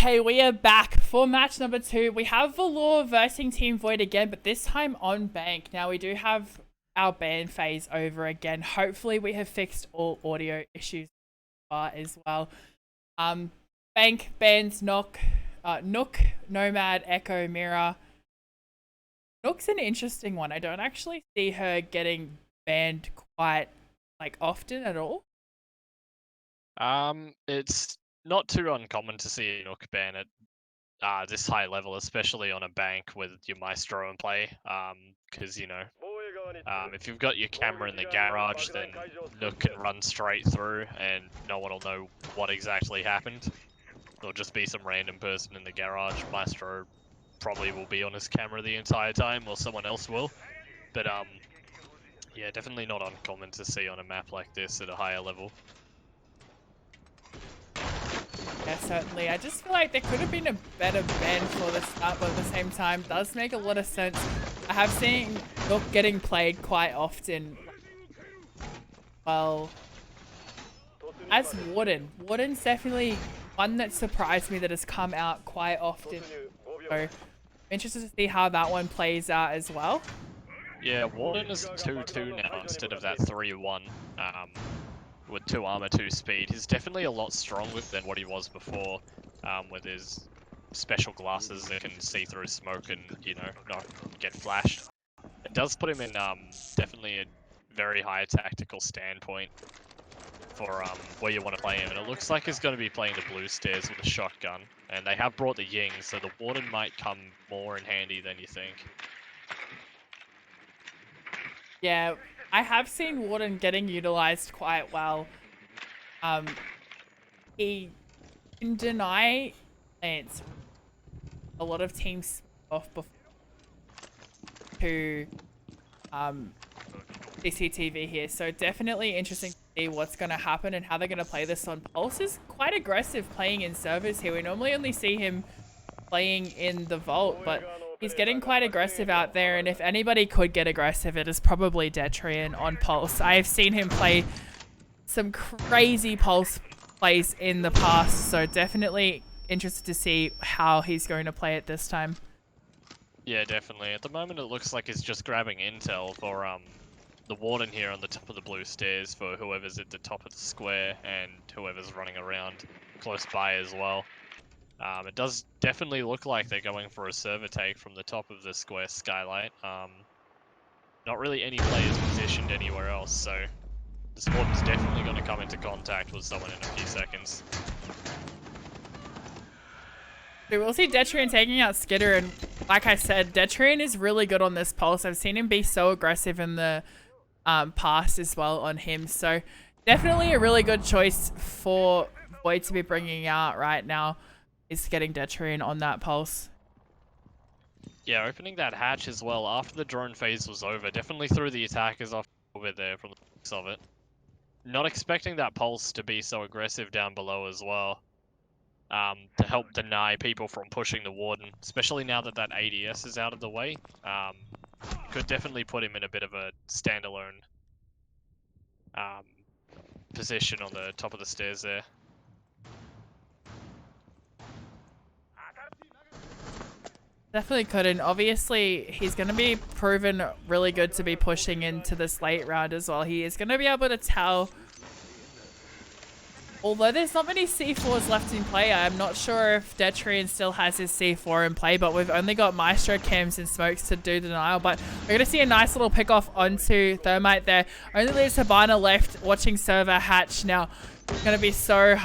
Okay, we are back for match number 2. We have Valor versing Team Void again, but this time on Bank. Now, we do have our ban phase over again. Hopefully, we have fixed all audio issues as well. Bank bans Nook, Nomad, Echo, Mira. Nook's an interesting one. I don't actually see her getting banned quite often at all. It's not too uncommon to see a Nook ban at this high level, especially on a bank with your Maestro in play. Because if you've got your camera in the garage, then Nook can run straight through, and no one will know what exactly happened. There'll just be some random person in the garage. Maestro probably will be on his camera the entire time, or someone else will. But yeah, definitely not uncommon to see on a map like this at a higher level. Yeah, certainly. I just feel like there could have been a better ban for this map, but at the same time, does make a lot of sense. I have seen Nook getting played quite often. Well, as Warden. Warden's definitely one that surprised me that has come out quite often. So, I'm interested to see how that one plays out as well. Yeah, Warden is 2-2 now instead of that 3-1. With 2 armor, 2 speed. He's definitely a lot stronger than what he was before, with his special glasses that can see through smoke and, not get flashed. It does put him in definitely a very high tactical standpoint for where you want to play him. And it looks like he's going to be playing the blue stairs with a shotgun. And they have brought the Ying, so the Warden might come more in handy than you think. Yeah, I have seen Warden getting utilized quite well. He can deny plants. A lot of teams off before to CCTV here, so definitely interesting to see what's going to happen and how they're going to play this on. Pulse is quite aggressive playing in servers here. We normally only see him playing in the vault, but he's getting quite aggressive out there, and if anybody could get aggressive, it is probably Detrian on Pulse. I have seen him play some crazy Pulse plays in the past, so definitely interested to see how he's going to play it this time. Yeah, definitely. At the moment, it looks like he's just grabbing intel for the Warden here on the top of the blue stairs for whoever's at the top of the square and whoever's running around close by as well. It does definitely look like they're going for a server take from the top of the square skylight. Not really any players positioned anywhere else, so the Warden's definitely going to come into contact with someone in a few seconds. So we'll see Detrian taking out Skitter, and like I said, Detrian is really good on this Pulse. I've seen him be so aggressive in the past as well on him, so definitely a really good choice for Void to be bringing out right now is getting Detrian on that Pulse. Yeah, opening that hatch as well after the drone phase was over definitely threw the attackers off over there from the looks of it. Not expecting that Pulse to be so aggressive down below as well. To help deny people from pushing the Warden, especially now that that ADS is out of the way. Could definitely put him in a bit of a standalone position on the top of the stairs there. Definitely couldn't. Obviously, he's going to be proven really good to be pushing into this late round as well. He is going to be able to tell. Although there's not many C4s left in play, I'm not sure if Detrian still has his C4 in play, but we've only got Maestro cams and smokes to do denial. But we're going to see a nice little pick off onto Thermite there. Only leaves Habana left watching server hatch. Now, it's going to be so...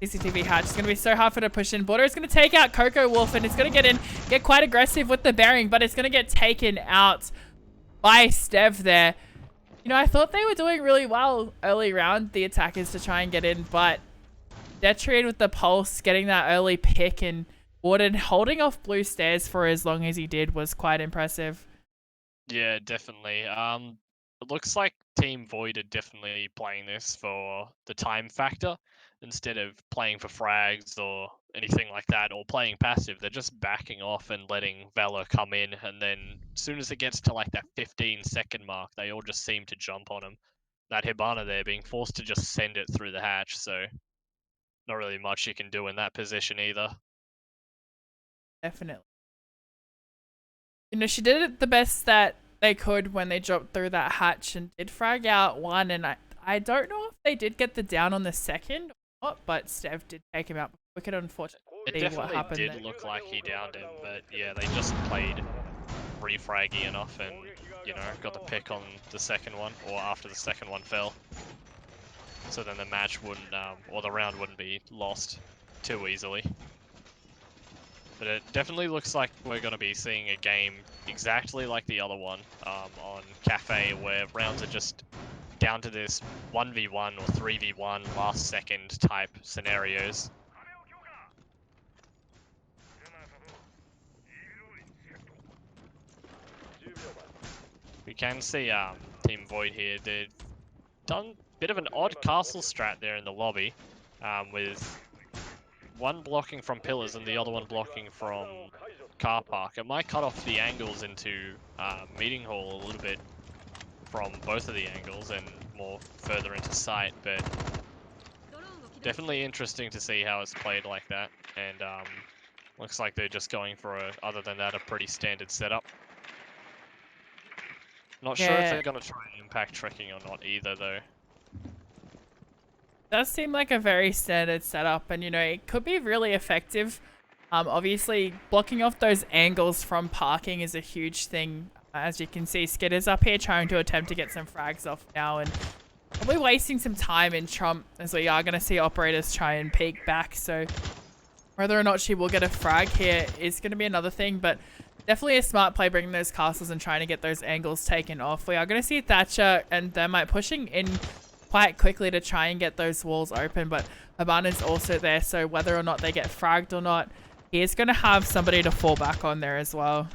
CCTV hatch. It's going to be so hard for to push in. Border is going to take out Coco Wolf, and it's going to get in, get quite aggressive with the bearing, but it's going to get taken out by Stev there. You know, I thought they were doing really well early round, the attackers, to try and get in, but Detrian with the Pulse, getting that early pick, and Warden holding off blue stairs for as long as he did was quite impressive. Yeah, definitely. It looks like Team Void are definitely playing this for the time factor instead of playing for frags or anything like that, or playing passive. They're just backing off and letting Valor come in, and then as soon as it gets to like that 15-second mark, they all just seem to jump on him. That Hibana there being forced to just send it through the hatch, so not really much you can do in that position either. Definitely. You know, she did it the best that they could when they dropped through that hatch and did frag out one, and I don't know if they did get the down on the second or not, but Stev did take him out. We could unfortunately It see what definitely happened did there. look like he downed him, but yeah, they just played refraggy enough and, you know, got the pick on the second one, or after the second one fell. So then the match wouldn't, or the round wouldn't be lost too easily. But it definitely looks like we're going to be seeing a game exactly like the other one on Cafe, where rounds are just down to this 1v1 or 3v1 last second type scenarios. We can see Team Void here. They've done a bit of an odd castle strat there in the lobby, with one blocking from pillars and the other one blocking from car park. It might cut off the angles into meeting hall a little bit from both of the angles and more further into sight, but definitely interesting to see how it's played like that. And looks like they're just going for other than that, a pretty standard setup. Not sure if they're going to try and impact trekking or not either, though. Does seem like a very standard setup, and you know, it could be really effective. Obviously blocking off those angles from parking is a huge thing. As you can see, Skitter's up here trying to attempt to get some frags off now, and probably wasting some time in Trump, as we are going to see operators try and peek back. So whether or not she will get a frag here is going to be another thing, but definitely a smart play bringing those castles and trying to get those angles taken off. We are going to see Thatcher and Thermite pushing in quite quickly to try and get those walls open, but Habana's also there, so whether or not they get fragged or not, he is going to have somebody to fall back on there as well.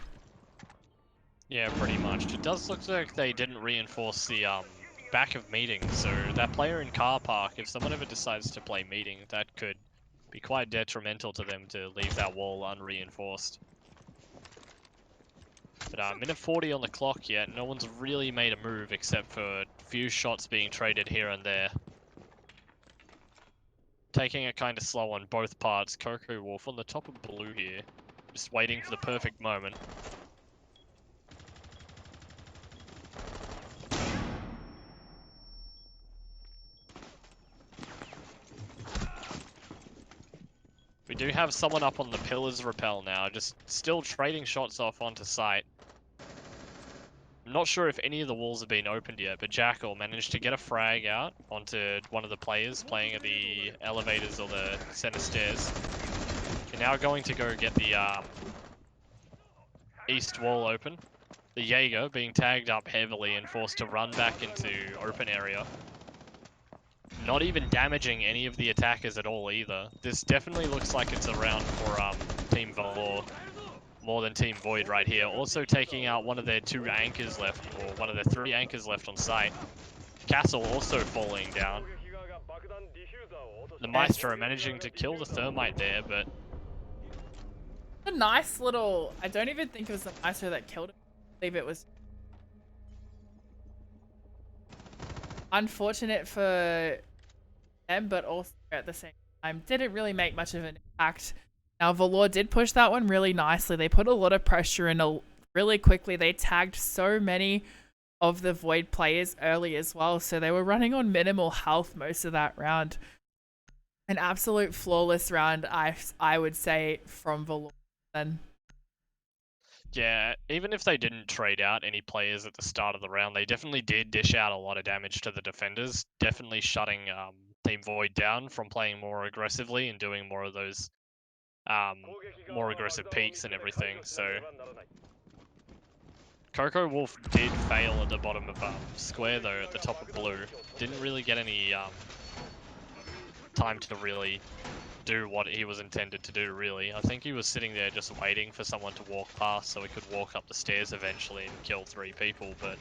Yeah, pretty much. It does look like they didn't reinforce the back of meeting, so that player in car park, if someone ever decides to play meeting, that could be quite detrimental to them to leave that wall unreinforced. But minute 40 on the clock yet, no one's really made a move except for a few shots being traded here and there. Taking it kind of slow on both parts. Coco Wolf on the top of blue here, just waiting for the perfect moment. We do have someone up on the pillars rappel now, just still trading shots off onto site. I'm not sure if any of the walls have been opened yet, but Jackal managed to get a frag out onto one of the players playing at the elevators or the center stairs. You're now going to go get the east wall open. The Jaeger being tagged up heavily and forced to run back into open area. Not even damaging any of the attackers at all either. This definitely looks like it's a round for Team Valor more than Team Void right here. Also taking out one of their 2 anchors left, or one of their 3 anchors left on site. Castle also falling down. The Maestro managing to kill the Thermite there, but A nice little, I don't even think it was the Maestro that killed him. I believe it was unfortunate for them, but also at the same time didn't really make much of an impact. Now Valor did push that one really nicely. They put a lot of pressure in really quickly. They tagged so many of the Void players early as well, so they were running on minimal health most of that round. An absolute flawless round, I would say, from Valor then. yeah, even if they didn't trade out any players at the start of the round, they definitely did dish out a lot of damage to the defenders, definitely shutting Team Void down from playing more aggressively and doing more of those more aggressive peaks and everything. So Coco Wolf did fail at the bottom of square though, at the top of blue. Didn't really get any time to really do what he was intended to do, really. I think he was sitting there just waiting for someone to walk past so he could walk up the stairs eventually and kill 3 people, but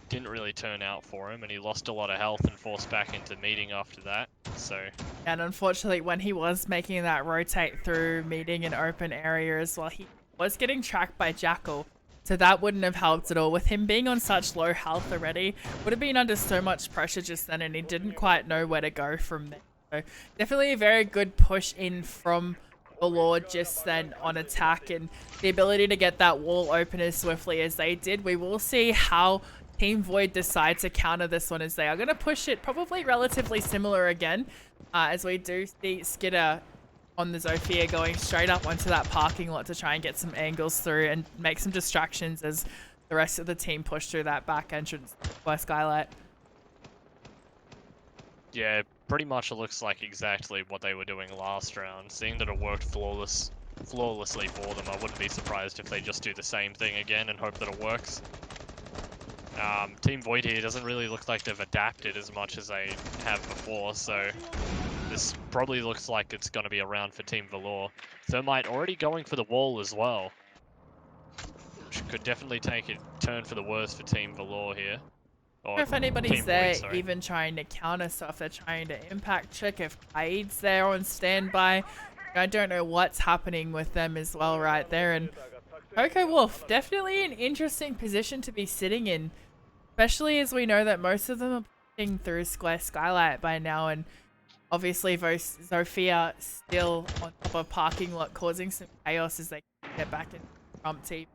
didn't really turn out for him, and he lost a lot of health and forced back into meeting after that. So, and unfortunately, when he was making that rotate through meeting an open area as well, he was getting tracked by Jackal. So that wouldn't have helped at all. With him being on such low health already, would have been under so much pressure just then, and he didn't quite know where to go from there. So definitely a very good push in from Valor just then on attack, and the ability to get that wall open as swiftly as they did. We will see how Team Void decide to counter this one, as they are going to push it probably relatively similar again, as we do see Skitter on the Zofia going straight up onto that parking lot to try and get some angles through and make some distractions as the rest of the team push through that back entrance by Skylight. Yeah, pretty much it looks like exactly what they were doing last round. Seeing that it worked flawlessly for them, I wouldn't be surprised if they just do the same thing again and hope that it works. Team Void here doesn't really look like they've adapted as much as they have before, so this probably looks like it's going to be a round for Team Valor. Thermite already going for the wall as well, which could definitely take a turn for the worse for Team Valor here. I don't know if anybody's there even trying to counter stuff. They're trying to impact check if Kaid's there on standby. I don't know what's happening with them as well right there. And Coco Wolf, definitely an interesting position to be sitting in, especially as we know that most of them are pushing through Square Skylight by now, and obviously Zofia still on top of parking lot causing some chaos as they get back in Trump team.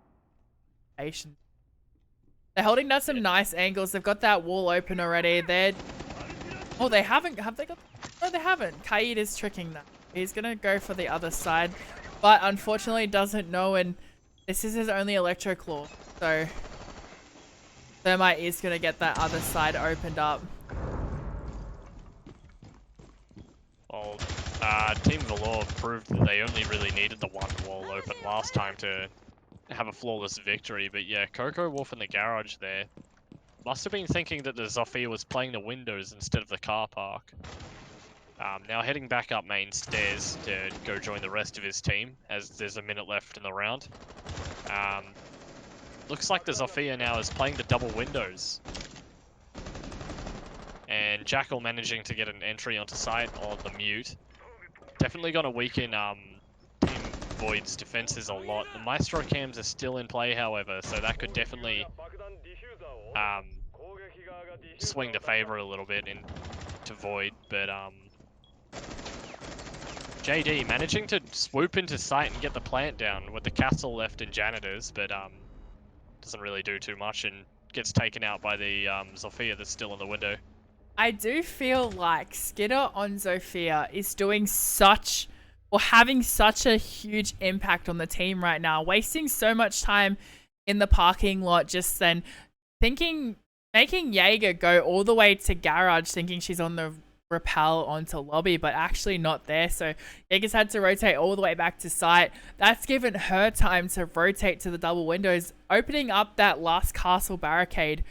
They're holding down some nice angles. They've got that wall open already. Oh, they haven't. Have they got? No, they haven't. Kaid is tricking them. He's going to go for the other side, but unfortunately doesn't know, and this is his only Electro Claw. So Thermite is going to get that other side opened up. Well, Team Valor proved that they only really needed the one wall open last time to have a flawless victory, but yeah, Coco Wolf in the garage there must have been thinking that the Zofia was playing the windows instead of the car park. Now heading back up main stairs to go join the rest of his team, as there's a minute left in the round. Looks like the Zofia now is playing the double windows. And Jackal managing to get an entry onto site on the mute. Definitely going to weaken Team Void's defenses a lot. The Maestro cams are still in play, however, so that could definitely swing the favor a little bit to Void, but JD managing to swoop into site and get the plant down with the castle left in janitors, but doesn't really do too much and gets taken out by the Zofia that's still in the window. I do feel like Skitter on Zofia is doing such, or having such a huge impact on the team right now, wasting so much time in the parking lot just then, making Jaeger go all the way to garage thinking she's on the rappel onto lobby, but actually not there. So Jaeger's had to rotate all the way back to site. That's given her time to rotate to the double windows, opening up that last castle barricade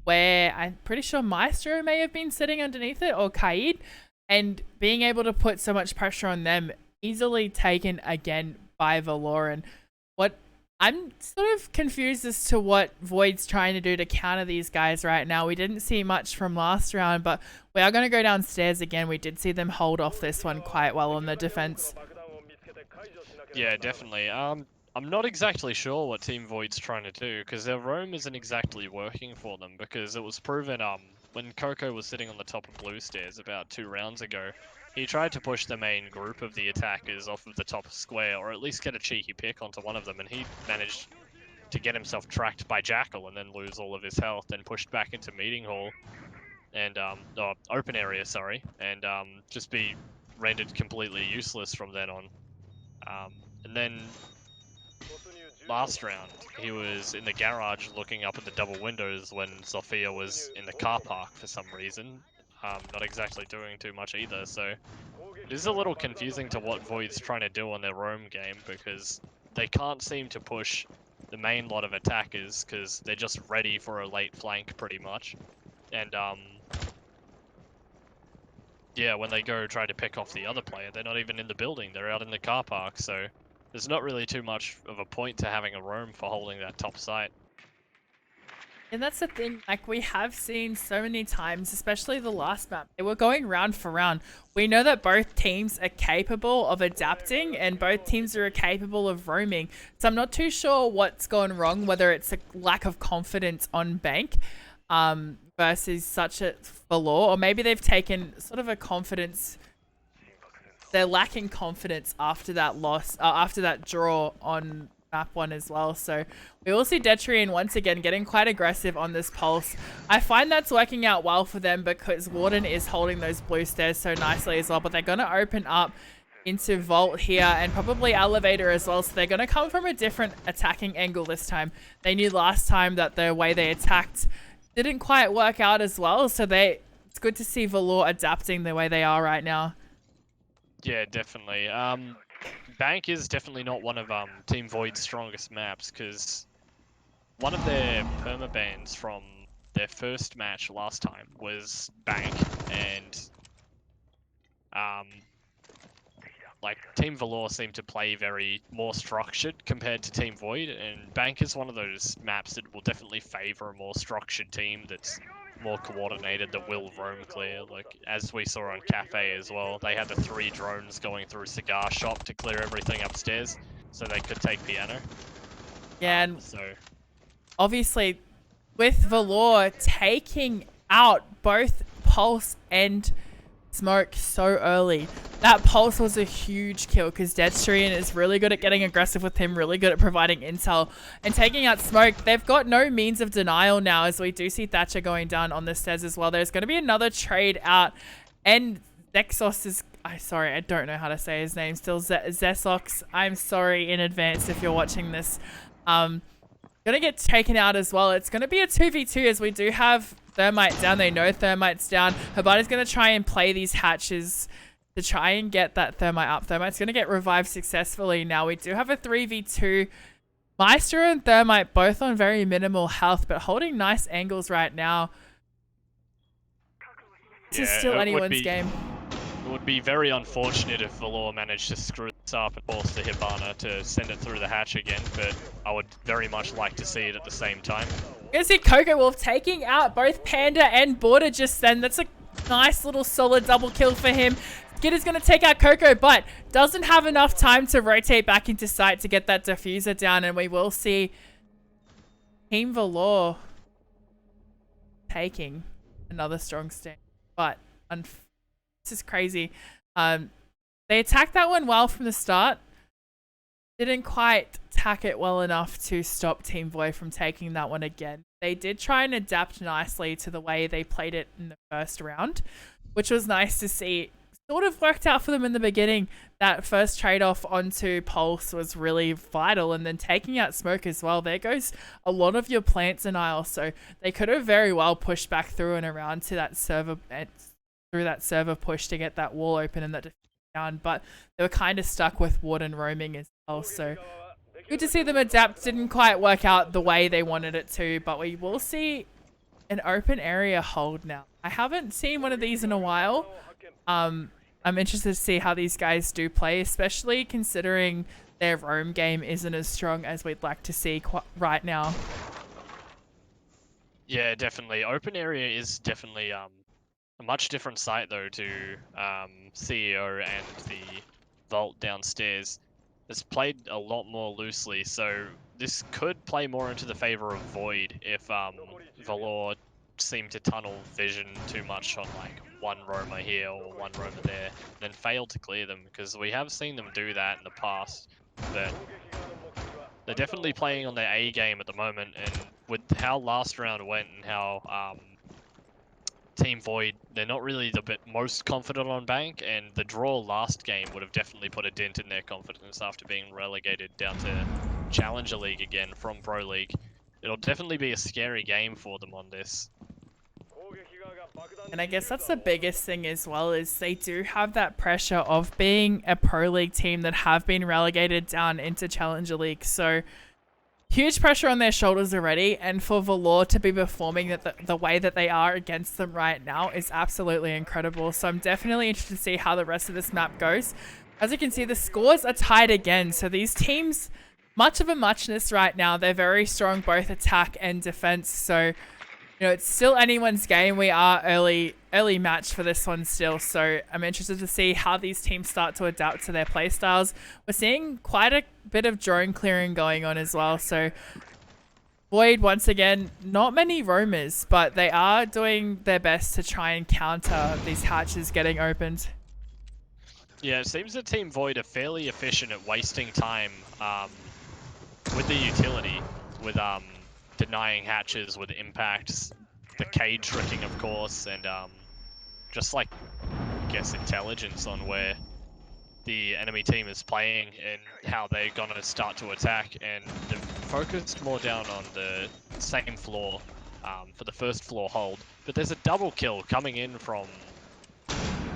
where I'm pretty sure Maestro may have been sitting underneath it, or Kaid, and being able to put so much pressure on them, easily taken again by Valoran. What I'm sort of confused as to what Void's trying to do to counter these guys right now. We didn't see much from last round, but we are going to go downstairs again. We did see them hold off this one quite well on the defense. Yeah, definitely. I'm not exactly sure what Team Void's trying to do, because their roam isn't exactly working for them, because it was proven when Coco was sitting on the top of blue stairs about 2 rounds ago, he tried to push the main group of the attackers off of the top square, or at least get a cheeky pick onto one of them, and he managed to get himself tracked by Jackal and then lose all of his health, and pushed back into meeting hall, and open area, sorry, and just be rendered completely useless from then on. And then last round, he was in the garage looking up at the double windows when Zofia was in the car park for some reason. Not exactly doing too much either, so it is a little confusing to what Void's trying to do on their roam game, because they can't seem to push the main lot of attackers because they're just ready for a late flank pretty much. And yeah, when they go try to pick off the other player, they're not even in the building, they're out in the car park, so there's not really too much of a point to having a roam for holding that top site. And that's the thing, like, we have seen so many times, especially the last map, they were going round for round. We know that both teams are capable of adapting and both teams are capable of roaming. So I'm not too sure what's gone wrong, whether it's a lack of confidence on Bank versus such a Valor, or maybe they've taken sort of a confidence they're lacking confidence after that loss, after that draw on map 1 as well. So we will see Detrian once again getting quite aggressive on this pulse. I find that's working out well for them because Warden is holding those blue stairs so nicely as well, but they're going to open up into Vault here and probably Elevator as well. So they're going to come from a different attacking angle this time. They knew last time that the way they attacked didn't quite work out as well. So it's good to see Valor adapting the way they are right now. Yeah, definitely. Bank is definitely not one of Team Void's strongest maps because one of their permabans from their first match last time was Bank, and like Team Valor seemed to play very more structured compared to Team Void, and Bank is one of those maps that will definitely favor a more structured team that's more coordinated, that will roam clear. Like as we saw on Cafe as well, they had the 3 drones going through Cigar Shop to clear everything upstairs so they could take Piano. Yeah, and so obviously with Valor taking out both Pulse and Smoke so early, that Pulse was a huge kill because Deadstrian is really good at getting aggressive with him, really good at providing intel, and taking out Smoke. They've got no means of denial now, as we do see Thatcher going down on the stairs as well. There's going to be another trade out, and Zexos is, sorry, I don't know how to say his name still, Zesox, I'm sorry in advance if you're watching this, gonna get taken out as well. It's gonna be a 2v2 as we do have Thermite down. They know Thermite's down. Habani's gonna try and play these hatches to try and get that Thermite up. Thermite's gonna get revived successfully. Now we do have a 3v2. Maestro and Thermite both on very minimal health, but holding nice angles right now. This is still anyone's game. It would be very unfortunate if Valor managed to screw this up and force the Hibana to send it through the hatch again, but I would very much like to see it at the same time. You're gonna see Coco Wolf taking out both Panda and Border just then. That's a nice little solid double kill for him. Skid is gonna take out Coco, but doesn't have enough time to rotate back into sight to get that diffuser down, and we will see Team Valor taking another strong stand. But this is crazy. They attacked that one well from the start. Didn't quite tack it well enough to stop Team Void from taking that one again. They did try and adapt nicely to the way they played it in the first round, which was nice to see. Sort of worked out for them in the beginning. That first trade-off onto Pulse was really vital, and then taking out Smoke as well. There goes a lot of your plant denial, so they could have very well pushed back through and around to that server, through that server push to get that wall open and that defense down, but they were kind of stuck with Warden roaming as well. So good to see them adapt. Didn't quite work out the way they wanted it to, but we will see an open area hold now. I haven't seen one of these in a while. I'm interested to see how these guys do play, especially considering their roam game isn't as strong as we'd like to see right now. Yeah, definitely. Open area is definitely a much different sight though to CEO and the Vault downstairs. It's played a lot more loosely, so this could play more into the favor of Void if Valor seem to tunnel vision too much on like one roamer here or one roamer there, then fail to clear them, because we have seen them do that in the past. But they're definitely playing on their A game at the moment, and with how last round went and how Team Void, they're not really the most confident on Bank, and the draw last game would have definitely put a dent in their confidence after being relegated down to Challenger League again from Pro League. It'll definitely be a scary game for them on this. And I guess that's the biggest thing as well, is they do have that pressure of being a Pro League team that have been relegated down into Challenger League. So huge pressure on their shoulders already, and for Valor to be performing the way that they are against them right now is absolutely incredible. So I'm definitely interested to see how the rest of this map goes. As you can see, the scores are tied again. So these teams, much of a muchness right now. They're very strong, both attack and defense. So, you know, it's still anyone's game. We are early match for this one still. So I'm interested to see how these teams start to adapt to their playstyles. We're seeing quite a bit of drone clearing going on as well. So Void, once again, not many roamers, but they are doing their best to try and counter these hatches getting opened. Yeah, it seems that Team Void are fairly efficient at wasting time with the utility, with denying hatches, with impacts, the cage tricking, of course, and just like, I guess, intelligence on where the enemy team is playing and how they're gonna start to attack, and they've focused more down on the same floor for the first floor hold. But there's a double kill coming in from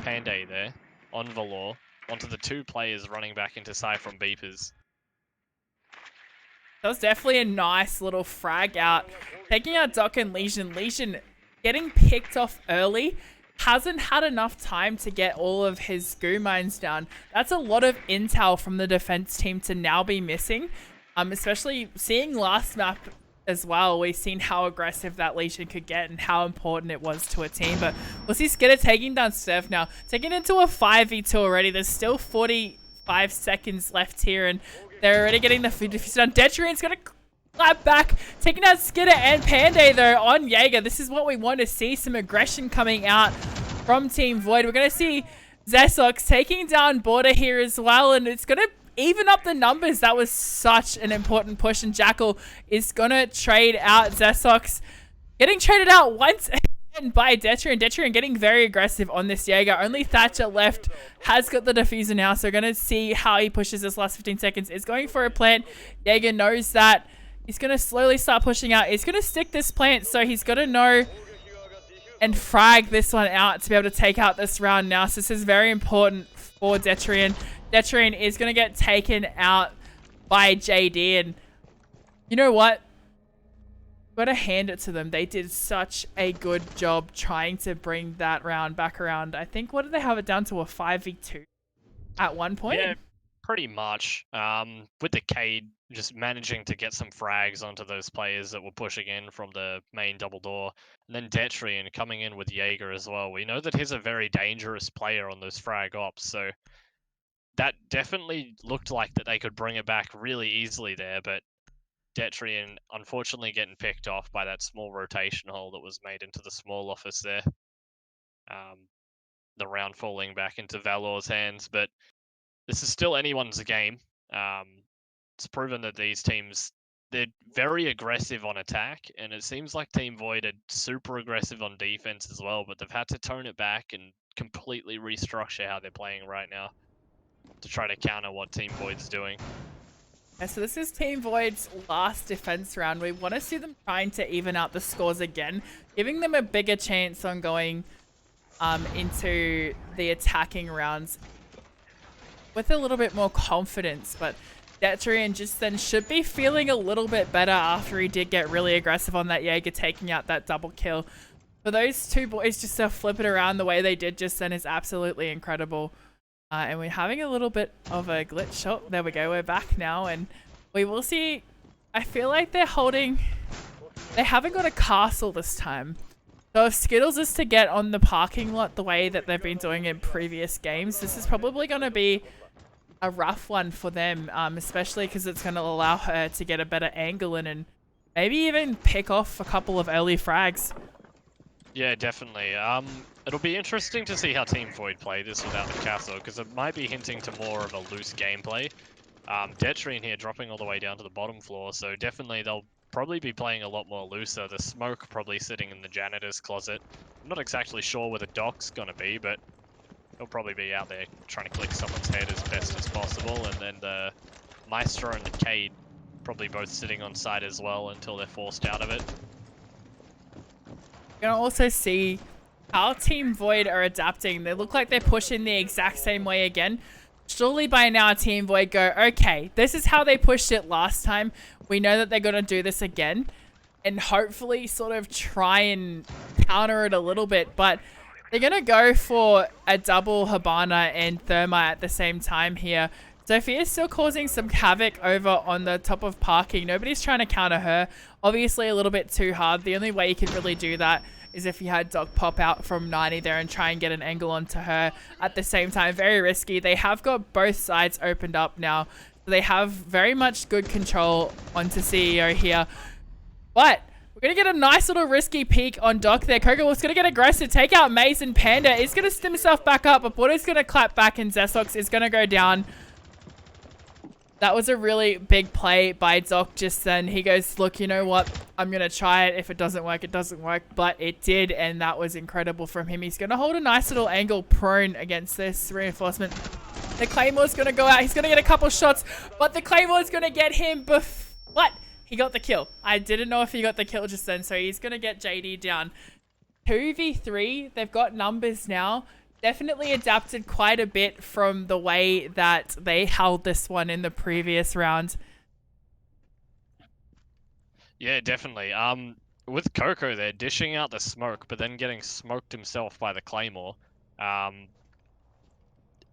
Panday there on Valor onto the 2 players running back into Sai from Beepers. That was definitely a nice little frag out. Taking out Doc and Legion. Legion getting picked off early. Hasn't had enough time to get all of his goo mines down. That's a lot of intel from the defense team to now be missing. Especially seeing last map as well, we've seen how aggressive that Legion could get and how important it was to a team. But we'll see Skitter taking down Steph now. Taking into a 5v2 already. There's still 45 seconds left here, and they're already getting the defuse done. Detrian's gonna clap back, taking out Skitter and Panday though on Jaeger. This is what we want to see, some aggression coming out from Team Void. We're going to see Zesox taking down Border here as well, and it's going to even up the numbers. That was such an important push, and Jackal is going to trade out Zesox. Getting traded out once again by Detrian. Detrian getting very aggressive on this Jaeger. Only Thatcher left, has got the diffuser now, so we're going to see how he pushes this last 15 seconds. Is going for a plant. Jaeger knows that. He's going to slowly start pushing out. He's going to stick this plant, so he's got to know and frag this one out to be able to take out this round now. So this is very important for Detrian. Detrian is going to get taken out by JD, and you know what? Got to hand it to them. They did such a good job trying to bring that round back around. I think, what did they have it down to, a 5v2 at one point? Yeah, pretty much. With the Cade just managing to get some frags onto those players that were pushing in from the main double door. And then Detrian coming in with Jaeger as well. We know that he's a very dangerous player on those frag ops, so that definitely looked like that they could bring it back really easily there, but Detrian unfortunately getting picked off by that small rotation hole that was made into the small office there. The round falling back into Valor's hands, but this is still anyone's game. It's proven that these teams, they're very aggressive on attack, and it seems like Team Void are super aggressive on defense as well, but they've had to tone it back and completely restructure how they're playing right now to try to counter what Team Void's doing. Yeah, so this is Team Void's last defense round. We want to see them trying to even out the scores again, giving them a bigger chance on going into the attacking rounds with a little bit more confidence. But Detrian just then should be feeling a little bit better after he did get really aggressive on that Jaeger, taking out that double kill. For those two boys just to flip it around the way they did just then is absolutely incredible. And we're having a little bit of a glitch. Oh, there we go. We're back now, and we will see. I feel like they're holding. They haven't got a castle this time. So if Skittles is to get on the parking lot the way that they've been doing in previous games, this is probably going to be a rough one for them, especially because it's going to allow her to get a better angle in and maybe even pick off a couple of early frags. Yeah, definitely. It'll be interesting to see how Team Void play this without the castle, because it might be hinting to more of a loose gameplay. Detrian here dropping all the way down to the bottom floor, so definitely they'll probably be playing a lot more looser. The smoke probably sitting in the janitor's closet. I'm not exactly sure where the doc's gonna be, but he'll probably be out there trying to click someone's head as best as possible, and then the Maestro and the Cade probably both sitting on site as well until they're forced out of it. You're gonna also see how Team Void are adapting. They look like they're pushing the exact same way again. Surely by now Team Void go, okay, this is how they pushed it last time. We know that they're gonna do this again, and hopefully sort of try and counter it a little bit, but they're gonna go for a double Habana and Thermite at the same time here. Sophia's still causing some havoc over on the top of parking. Nobody's trying to counter her. Obviously a little bit too hard. The only way you could really do that is if you had Doc pop out from 90 there and try and get an angle onto her at the same time. Very risky. They have got both sides opened up now. They have very much good control onto CEO here. But We're going to get a nice little risky peek on Doc there. Coco's going to get aggressive, take out Maze, and Panda is going to stim himself back up, but Border's going to clap back, and Zesox is going to go down. That was a really big play by Doc just then. He goes, look, you know what? I'm going to try it. If it doesn't work, it doesn't work. But it did, and that was incredible from him. He's going to hold a nice little angle prone against this reinforcement. The Claymore's going to go out. He's going to get a couple shots, but the Claymore's going to get him what? He got the kill. I didn't know if he got the kill just then, so he's going to get JD down. 2v3. They've got numbers now. Definitely adapted quite a bit from the way that they held this one in the previous round. Yeah, definitely. With Coco, they're dishing out the smoke, but then getting smoked himself by the Claymore.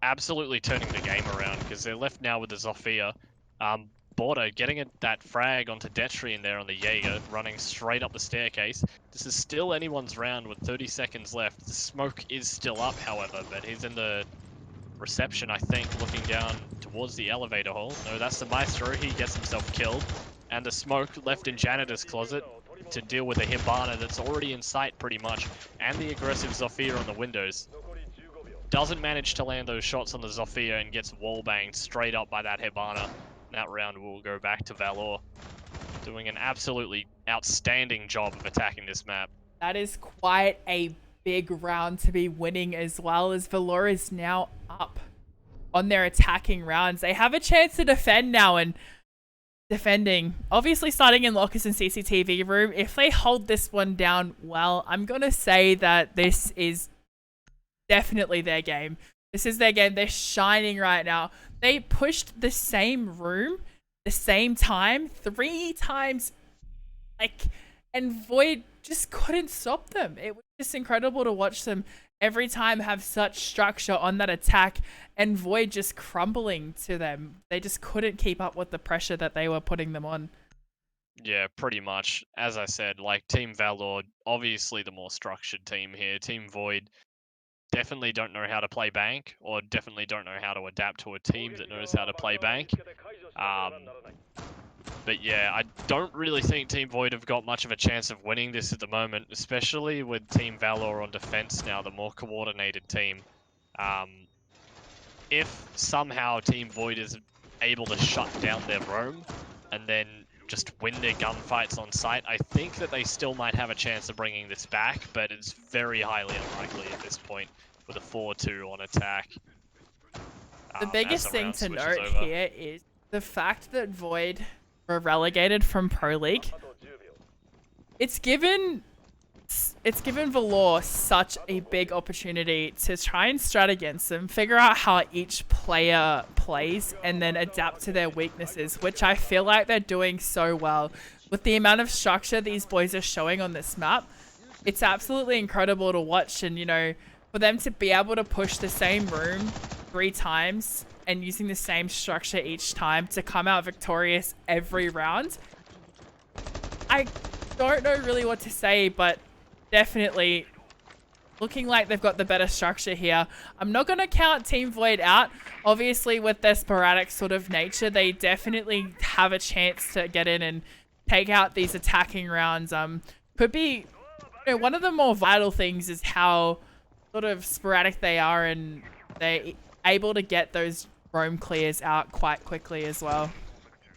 Absolutely turning the game around, because they're left now with the Zofia. Border getting that frag onto Detri in there on the Jaeger, running straight up the staircase. This is still anyone's round with 30 seconds left. The smoke is still up, however, but he's in the reception, I think, looking down towards the elevator hole. No, that's the Maestro. He gets himself killed. And the smoke left in Janitor's closet to deal with a Hibana that's already in sight, pretty much, and the aggressive Zofia on the windows. Doesn't manage to land those shots on the Zofia and gets wall-banged straight up by that Hibana. That round will go back to Valor, doing an absolutely outstanding job of attacking this map. That is quite a big round to be winning, as well as Valor is now up on their attacking rounds. They have a chance to defend now, and defending, obviously starting in Locus and CCTV room. If they hold this one down well, I'm going to say that this is definitely their game. This is their game. They're shining right now. They pushed the same room, the same time, 3 times, and Void just couldn't stop them. It was just incredible to watch them every time have such structure on that attack, and Void just crumbling to them. They just couldn't keep up with the pressure that they were putting them on. Yeah, pretty much. As I said, like, Team Valor, obviously the more structured team here. Team Void definitely don't know how to play bank, or definitely don't know how to adapt to a team that knows how to play bank. But yeah, I don't really think Team Void have got much of a chance of winning this at the moment, especially with Team Valor on defense now, the more coordinated team. If somehow Team Void is able to shut down their roam and then just win their gunfights on site, I think that they still might have a chance of bringing this back, but it's very highly unlikely at this point with a 4-2 on attack. The biggest thing to note here is the fact that Void were relegated from Pro League. It's given Valor such a big opportunity to try and strat against them, figure out how each player plays, and then adapt to their weaknesses, which I feel like they're doing so well. With the amount of structure these boys are showing on this map, it's absolutely incredible to watch, and, you know, for them to be able to push the same room 3 times and using the same structure each time to come out victorious every round, I don't know really what to say, but definitely looking like they've got the better structure here. I'm not going to count Team Void out. Obviously, with their sporadic sort of nature, they definitely have a chance to get in and take out these attacking rounds. Could be, you know, one of the more vital things is how sort of sporadic they are, and they're able to get those roam clears out quite quickly as well.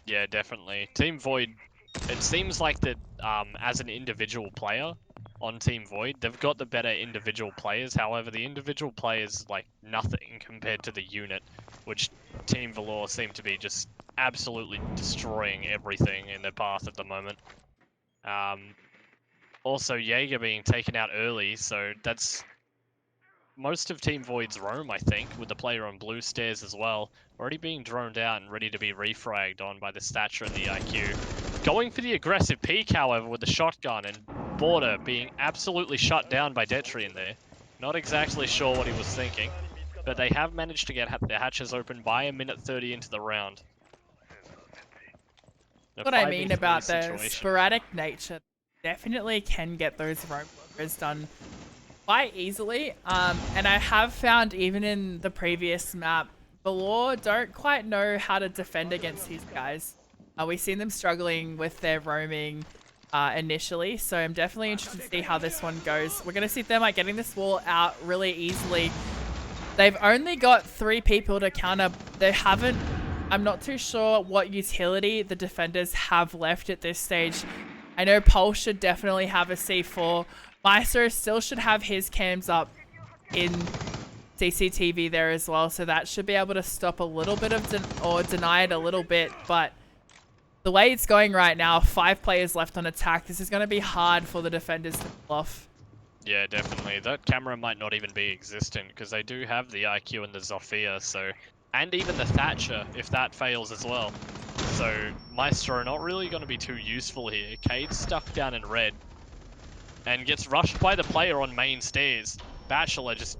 Yeah, definitely. Team Void, it seems like that as an individual player on Team Void, they've got the better individual players. However, the individual players, like, nothing compared to the unit, which Team Valor seem to be just absolutely destroying everything in their path at the moment. Also, Jaeger being taken out early, so that's most of Team Void's roam, I think, with the player on blue stairs as well, already being droned out and ready to be refragged on by the stature and the IQ. Going for the aggressive peek, however, with the shotgun, and Border being absolutely shut down by Detri in there. Not exactly sure what he was thinking, but they have managed to get their hatches open by 1:30 into the round. What I mean about the sporadic nature, definitely can get those roam clears done quite easily, and I have found even in the previous map, Valor don't quite know how to defend against these guys. We've seen them struggling with their roaming, initially. So I'm definitely interested to see how this one goes. We're going to see Thermite getting this wall out really easily. They've only got 3 people to counter. They haven't... I'm not too sure what utility the defenders have left at this stage. I know Pulse should definitely have a C4. Maestro still should have his cams up in CCTV there as well, so that should be able to stop a little bit of or deny it a little bit. But the way it's going right now, 5 players left on attack. This is going to be hard for the defenders to pull off. Yeah, definitely. That camera might not even be existent because they do have the IQ and the Zofia, so, and even the Thatcher if that fails as well. So Maestro not really going to be too useful here. Cade's stuck down in red and gets rushed by the player on main stairs. Bachelor just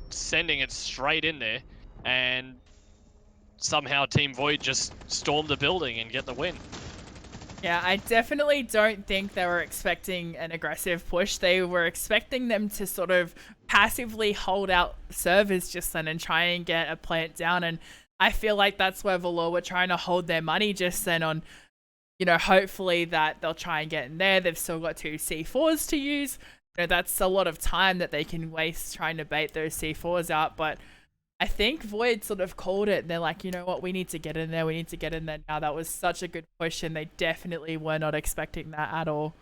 sending it straight in there, and somehow Team Void just storm the building and get the win. Yeah, I definitely don't think they were expecting an aggressive push. They were expecting them to sort of passively hold out servers just then and try and get a plant down. And I feel like that's where Valor were trying to hold their money just then on, you know, hopefully that they'll try and get in there. They've still got 2 C4s to use. You know, that's a lot of time that they can waste trying to bait those C4s out. But I think Void sort of called it. They're like, you know what, we need to get in there. We need to get in there now. That was such a good push, and they definitely were not expecting that at all.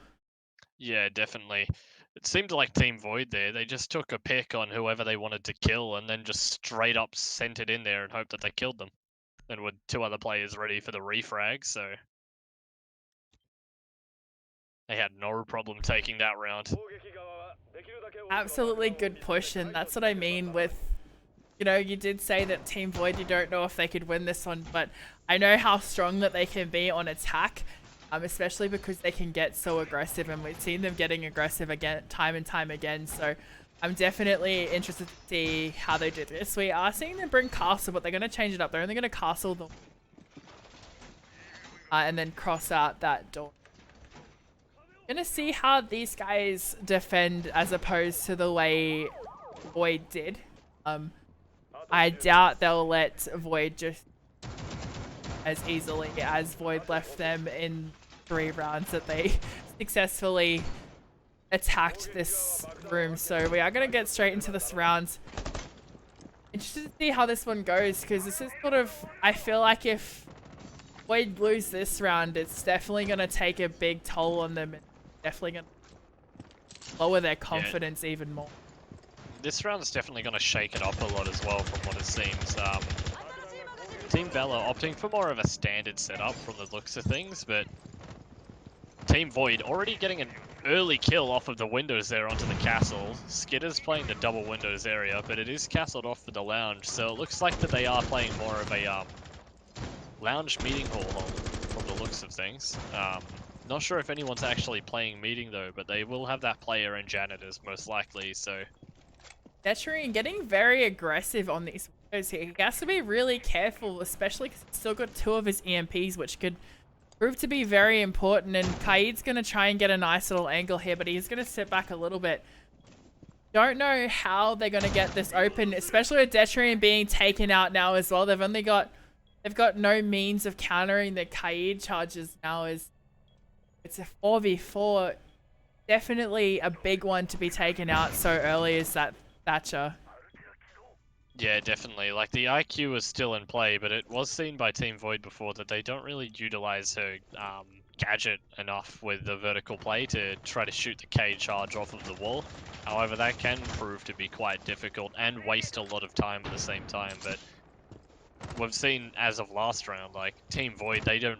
Yeah, definitely. It seemed like Team Void there. They just took a pick on whoever they wanted to kill and then just straight up sent it in there and hoped that they killed them. And with 2 other players ready for the refrag, so they had no problem taking that round. Absolutely good push, and that's what I mean with, you know, you did say that Team Void, you don't know if they could win this one, but I know how strong that they can be on attack, especially because they can get so aggressive, and we've seen them getting aggressive again, time and time again. So I'm definitely interested to see how they do this. We are seeing them bring Castle, but they're going to change it up. They're only going to Castle them and then cross out that door. Gonna see how these guys defend as opposed to the way Void did. I doubt they'll let Void just as easily as Void left them in 3 rounds that they successfully attacked this room. So we are going to get straight into this round. Interested to see how this one goes, because this is sort of, I feel like if Void lose this round, it's definitely going to take a big toll on them. Definitely going to lower their confidence even more. This round is definitely going to shake it up a lot as well from what it seems. Team Valor opting for more of a standard setup from the looks of things, but Team Void already getting an early kill off of the windows there onto the castle. Skitter's playing the double windows area, but it is castled off for the lounge, so it looks like that they are playing more of a lounge meeting hall from the looks of things. Not sure if anyone's actually playing meeting though, but they will have that player and janitors most likely, so. Detrian getting very aggressive on these windows here. He has to be really careful, especially because he's still got 2 of his EMPs, which could prove to be very important. And Kaid's going to try and get a nice little angle here, but he's going to sit back a little bit. Don't know how they're going to get this open, especially with Detrian being taken out now as well. They've got no means of countering the Kaid charges now. It's a 4v4. Definitely a big one to be taken out so early as that Thatcher. Yeah, definitely. Like, the IQ is still in play, but it was seen by Team Void before that they don't really utilize her gadget enough with the vertical play to try to shoot the K charge off of the wall. However, that can prove to be quite difficult and waste a lot of time at the same time. But we've seen as of last round, like, Team Void, they don't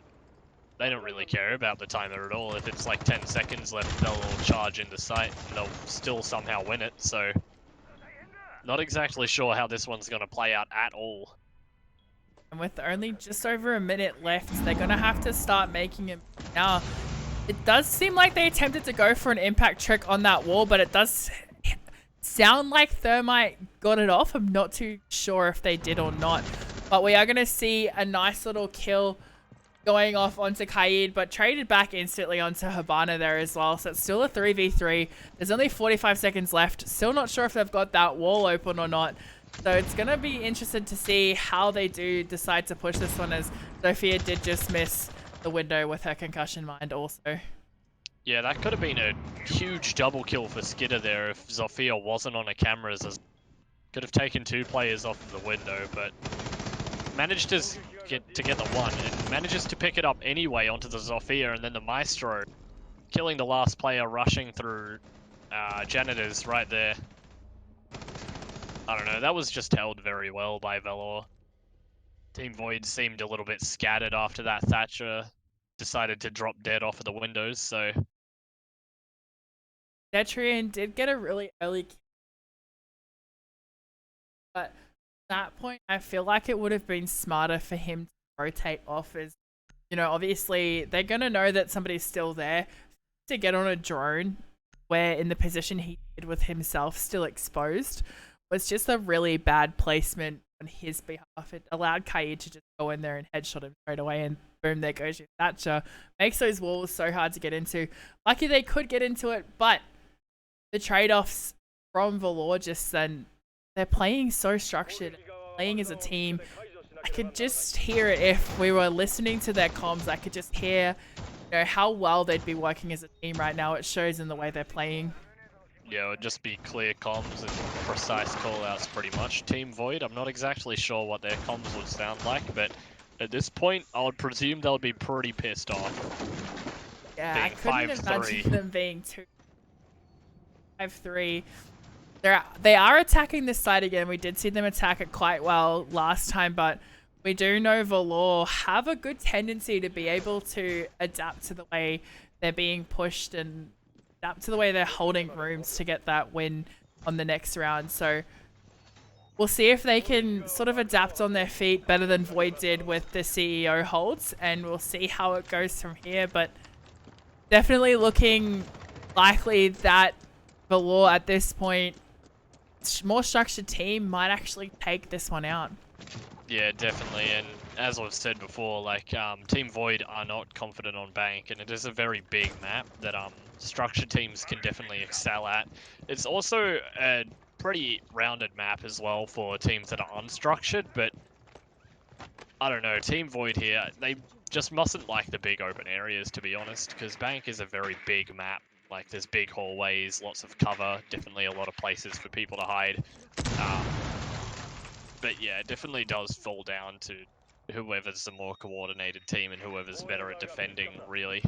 really care about the timer at all. If it's like 10 seconds left, they'll charge in the site and they'll still somehow win it. So not exactly sure how this one's going to play out at all. And with only just over a minute left, they're going to have to start making it. Now, it does seem like they attempted to go for an impact trick on that wall, but it does sound like Thermite got it off. I'm not too sure if they did or not. But we are going to see a nice little kill going off onto Kaid, but traded back instantly onto Habana there as well. So it's still a 3v3. There's only 45 seconds left. Still not sure if they've got that wall open or not. So it's going to be interesting to see how they do decide to push this one, as Sophia did just miss the window with her concussion mind also. Yeah, that could have been a huge double kill for Skidder there if Zofia wasn't on a cameras. Could have taken 2 players off of the window, but managed to get the one, and manages to pick it up anyway onto the Zofia, and then the Maestro killing the last player, rushing through janitors right there. I don't know, that was just held very well by Valor. Team Void seemed a little bit scattered after that. Thatcher decided to drop dead off of the windows, so... Detrian did get a really early kill, but at that point, I feel like it would have been smarter for him to rotate off as, you know, obviously they're going to know that somebody's still there. To get on a drone where in the position he did with himself still exposed was just a really bad placement on his behalf. It allowed Kaid to just go in there and headshot him straight away, and boom, there goes your Thatcher. Makes those walls so hard to get into. Lucky they could get into it, but the trade-offs from Valor just then, they're playing so structured, playing as a team. I could just hear it if we were listening to their comms. I could just hear, you know, how well they'd be working as a team right now. It shows in the way they're playing. Yeah, it would just be clear comms and precise callouts pretty much. Team Void, I'm not exactly sure what their comms would sound like, but at this point, I would presume they'll be pretty pissed off. Yeah, I couldn't imagine them being 2-5-3. They are attacking this side again. We did see them attack it quite well last time, but we do know Valor have a good tendency to be able to adapt to the way they're being pushed and adapt to the way they're holding rooms to get that win on the next round. So we'll see if they can sort of adapt on their feet better than Void did with the CEO holds, and we'll see how it goes from here. But definitely looking likely that Valor at this point, more structured team, might actually take this one out. Yeah, definitely, and as I've said before, like, Team Void are not confident on Bank, and it is a very big map that structured teams can definitely excel at. It's also a pretty rounded map as well for teams that are unstructured, but I don't know, Team Void here, they just mustn't like the big open areas, to be honest, because Bank is a very big map. Like, there's big hallways, lots of cover, definitely a lot of places for people to hide. But yeah, it definitely does fall down to whoever's the more coordinated team and whoever's better at defending, really.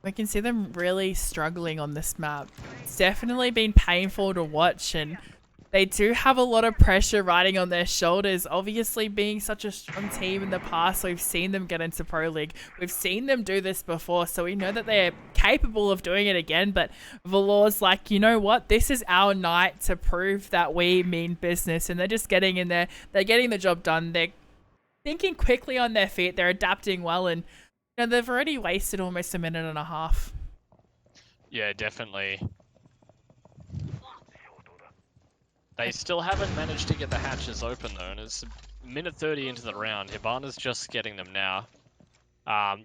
We can see them really struggling on this map. It's definitely been painful to watch, and they do have a lot of pressure riding on their shoulders. Obviously, being such a strong team in the past, we've seen them get into Pro League. We've seen them do this before, so we know that they're capable of doing it again. But Valor's like, you know what? This is our night to prove that we mean business. And they're just getting in there. They're getting the job done. They're thinking quickly on their feet. They're adapting well. And you know, they've already wasted almost a minute and a half. Yeah, definitely. They still haven't managed to get the hatches open though, and it's a minute 30 into the round. Hibana's just getting them now.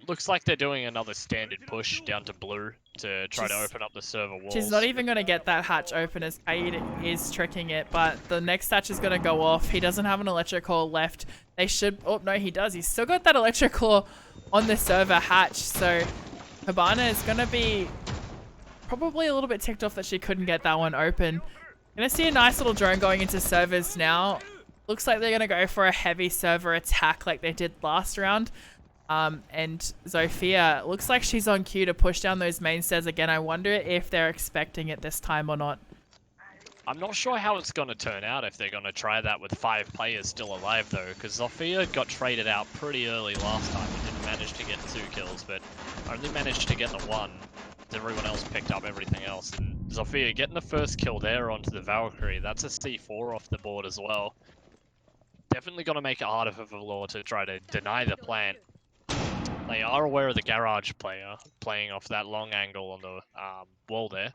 Looks like they're doing another standard push down to blue to try to open up the server walls. She's not even going to get that hatch open as Kaid is tricking it, but the next hatch is going to go off. He doesn't have an electric core left. They should... Oh, no, he does. He's still got that electric core on the server hatch, so Hibana is going to be probably a little bit ticked off that she couldn't get that one open. Gonna see a nice little drone going into servers now. Looks like they're gonna go for a heavy server attack like they did last round. And Zofia, looks like she's on cue to push down those main stairs again. I wonder if they're expecting it this time or not. I'm not sure how it's gonna turn out if they're gonna try that with 5 players still alive though, because Zofia got traded out pretty early last time and didn't manage to get 2 kills, but only managed to get the 1. Everyone else picked up everything else, and Zofia getting the first kill there onto the Valkyrie, that's a C4 off the board as well. Definitely gonna make it harder for Valor to try to deny the plant. They are aware of the garage player playing off that long angle on the wall there.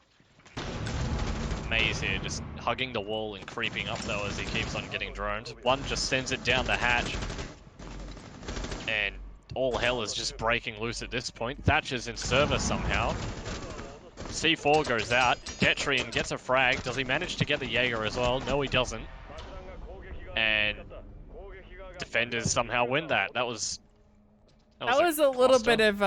Maze here just hugging the wall and creeping up though as he keeps on getting drones. One just sends it down the hatch, and all hell is just breaking loose at this point. Thatcher's in server somehow. C4 goes out. Detrian gets a frag. Does he manage to get the Jaeger as well? No, he doesn't. And defenders somehow win that. That was a little bit of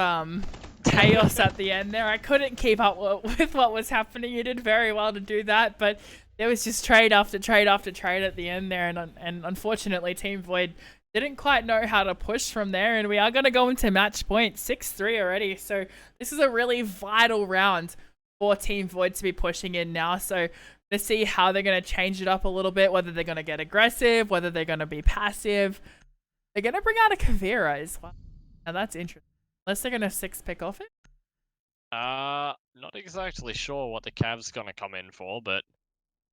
chaos at the end there. I couldn't keep up with what was happening. You did very well to do that, but there was just trade after trade after trade at the end there, and unfortunately Team Void didn't quite know how to push from there, and we are going to go into match point 6-3 already. So this is a really vital round for Team Void to be pushing in now. So to see how they're going to change it up a little bit, whether they're going to get aggressive, whether they're going to be passive. They're going to bring out a Kavira as well. Now that's interesting. Unless they're going to 6-pick off it. Not exactly sure what the Cavs going to come in for, but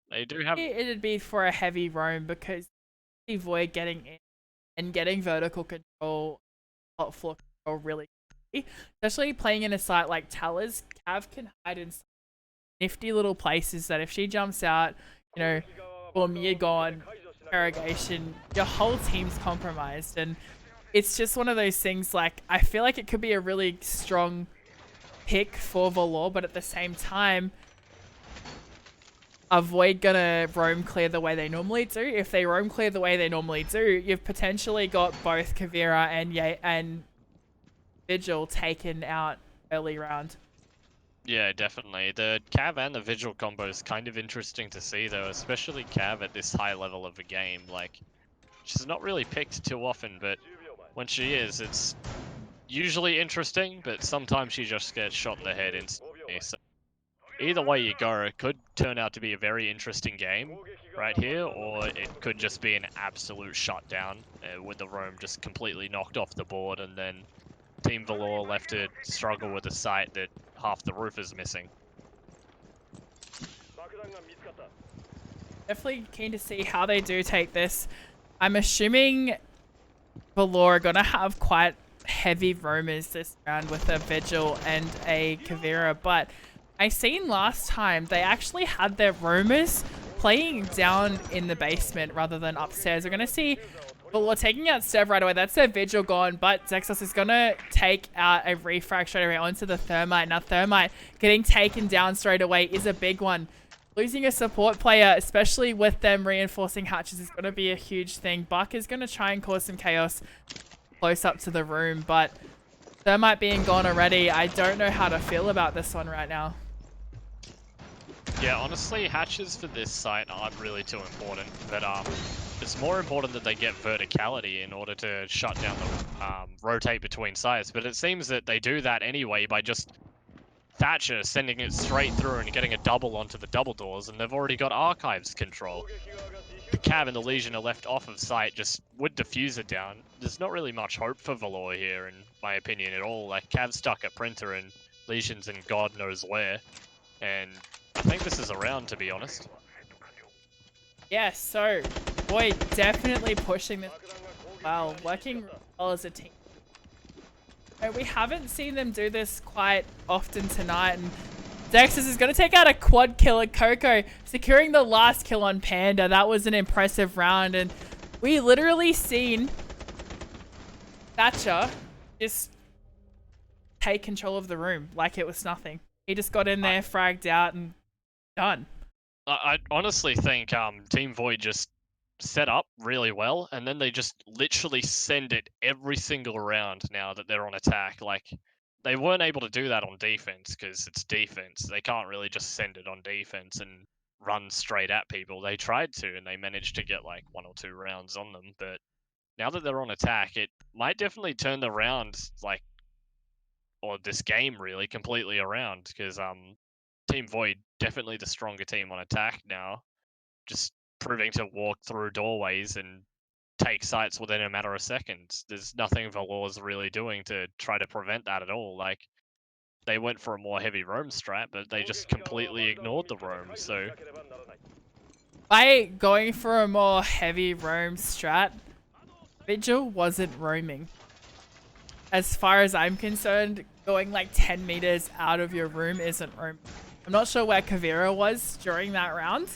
they do have... It'd be for a heavy roam because Team Void getting in and getting vertical control, hot floor control really quickly. Especially playing in a site like Talers, Cav can hide in nifty little places that if she jumps out, you know, boom, you're gone, interrogation, your whole team's compromised. And it's just one of those things, like, I feel like it could be a really strong pick for Valor, but at the same time, are Void gonna roam clear the way they normally do? If they roam clear the way they normally do, you've potentially got both Kavira and Vigil taken out early round. Yeah, definitely. The Cav and the Vigil combo is kind of interesting to see, though, especially Cav at this high level of a game. Like, she's not really picked too often, but when she is, it's usually interesting, but sometimes she just gets shot in the head instantly. So either way you go, it could turn out to be a very interesting game right here, or it could just be an absolute shutdown with the roam just completely knocked off the board, and then Team Valor left to struggle with a site that half the roof is missing. Definitely keen to see how they do take this. I'm assuming Valor are going to have quite heavy roamers this round with a Vigil and a Kavira, but I seen last time they actually had their roamers playing down in the basement rather than upstairs. We're going to see Valor taking out Sev right away. That's their Vigil gone, but Zexos is going to take out a refrag straight away onto the Thermite. Now Thermite getting taken down straight away is a big one. Losing a support player, especially with them reinforcing hatches, is going to be a huge thing. Buck is going to try and cause some chaos close up to the room, but Thermite being gone already, I don't know how to feel about this one right now. Yeah, honestly, hatches for this site aren't really too important, but it's more important that they get verticality in order to shut down the rotate between sites. But it seems that they do that anyway by just Thatcher sending it straight through and getting a double onto the double doors, and they've already got Archives control. The Cav and the Legion are left off of site just with Diffuser down. There's not really much hope for Valor here, in my opinion, at all. Like, Cav's stuck at Printer and Legion's in God knows where. And I think this is a round, to be honest. Yeah, so Void definitely pushing this well, working well as a team. We haven't seen them do this quite often tonight, and Dexus is going to take out a quad kill at Coco, securing the last kill on Panda. That was an impressive round, and we literally seen Thatcher just take control of the room like it was nothing. He just got in there, fragged out, and done. I honestly think Team Void just set up really well, and then they just literally send it every single round now that they're on attack. Like, they weren't able to do that on defense because it's defense. They can't really just send it on defense and run straight at people. They tried to, and they managed to get like 1 or 2 rounds on them. But now that they're on attack, it might definitely turn the round, like, or this game really completely around, because Team Void definitely the stronger team on attack now, just proving to walk through doorways and take sites within a matter of seconds. There's nothing Valor's really doing to try to prevent that at all. Like, they went for a more heavy roam strat, but they just completely ignored the roam. So by going for a more heavy roam strat, Vigil wasn't roaming. As far as I'm concerned, going like 10 meters out of your room isn't roaming. I'm not sure where Kavira was during that round.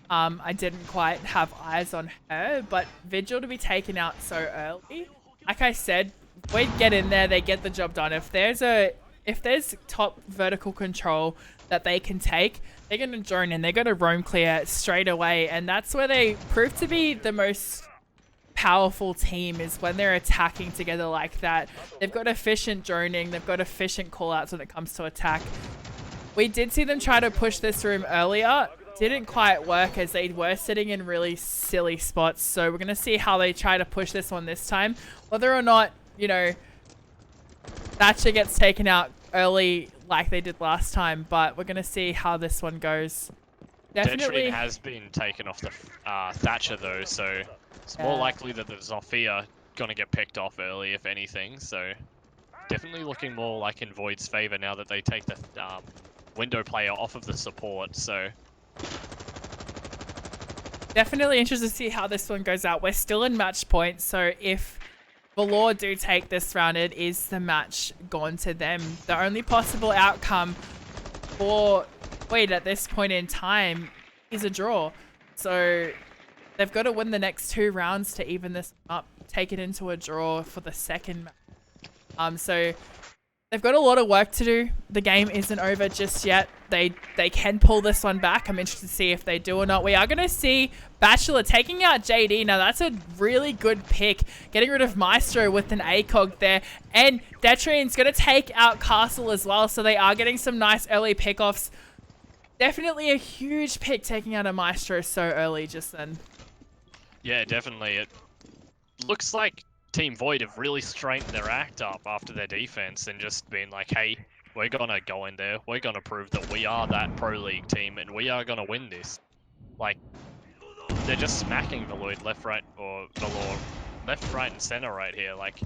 I didn't quite have eyes on her, but Vigil to be taken out so early, like I said, we get in there, they get the job done. If there's top vertical control that they can take, they're going to drone in, they're going to roam clear straight away, and that's where they prove to be the most powerful team is when they're attacking together like that. They've got efficient droning, they've got efficient callouts when it comes to attack. We did see them try to push this room earlier. Didn't quite work as they were sitting in really silly spots. So we're going to see how they try to push this one this time. Whether or not, you know, Thatcher gets taken out early like they did last time. But we're going to see how this one goes. Definitely has been taken off the Thatcher though, so it's more likely that the Zofia going to get picked off early, if anything. So definitely looking more like in Void's favor now that they take the window player off of the support. So definitely interested to see how this one goes out. We're still in match point, so if Valor do take this round, it is the match gone to them. The only possible outcome for Void at this point in time is a draw. So they've got to win the next 2 rounds to even this up, take it into a draw for the second match. So they've got a lot of work to do. The game isn't over just yet. They can pull this one back. I'm interested to see if they do or not. We are going to see Bachelor taking out JD. Now, that's a really good pick. Getting rid of Maestro with an ACOG there. And Detrian's going to take out Castle as well. So they are getting some nice early pickoffs. Definitely a huge pick taking out a Maestro so early just then. Yeah, definitely. It looks like Team Void have really straightened their act up after their defense and just been like, hey, we're going to go in there. We're going to prove that we are that pro league team and we are going to win this. Like, they're just smacking Veloid left, right, or Valor left, right, and center right here. Like,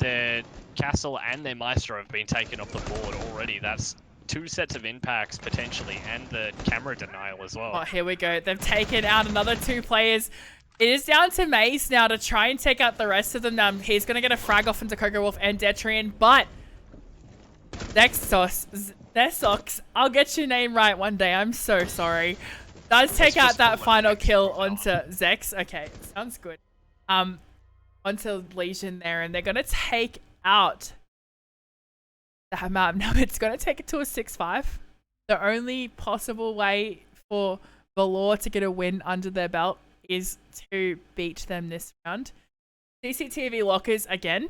their Castle and their Maestro have been taken off the board already. That's 2 sets of impacts potentially, and the camera denial as well. Oh, here we go. They've taken out another 2 players. It is down to Mace now to try and take out the rest of them. Now, he's going to get a frag off into Coco Wolf and Detrian, but Zesox, I'll get your name right one day. I'm so sorry. Does take out that final kill onto Zex. Okay, sounds good. Onto Legion there, and they're going to take out that map. Now it's going to take it to a 6-5. The only possible way for Valor to get a win under their belt is to beat them this round. CCTV lockers, again,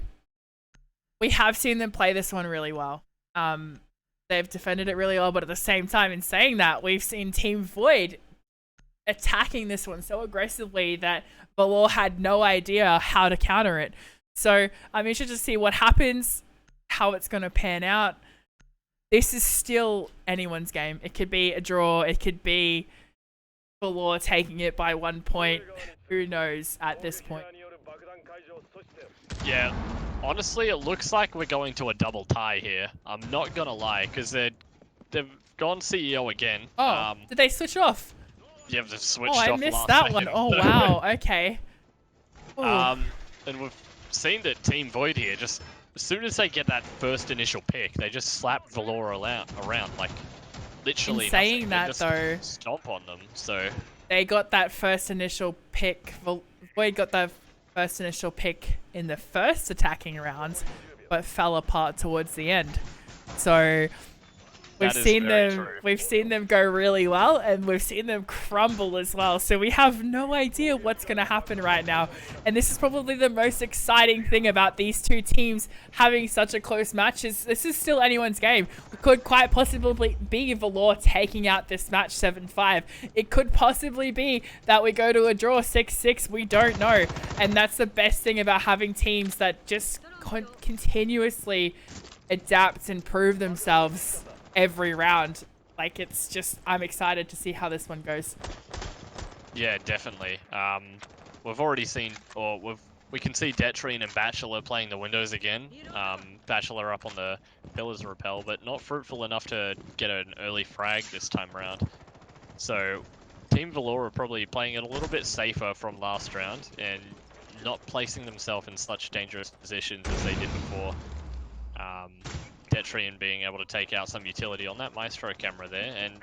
we have seen them play this one really well. They've defended it really well, but at the same time, in saying that, we've seen Team Void attacking this one so aggressively that Valor had no idea how to counter it. So I'm interested to see what happens, how it's going to pan out. This is still anyone's game. It could be a draw. It could be Valor taking it by 1 point. Who knows at this point? Yeah, honestly, it looks like we're going to a double tie here. I'm not going to lie, because they've gone CEO again. Oh, did they switch off? Yeah, they've switched off. Oh, I missed that one. Oh, wow. Okay. Ooh. And we've seen that Team Void here, just as soon as they get that first initial pick, they just slap Valor around like literally. In saying that though, stomp on them. So they got that first initial pick. Void got the first initial pick in the first attacking round, but fell apart towards the end. So we've seen them go really well, and we've seen them crumble as well. So we have no idea what's going to happen right now. And this is probably the most exciting thing about these 2 teams having such a close match. This is still anyone's game. It could quite possibly be Valor taking out this match 7-5. It could possibly be that we go to a draw 6-6. We don't know. And that's the best thing about having teams that just continuously adapt and prove themselves every round. Like, it's just, I'm excited to see how this one goes. Yeah, definitely. We've already seen, or we can see Detrian and Bachelor playing the windows again. Bachelor up on the Pillars Repel, but not fruitful enough to get an early frag this time around. So Team Valor are probably playing it a little bit safer from last round and not placing themselves in such dangerous positions as they did before. Detrian being able to take out some utility on that Maestro camera there, and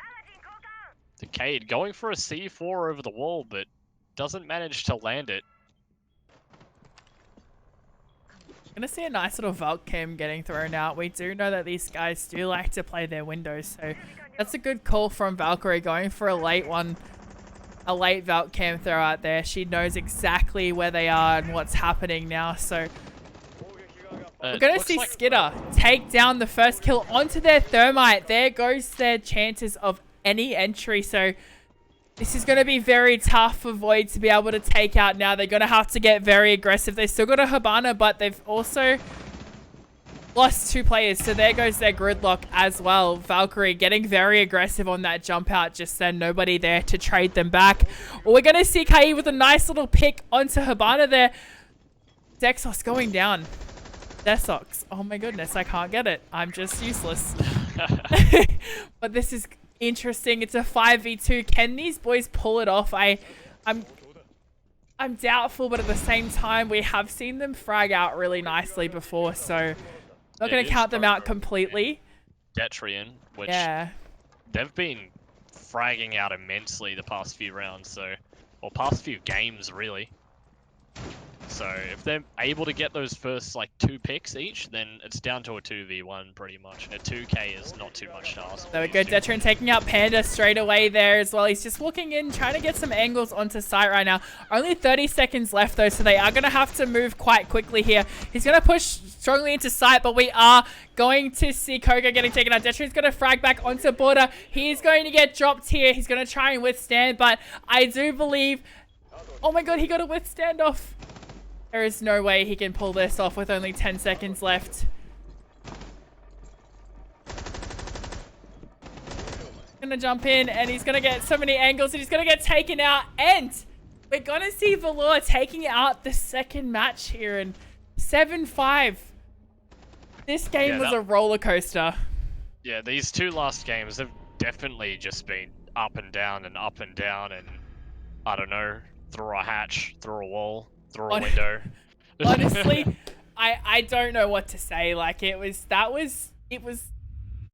Decade going for a C4 over the wall, but doesn't manage to land it. Gonna see a nice little Valk cam getting thrown out. We do know that these guys do like to play their windows, so that's a good call from Valkyrie, going for a late one. a late Valk cam throw out there. She knows exactly where they are and what's happening now. So we're going to see Skidder take down the first kill onto their Thermite. There goes their chances of any entry. So this is going to be very tough for Void to be able to take out now. They're going to have to get very aggressive. They still got a Hibana, but they've also lost 2 players. So there goes their gridlock as well. Valkyrie getting very aggressive on that jump out. Just then nobody there to trade them back. Well, we're going to see Kai with a nice little pick onto Hibana there. Dexos going down. Desox. Oh my goodness, I can't get it. I'm just useless. But this is interesting. It's a 5v2. Can these boys pull it off? I'm doubtful, but at the same time, we have seen them frag out really nicely before, so not going to count them out completely. Detrian, which they've been fragging out immensely the past few rounds, or past few games really. So if they're able to get those first like 2 picks each, then it's down to a 2v1 pretty much. A 2k is not too much to ask. So good, Detrin taking out Panda straight away there as well. He's just walking in, trying to get some angles onto site right now. Only 30 seconds left though, so they are going to have to move quite quickly here. He's going to push strongly into site, but we are going to see Koga getting taken out. Detrin's going to frag back onto border. He's going to get dropped here. He's going to try and withstand, but I do believe... Oh my god, he got a withstand off. There is no way he can pull this off with only 10 seconds left. Gonna jump in and he's gonna get so many angles and he's gonna get taken out, and we're gonna see Valor taking out the second match here in 7-5. This game was a roller coaster. Yeah, these 2 last games have definitely just been up and down and up and down, and I don't know, through a hatch, through a wall, through a window. Honestly, I don't know what to say. Like it was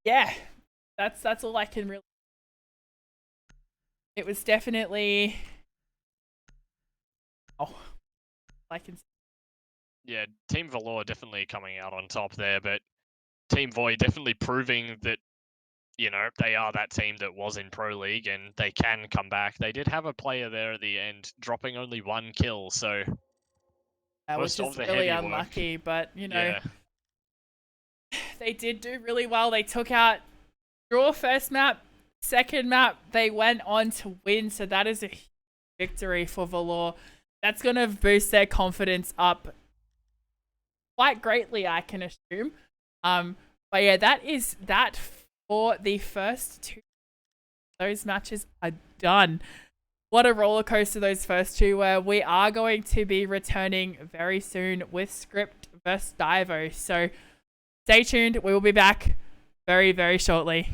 yeah. That's all I can really. It was definitely I can. Yeah, Team Valor definitely coming out on top there, but Team Void definitely proving that, you know, they are that team that was in Pro League and they can come back. They did have a player there at the end, dropping only 1 kill, so which is really unlucky, but you know, they did do really well. They took out draw first map, second map, they went on to win, so that is a victory for Valor. That's going to boost their confidence up quite greatly, I can assume. But yeah, that is that for the first 2. Those matches are done. What a roller coaster those first 2 were. We are going to be returning very soon with Script vs Divo. So stay tuned. We will be back very, very shortly.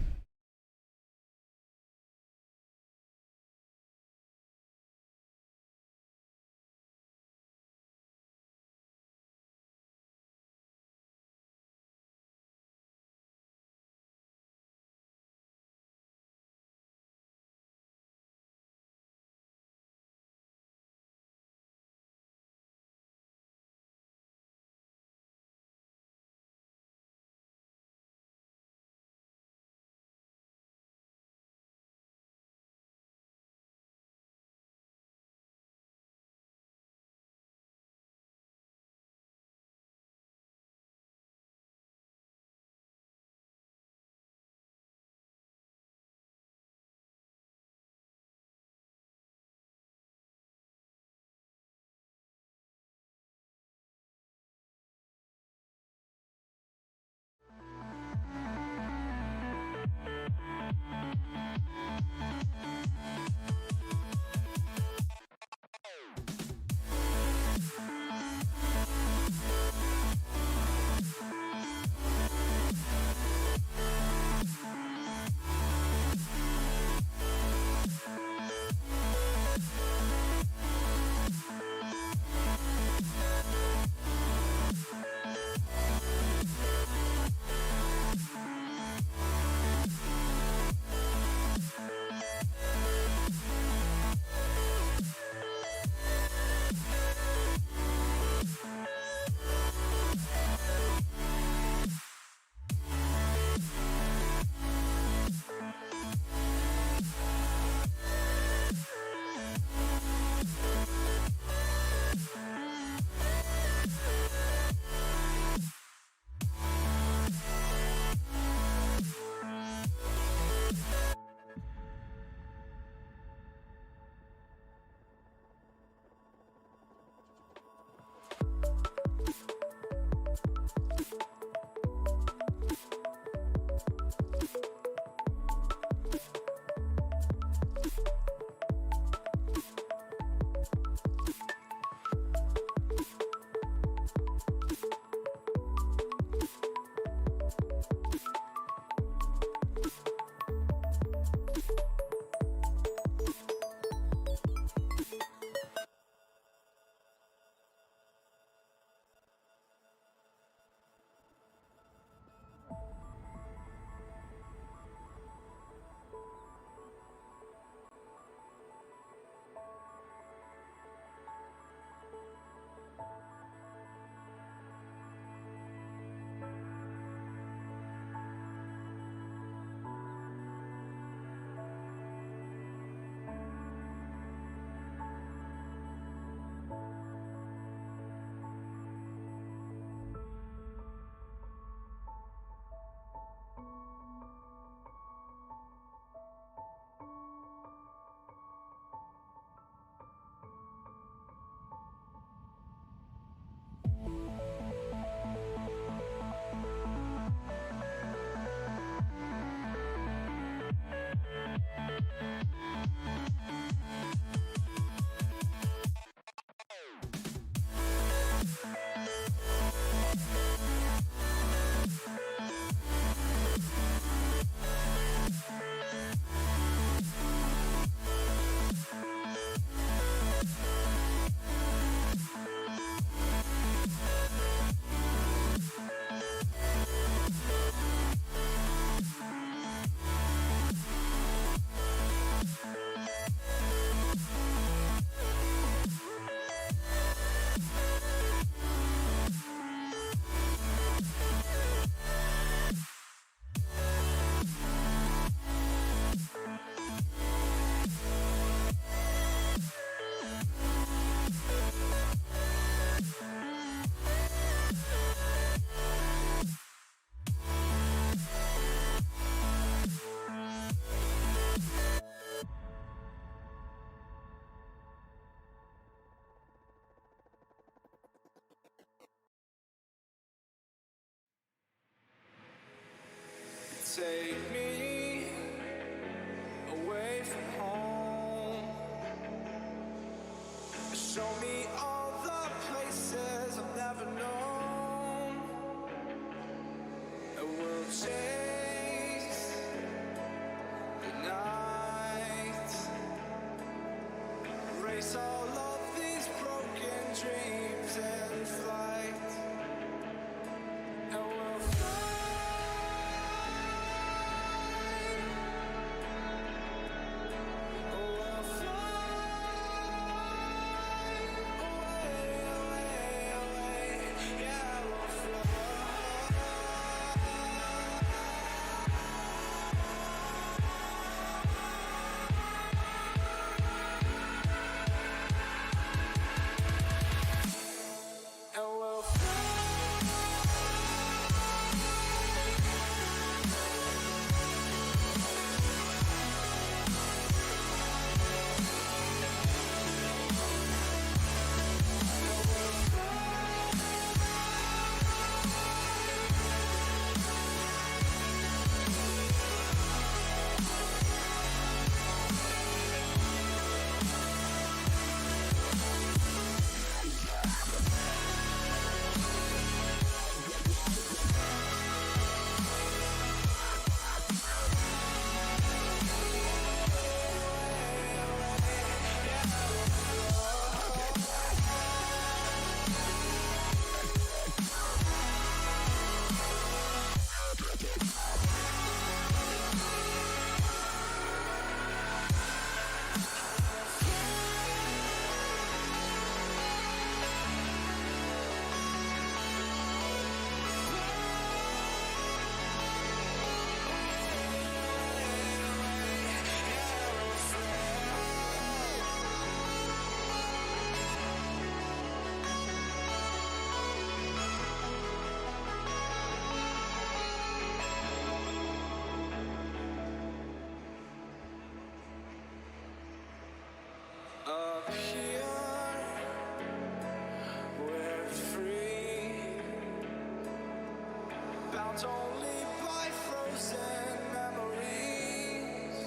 only by frozen memories.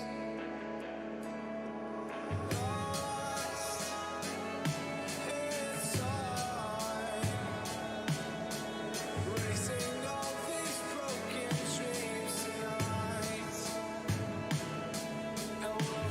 Lost inside, racing all these broken dreams tonight. And we'll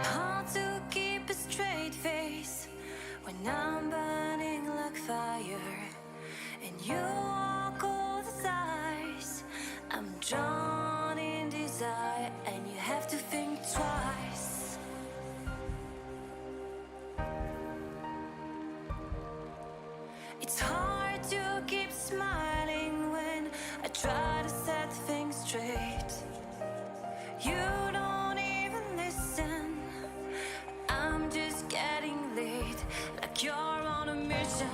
Hard to keep a straight face when I'm burning like fire, and you walk all the sides. I'm drawn in desire, and you have to think twice. It's hard to keep smiling when I try to set things straight. You don't even listen. I'm just getting late, like you're on a mission.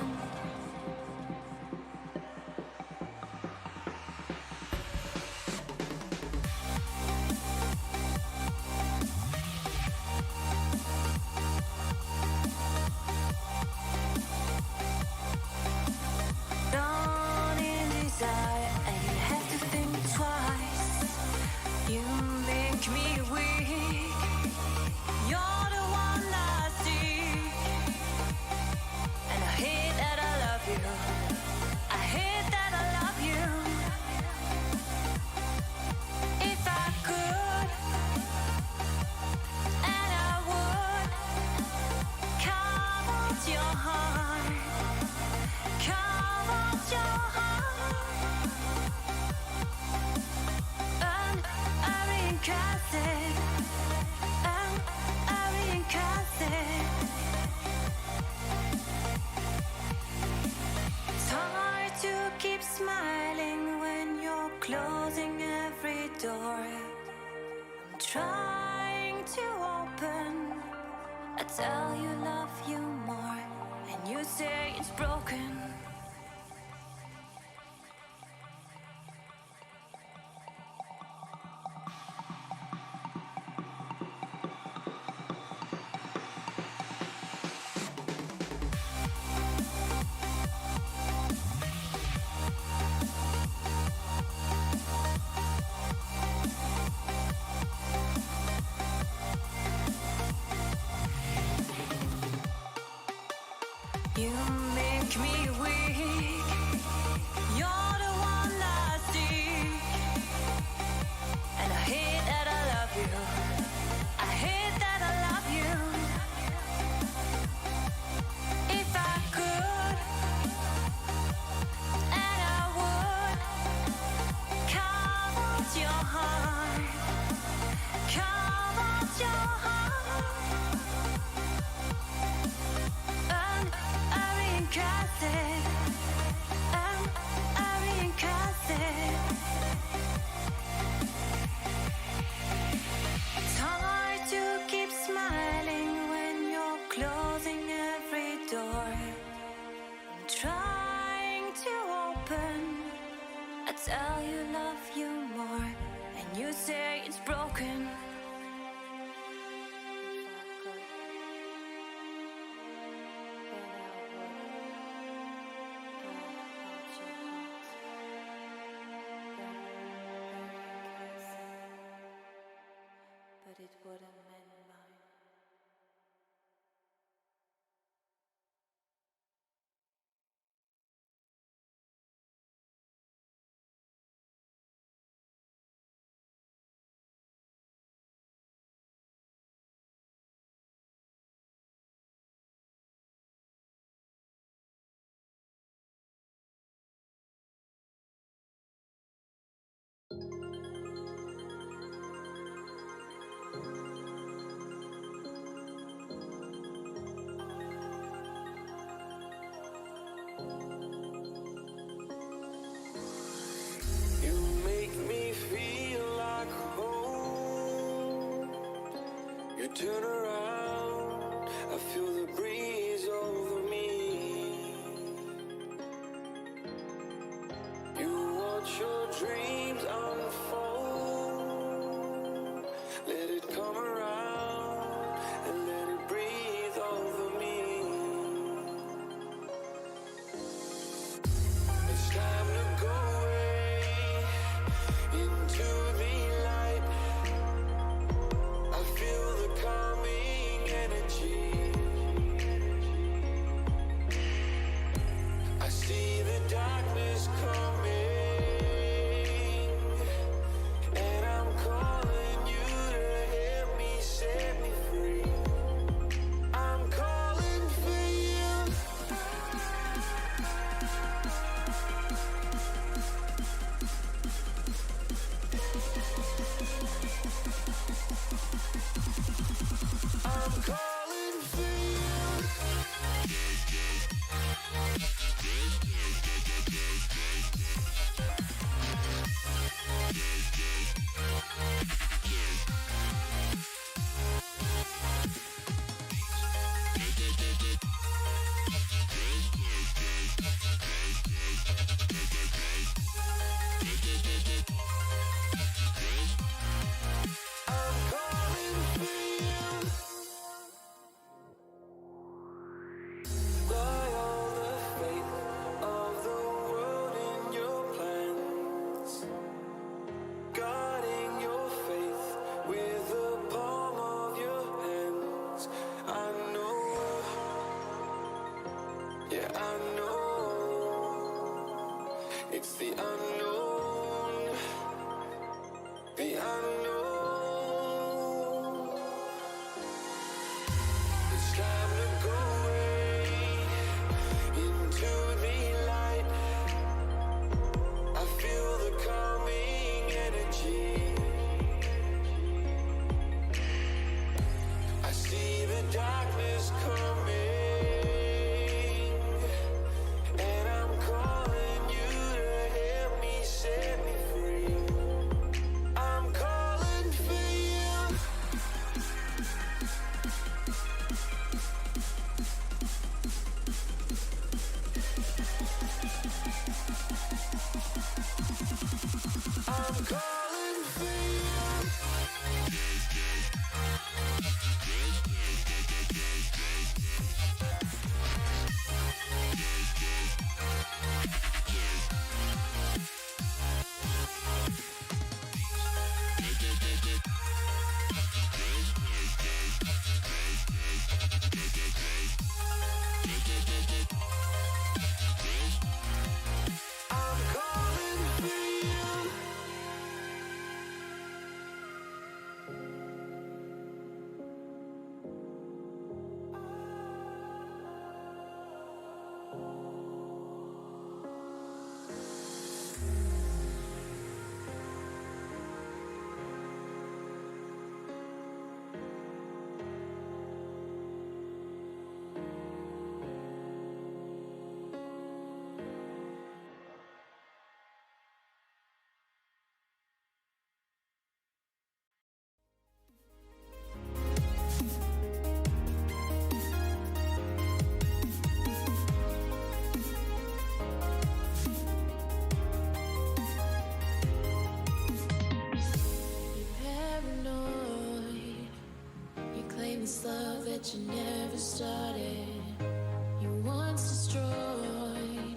Drawn in desire, and you have to think twice. You make me weak. You're the one I seek, and I hate that I love you. I hate that I love you. If I could, and I would, carve out your heart, carve out your heart, and I reincarnate it. It's hard to keep smiling when you're closing every door. I'm trying to open. I tell you love you more, and you say it's broken. You make me weak. open. I tell you love you more, and you say it's broken. But it wouldn't mend mine. You make me feel like home. You turn around, I feel the breeze over me. You watch your dreams unfold. Let it come around and let it breathe over me. It's time to go away into the light. I feel the calming energy. I see the darkness coming, and I'm calling you to help me set me free. I'm calling for you. I'm calling for you. I'm calling for you. By all the faith of the world in your plans, guarding your faith with the palm of your hands. I know, yeah, I know. It's the unknown, the unknown. It's time to go away into the light. I feel the calming energy. I see the darkness coming, and I'm calling you to help me set me free. I'm calling for you. I'm calling for you. I'm calling for you. that you never started. You once destroyed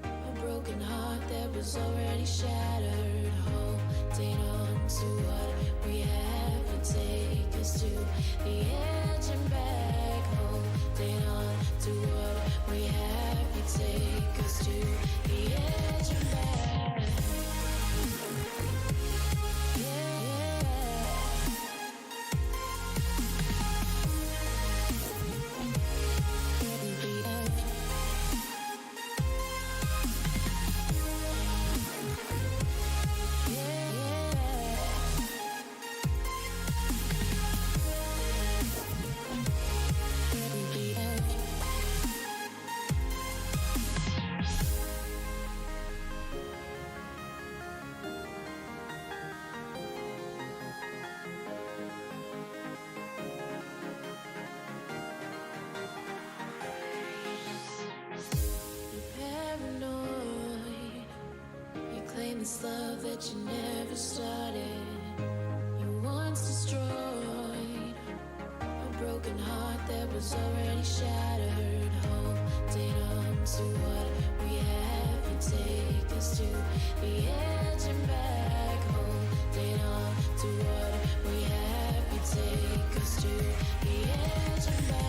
a broken heart that was already shattered. Holding on to what we have, you take us to the edge and back. Holding on to what we have, you take us to the edge and back. This love that you never started. You once destroyed a broken heart that was already shattered. Holding on to what we have, you take us to the edge and back. Holding on to what we have, you take us to the edge and back.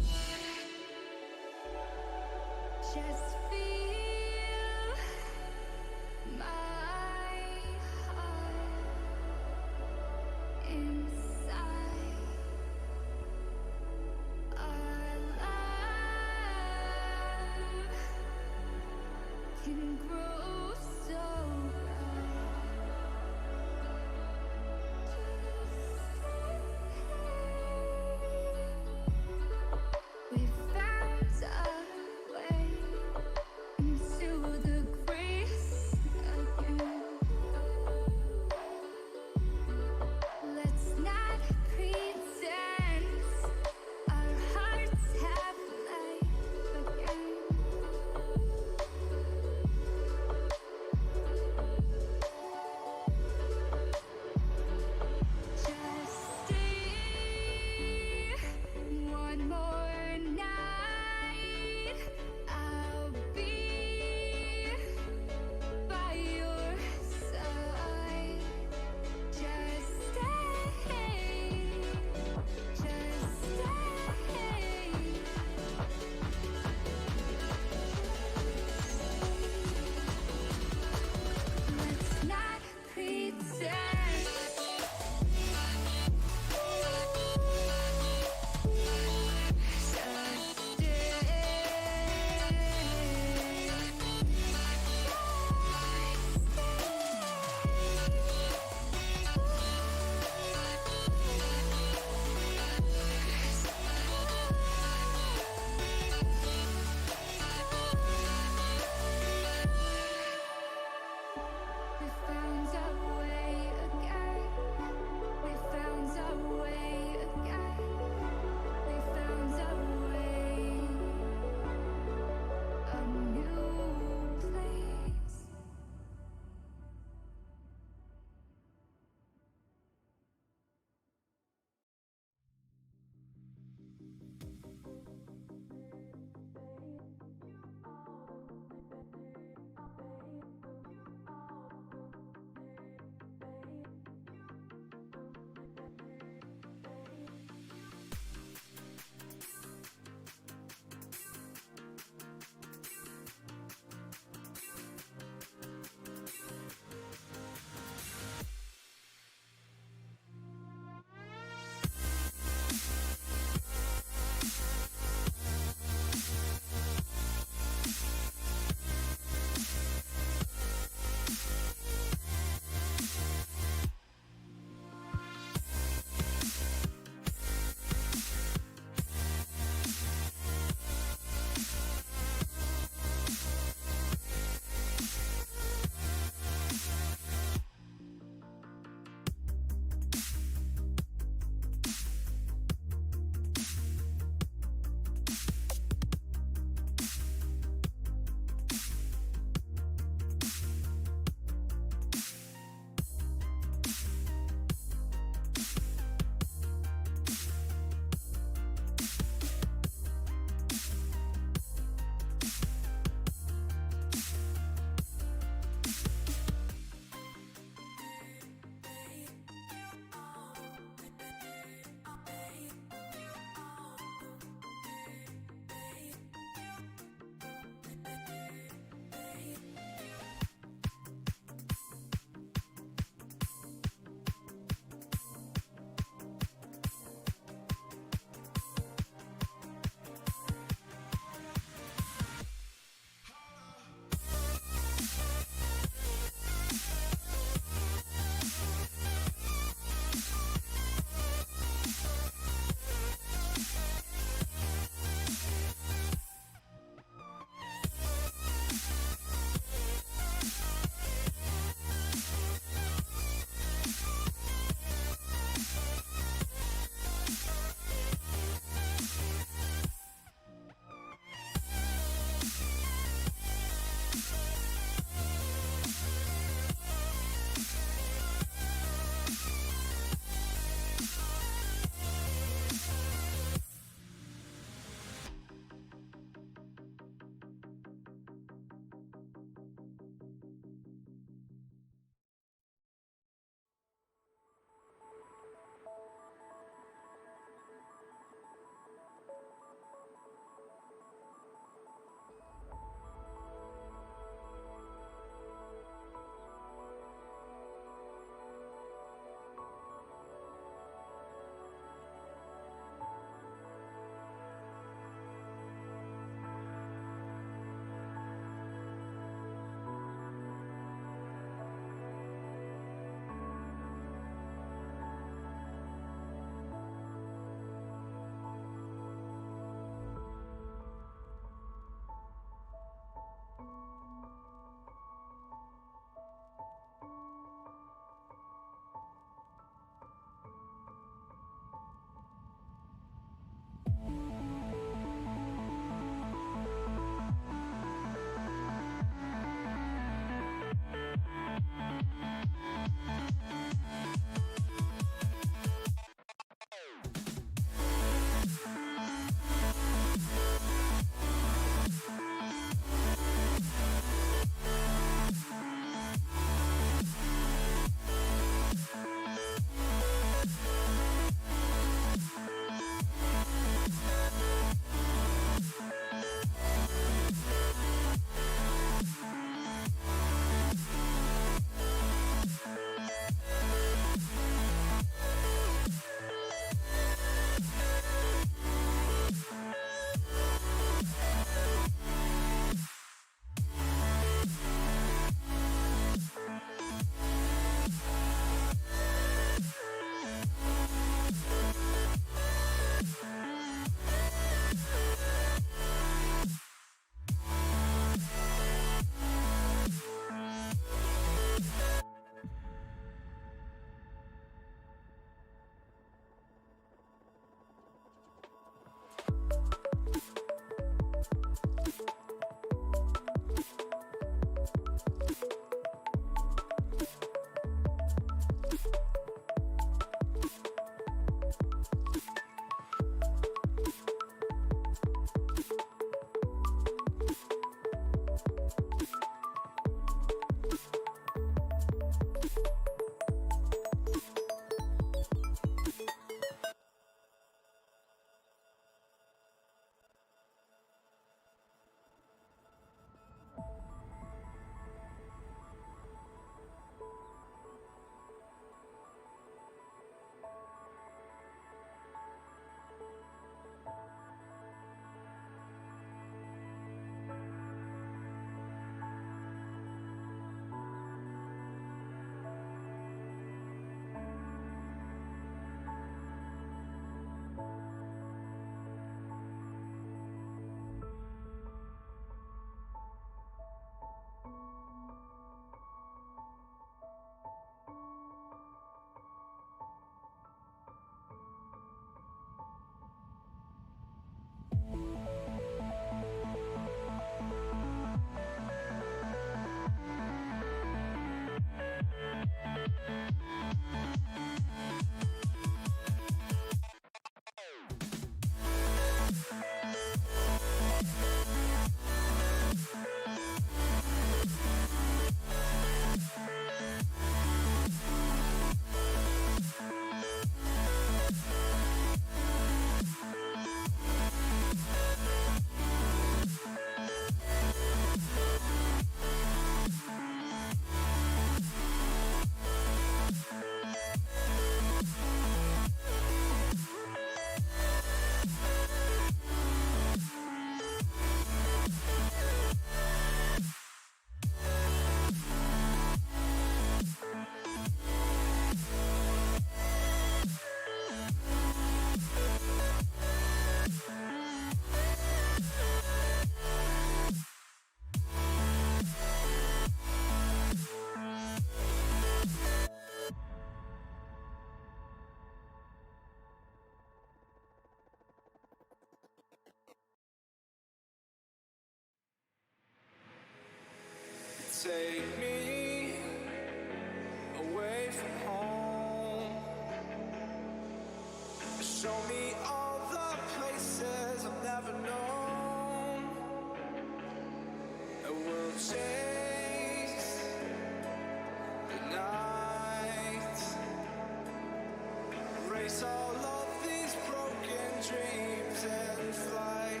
erase all of these broken dreams and flight.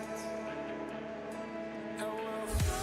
And we'll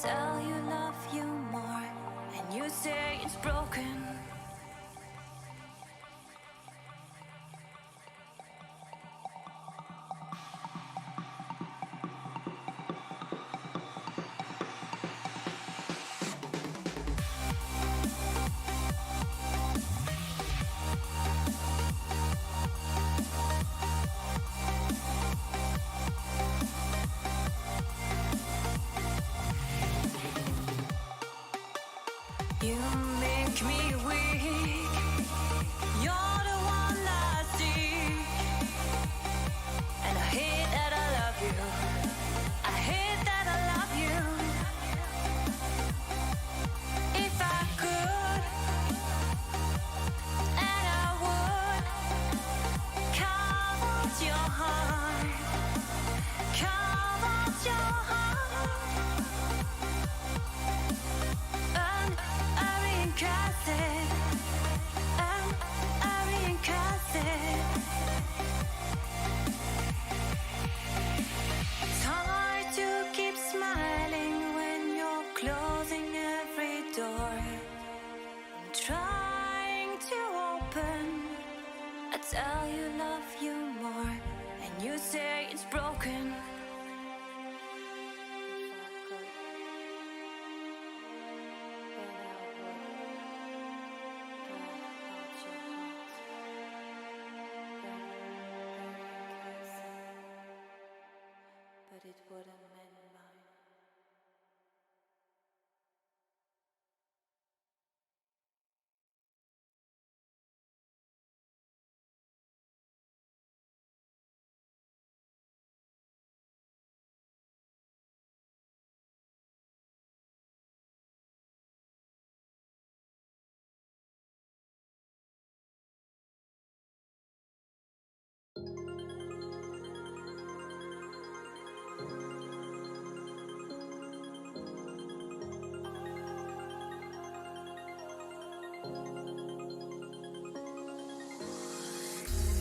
tell you love you more, and you say it's broken. You make me weak. You're the one I seek. And I hate that I love you. I hate that I love you. If I could, and I would, carve out your heart. Carve out your heart. It's hard to keep smiling when you're closing every door. I'm trying to open. I tell you love you more, and you say it's broken. But it wouldn't mend mine.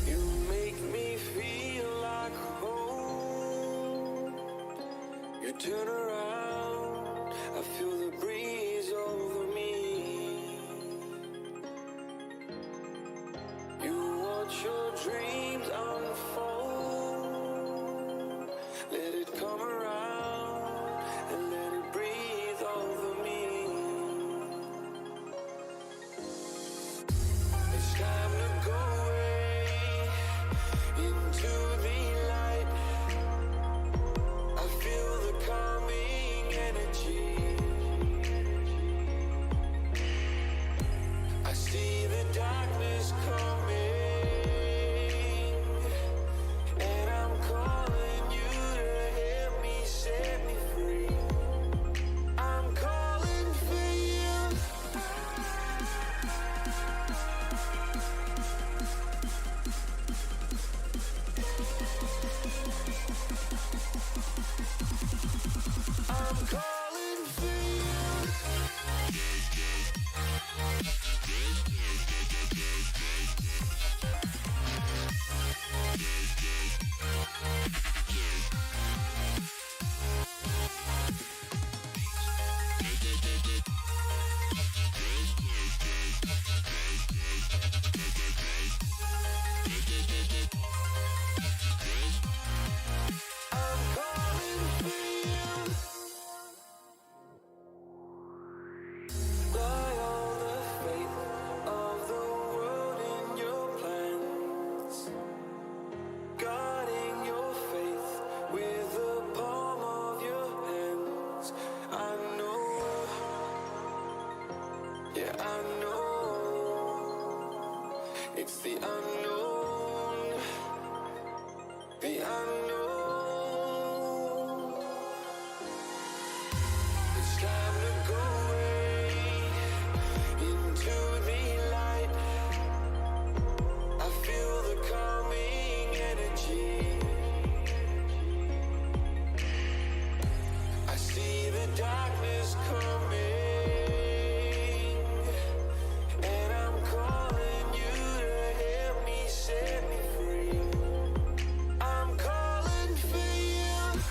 You make me feel like home. You turn around, I feel the breeze over me. You watch your dreams unfold. Let it come around and let it breathe over me. It's time to go away into the light. I feel the calming energy. I see the darkness coming, and I'm calling you to help me set me free. I'm calling for you. I'm calling for I'm calling for you. Fly all the faith of the world in your plans, guarding your faith with the palm of your hands. I know, yeah, I know. It's the unknown, the unknown. It's time to go away into the light. I feel the calming energy. I see the darkness coming, and I'm calling you to help me set me free. I'm calling for you.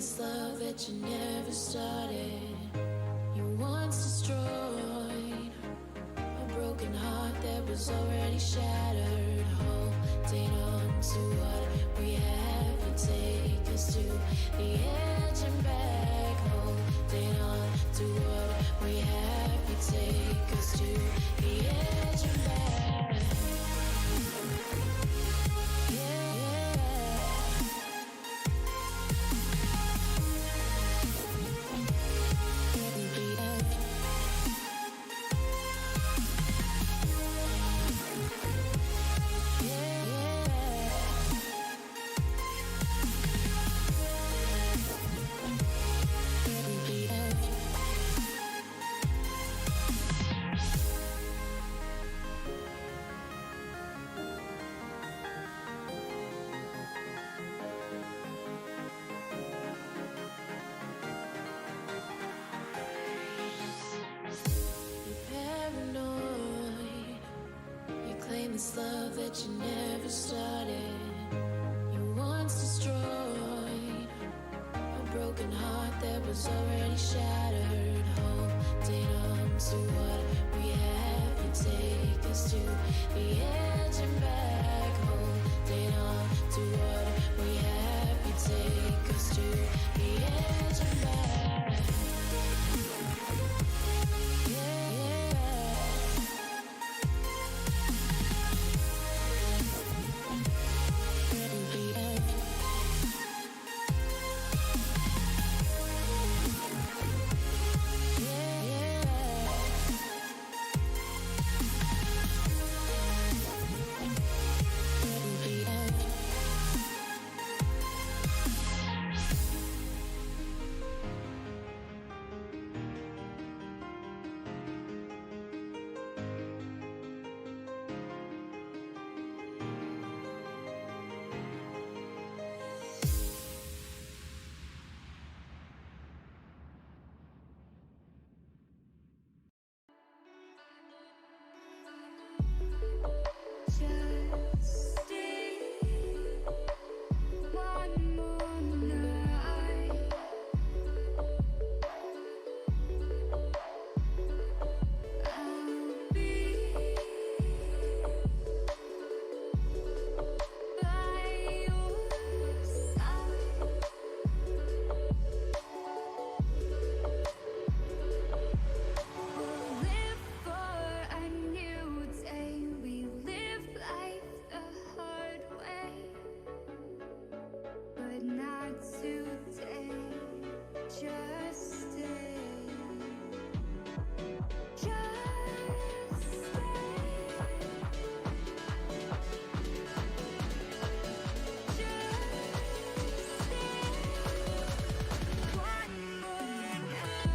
this love that you never started. You once destroyed a broken heart that was already shattered. Holding on to what we have, you take us to the edge and back. Holding on to what we have, you take us to the edge and back. Yeah, yeah. This love that you never started. You once destroyed a broken heart that was already shattered. Holding on to what we have, you take us to the edge and back. Holding on to what we have, you take us to the edge and back. Yeah, yeah. Just stay one more night. I'll be by your side. We'll live for a new day. We live life the hard way, but not today. Just stay. Just stay. Just stay. One more night.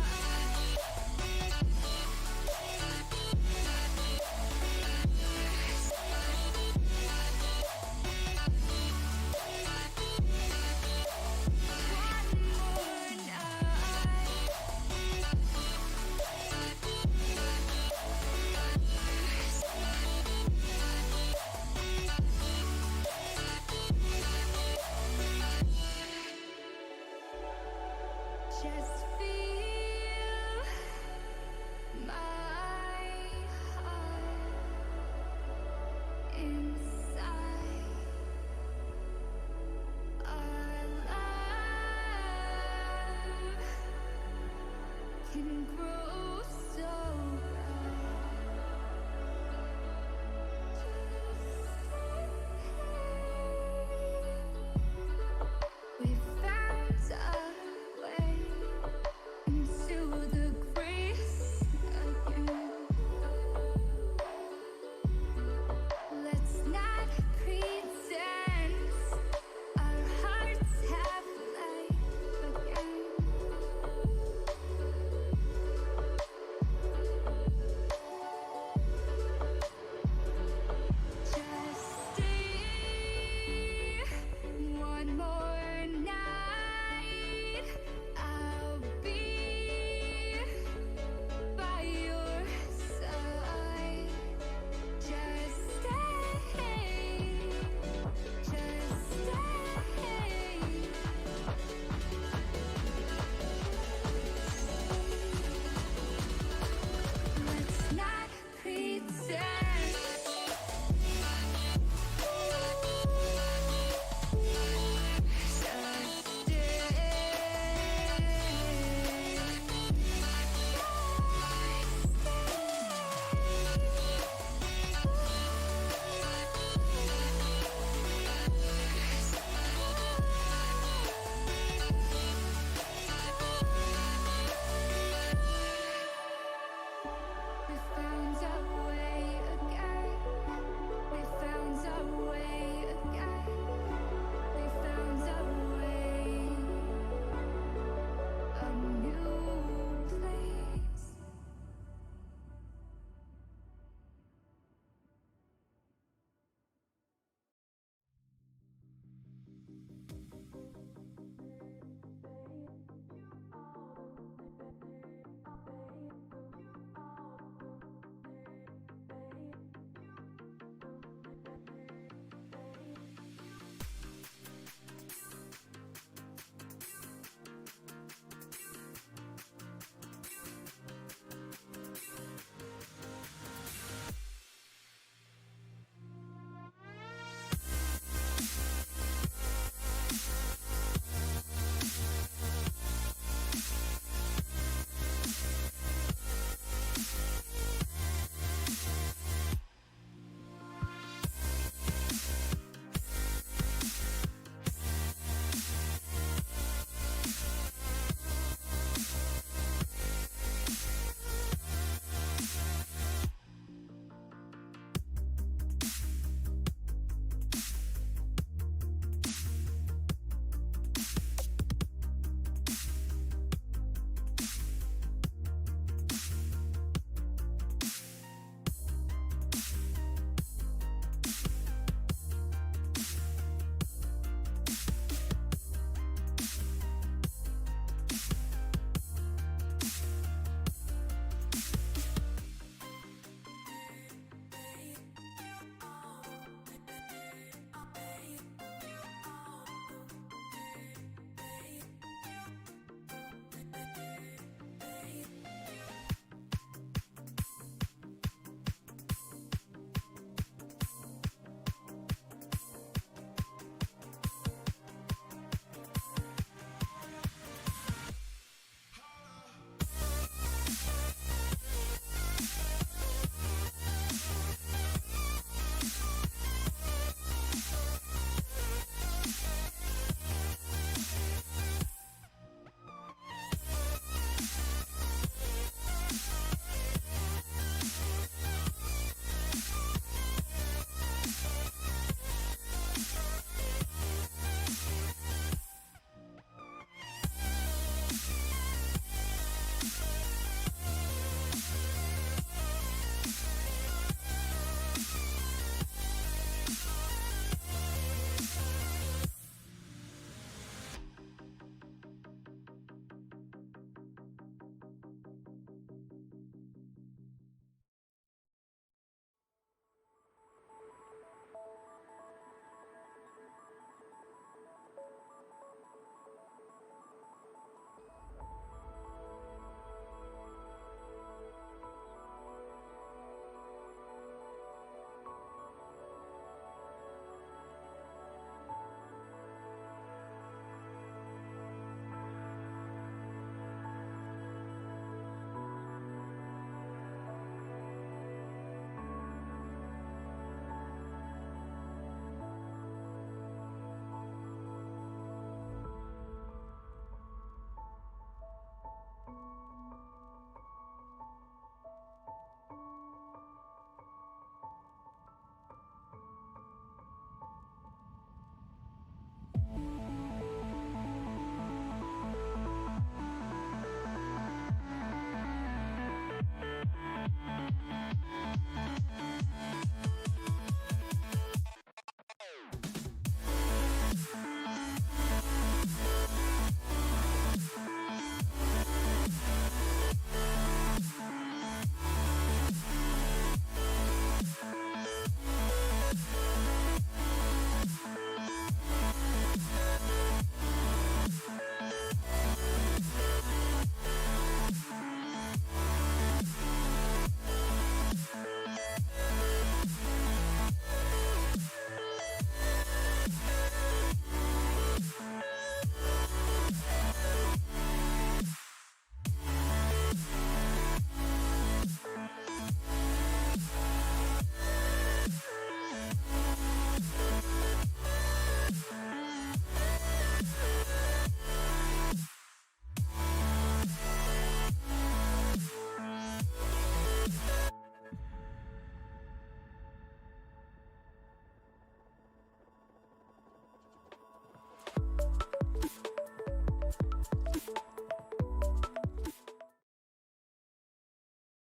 Just feel my heart inside. Our love can grow so bright. We found a way into the grace again. Let's not pretend our hearts have life again.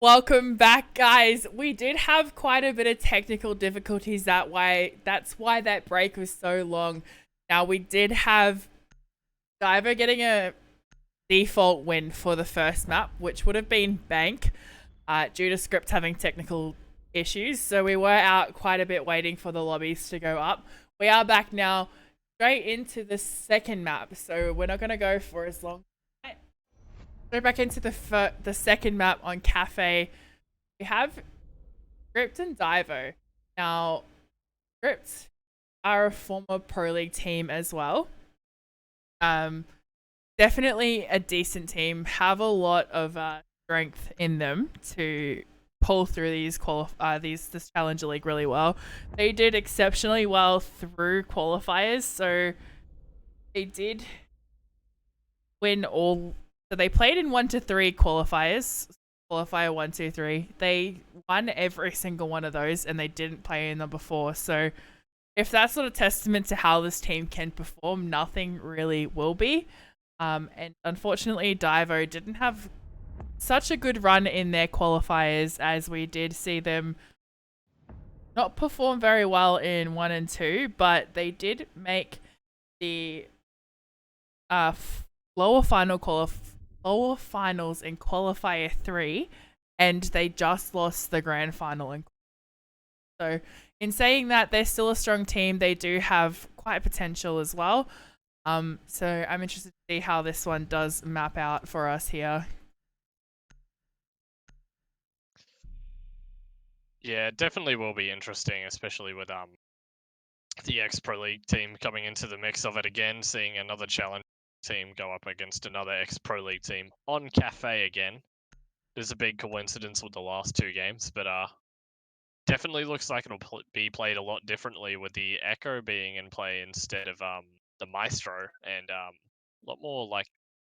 Welcome back, guys. We did have quite a bit of technical difficulties that way. That's why that break was so long. Now, we did have Diver getting a default win for the first map, which would have been Bank, due to Script having technical issues. So we were out quite a bit waiting for the lobbies to go up. We are back now straight into the second map. So we're not going to go for as long. Go back into the second map on Cafe. We have Script and Divo. Now, Script are a former Pro League team as well. Definitely a decent team. Have a lot of strength in them to pull through this Challenger League really well. They did exceptionally well through qualifiers, so they did win all. So they played in 1 to 3 qualifiers. Qualifier 1, 2, 3. They won every single one of those, and they didn't play in number 4. So if that's not a testament to how this team can perform, nothing really will be. And unfortunately, Divo didn't have such a good run in their qualifiers, as we did see them not perform very well in 1 and 2, but they did make the lower finals in qualifier 3, and they just lost the grand final. So in saying that, they're still a strong team. They do have quite potential as well. So I'm interested to see how this one does map out for us here. Yeah, it definitely will be interesting, especially with the ex-Pro League team coming into the mix of it again, seeing another challenge team go up against another ex-Pro League team on Cafe again. There's a big coincidence with the last 2 games, but definitely looks like it'll be played a lot differently, with the Echo being in play instead of the Maestro, and a lot more like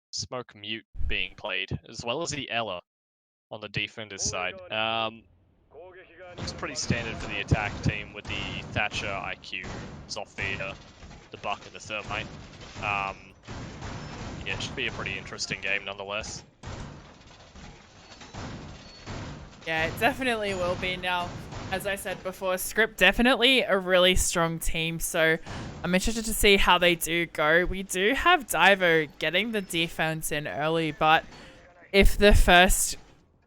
Smoke Mute being played, as well as the Ella on the defender's side. Looks pretty standard for the attack team with the Thatcher, IQ, Zofia, the Buck, and the Thermite. Yeah, it should be a pretty interesting game nonetheless. Yeah, it definitely will be. Now, as I said before, Script definitely a really strong team, so I'm interested to see how they do go. We do have Divo getting the defense in early, but if the first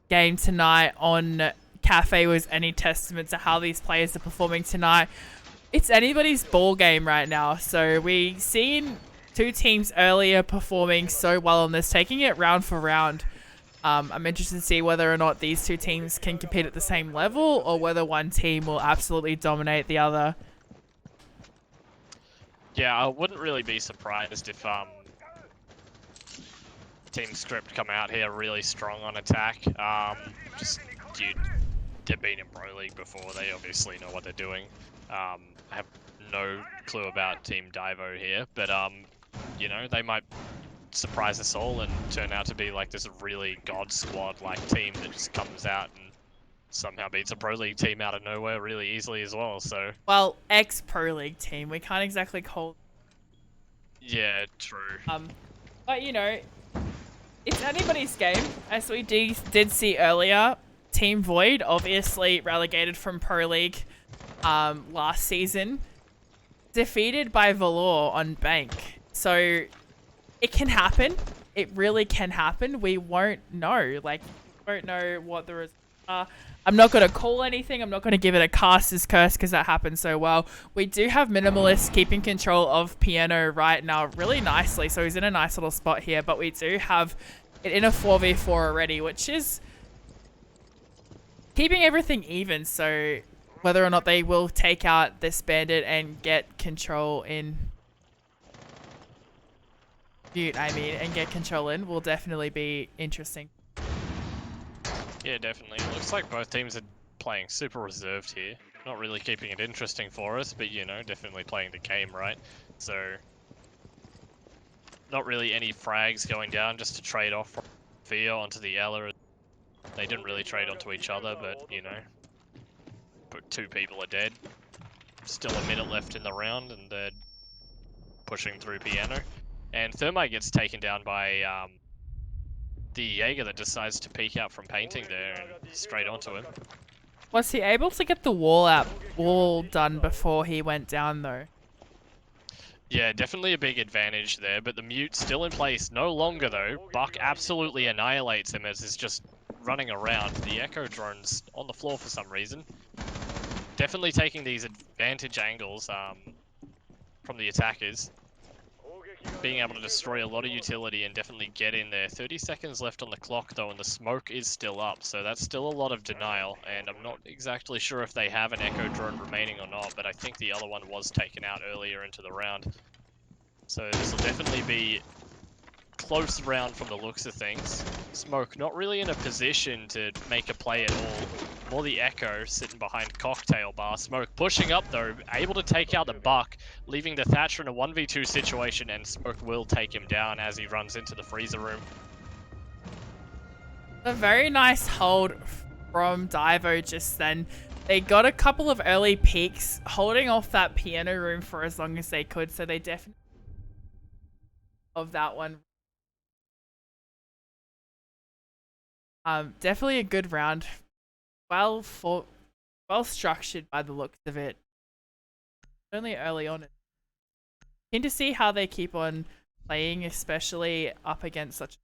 game tonight on Cafe was any testament to how these players are performing tonight, it's anybody's ball game right now. So we seen 2 teams earlier performing so well on this, taking it round for round. I'm interested to see whether or not these 2 teams can compete at the same level, or whether one team will absolutely dominate the other. Yeah, I wouldn't really be surprised if Team Script come out here really strong on attack. Just dude, they've been in Pro League before. They obviously know what they're doing. I have no clue about Team Divo here, but you know, they might surprise us all and turn out to be like this really god squad like team that just comes out and somehow beats a Pro League team out of nowhere really easily as well. So, well, ex-Pro League team, we can't exactly call. Yeah, true. But you know, it's anybody's game, as we did see earlier. Team Void, obviously relegated from Pro League last season, defeated by Valor on Bank. So it can happen. It really can happen. We won't know. Like, we won't know what the results are. I'm not going to call anything. I'm not going to give it a caster's curse because that happened so well. We do have Minimalist keeping control of Piano right now really nicely. So he's in a nice little spot here. But we do have it in a 4v4 already, which is keeping everything even. So whether or not they will take out this bandit and get control in... and get control in will definitely be interesting. Yeah, definitely. It looks like both teams are playing super reserved here. Not really keeping it interesting for us, but you know, definitely playing the game, right? So, not really any frags going down just to trade off from Fear onto the Ella. They didn't really trade onto each other, but you know, but 2 people are dead. Still a minute left in the round, and they're pushing through Piano. And Thermite gets taken down by the Jaeger that decides to peek out from painting there and straight onto him. Was he able to get the wall done before he went down though? Yeah, definitely a big advantage there, but the mute still in place no longer though. Buck absolutely annihilates him as he's just running around. The Echo drone's on the floor for some reason. Definitely taking these advantage angles from the attackers. Being able to destroy a lot of utility and definitely get in there. 30 seconds left on the clock though, and the smoke is still up, so that's still a lot of denial, and I'm not exactly sure if they have an Echo drone remaining or not, but I think the other one was taken out earlier into the round. So this will definitely be close round from the looks of things. Smoke not really in a position to make a play at all. More the Echo sitting behind cocktail bar. Smoke pushing up though, able to take out the Buck, leaving the Thatcher in a 1v2 situation, and Smoke will take him down as he runs into the freezer room. A very nice hold from Divo just then. They got a couple of early peaks, holding off that piano room for as long as they could, so they definitely of that one. Definitely a good round. Well structured by the looks of it. Only early on. Keen to see how they keep on playing, especially up against such.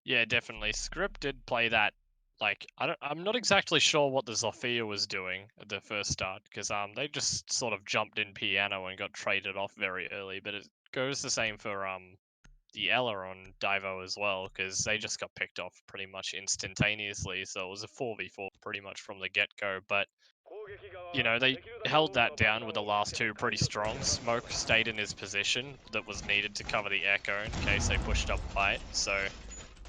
Yeah, definitely. Script did play that. Like, I'm not exactly sure what the Zofia was doing at the first start, because they just sort of jumped in piano and got traded off very early. But it goes the same for the Ella on Divo as well, because they just got picked off pretty much instantaneously. So it was a 4v4 pretty much from the get-go. But you know, they held that down with the last two pretty strong. Smoke stayed in his position that was needed to cover the Echo in case they pushed up fight. So.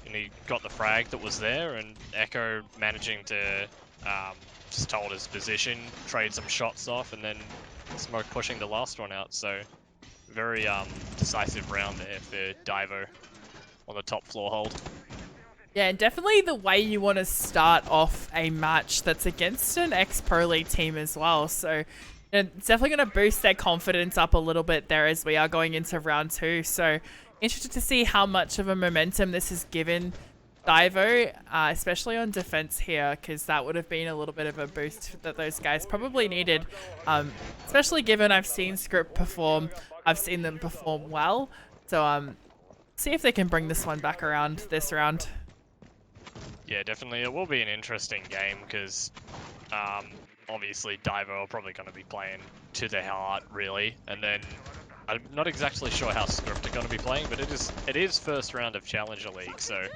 And he got the frag that was there, and Echo managing to just hold his position, trade some shots off, and then Smoke pushing the last one out. So very decisive round there for Divo on the top floor hold. Yeah, and definitely the way you want to start off a match that's against an ex-Pro League team as well. So it's definitely going to boost their confidence up a little bit there as we are going into round two. So interested to see how much of a momentum this has given Divo, especially on defense here, because that would have been a little bit of a boost that those guys probably needed, especially given I've seen Script perform. I've seen them perform well. So see if they can bring this one back around this round. Yeah, definitely. It will be an interesting game because obviously Divo are probably going to be playing to their heart, really, and then I'm not exactly sure how Script are going to be playing, but it is first round of Challenger League, so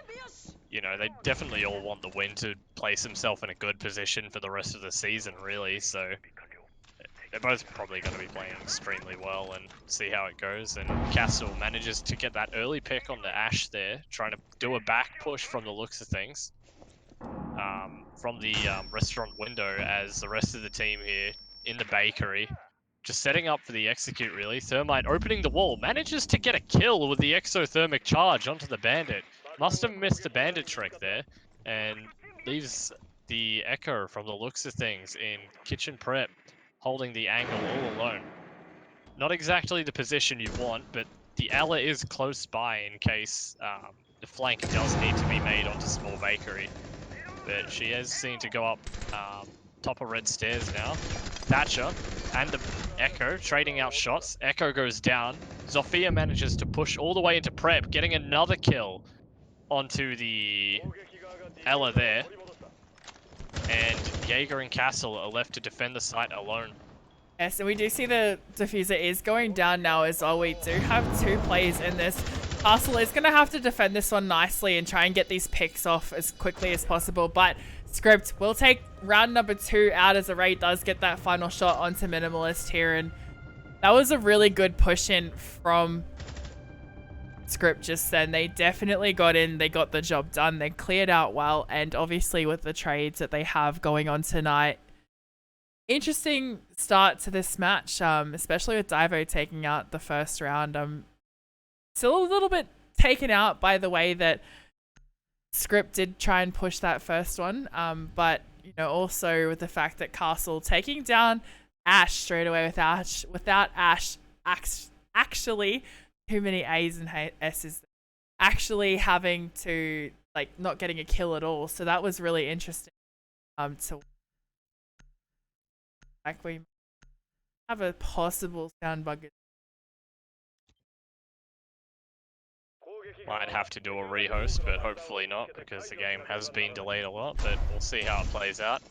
you know they definitely all want the win to place himself in a good position for the rest of the season, really. So they're both probably going to be playing extremely well and see how it goes. And Castle manages to get that early pick on the Ashe there, trying to do a back push from the looks of things from the restaurant window, as the rest of the team here in the bakery. Just setting up for the execute, really. Thermite opening the wall, manages to get a kill with the exothermic charge onto the bandit. Must have missed the bandit trick there, and leaves the Echo, from the looks of things, in kitchen prep, holding the angle all alone. Not exactly the position you want, but the Ella is close by in case the flank does need to be made onto small bakery. But she has seen to go up top of red stairs now. Thatcher and the Echo trading out shots. Echo goes down. Zofia manages to push all the way into prep, getting another kill onto the Ella there. And Jaeger and Castle are left to defend the site alone. Yes, and we do see the diffuser is going down now as well. We do have two players in this. Castle is going to have to defend this one nicely and try and get these picks off as quickly as possible, but Script will take round number 2 out as Array does get that final shot onto Minimalist here, and that was a really good push in from Script just then. They definitely got in, they got the job done, they cleared out well, and obviously with the trades that they have going on tonight, interesting start to this match, especially with Divo taking out the first round. Still a little bit taken out by the way that Script did try and push that first one, but you know, also with the fact that Castle taking down Ashe straight away without Ashe actually too many A's and S's. actually having to, like, not getting a kill at all. So that was really interesting. To like, we have a possible sound bug. Might have to do a rehost, but hopefully not, because the game has been delayed a lot, but we'll see how it plays out.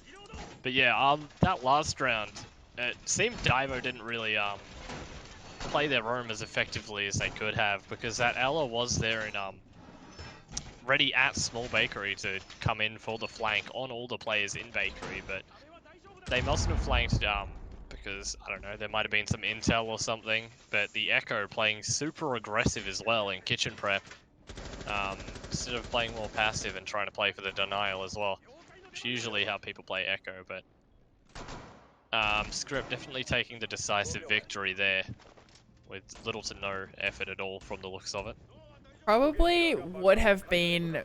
But yeah, that last round, it seemed Divo didn't really play their roam as effectively as they could have, because that Ella was there in ready at small bakery to come in for the flank on all the players in bakery, but they mustn't have flanked because, I don't know, there might have been some intel or something, but the Echo playing super aggressive as well in kitchen prep, instead of playing more passive and trying to play for the denial as well, which is usually how people play Echo, but Script definitely taking the decisive victory there with little to no effort at all from the looks of it. Probably would have been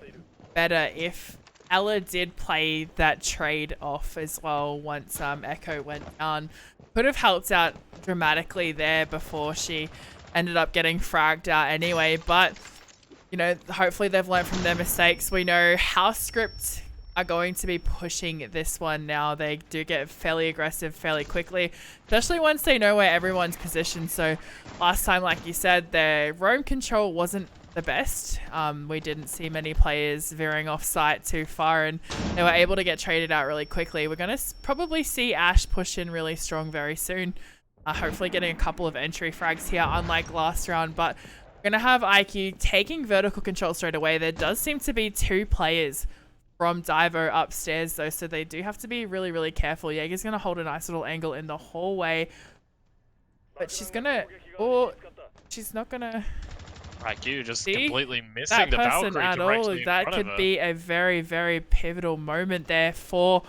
better if Ella did play that trade off as well once Echo went down. Could have helped out dramatically there before she ended up getting fragged out anyway, but you know, hopefully they've learned from their mistakes. We know how Script are going to be pushing this one now. They do get fairly aggressive fairly quickly, especially once they know where everyone's positioned. So last time, like you said, their roam control wasn't the best. We didn't see many players veering off site too far, and they were able to get traded out really quickly. We're going to probably see Ash push in really strong very soon. Hopefully getting a couple of entry frags here, unlike last round, but we're going to have IQ taking vertical control straight away. There does seem to be 2 players from Divo upstairs though, so they do have to be really, really careful. Jaeger's going to hold a nice little angle in the hallway, but she's going to, or she's not going to. IQ just See? completely missing That the person Valkyrie at all. directly in That front could of her. be a very, very pivotal moment there for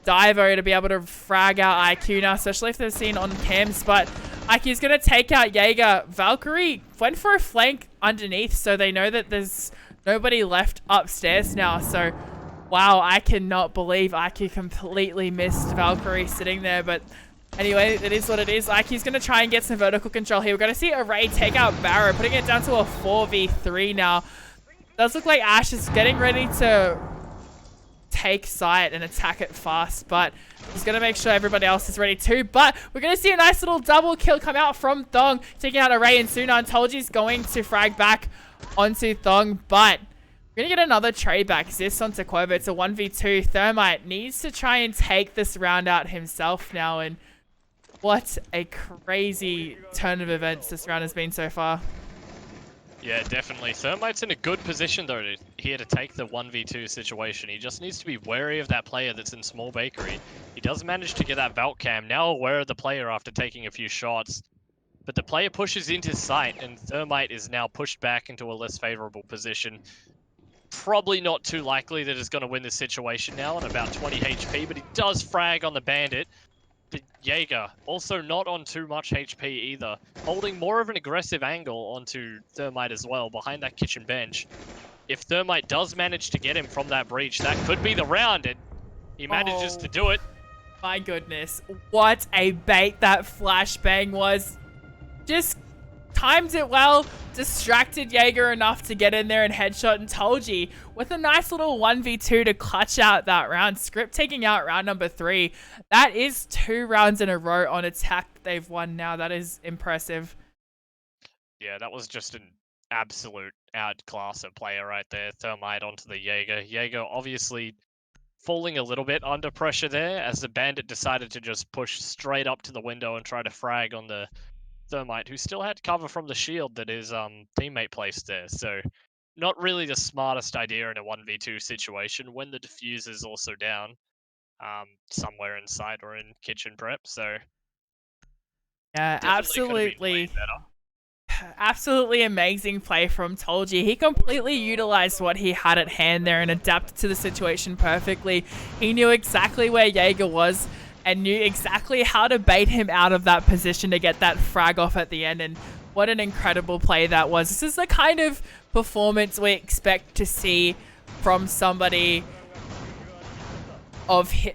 Divo to be able to frag out IQ now, especially if they're seen on cams. But IQ's going to take out Jaeger. Valkyrie went for a flank underneath, so they know that there's nobody left upstairs now. So, wow, I cannot believe IQ completely missed Valkyrie sitting there, but anyway, it is what it is. IQ's going to try and get some vertical control here. We're going to see Array take out Barrow, putting it down to a 4v3 now. Does look like Ash is getting ready to take site and attack it fast, but he's going to make sure everybody else is ready too. But we're going to see a nice little double kill come out from Thong, taking out Array and Suna. And Tolji's going to frag back onto Thong, but we're going to get another trade back. Zis onto Quova. It's a 1v2. Thermite needs to try and take this round out himself now, and what a crazy turn of events this round has been so far. Yeah, definitely. Thermite's in a good position though here to take the 1v2 situation. He just needs to be wary of that player that's in small bakery. He does manage to get that Valk cam, now aware of the player after taking a few shots. But the player pushes into sight and Thermite is now pushed back into a less favorable position. Probably not too likely that he's going to win this situation now on about 20 HP, but he does frag on the Bandit. But Jaeger, also not on too much HP either, holding more of an aggressive angle onto Thermite as well, behind that kitchen bench. If Thermite does manage to get him from that breach, that could be the round, and he manages to do it. My goodness, what a bait that flashbang was. Just timed it well, distracted Jaeger enough to get in there and headshot, and Tolji with a nice little 1v2 to clutch out that round. Script taking out round number 3. That is 2 rounds in a row on attack they've won now. That is impressive. Yeah, that was just an absolute outclass of player right there. Thermite onto the Jaeger. Jaeger obviously falling a little bit under pressure there as the Bandit decided to just push straight up to the window and try to frag on the Thermite, who still had cover from the shield that his teammate placed there. So not really the smartest idea in a 1v2 situation when the diffuse is also down somewhere inside or in kitchen prep. So Yeah, absolutely absolutely amazing play from Tolji. He completely utilized what he had at hand there and adapted to the situation perfectly. He knew exactly where Jaeger was and knew exactly how to bait him out of that position to get that frag off at the end. And what an incredible play that was. This is the kind of performance we expect to see from somebody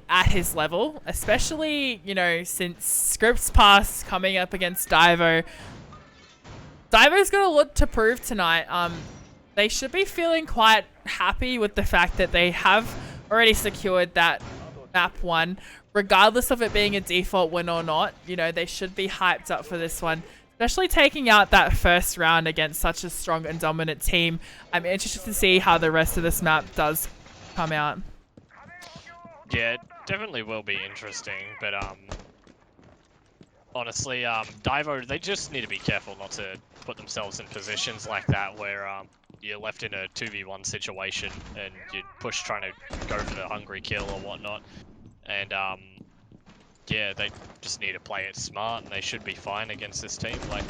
at his level, especially, you know, since Script's past coming up against Divo. Divo's got a lot to prove tonight. they should be feeling quite happy with the fact that they have already secured that map 1. Regardless of it being a default win or not, you know, they should be hyped up for this one. Especially taking out that first round against such a strong and dominant team. I'm interested to see how the rest of this map does come out. Yeah, it definitely will be interesting, but honestly, Divo, they just need to be careful not to put themselves in positions like that where you're left in a 2v1 situation and you're pushed trying to go for the hungry kill or whatnot. And yeah, they just need to play it smart and they should be fine against this team. Like,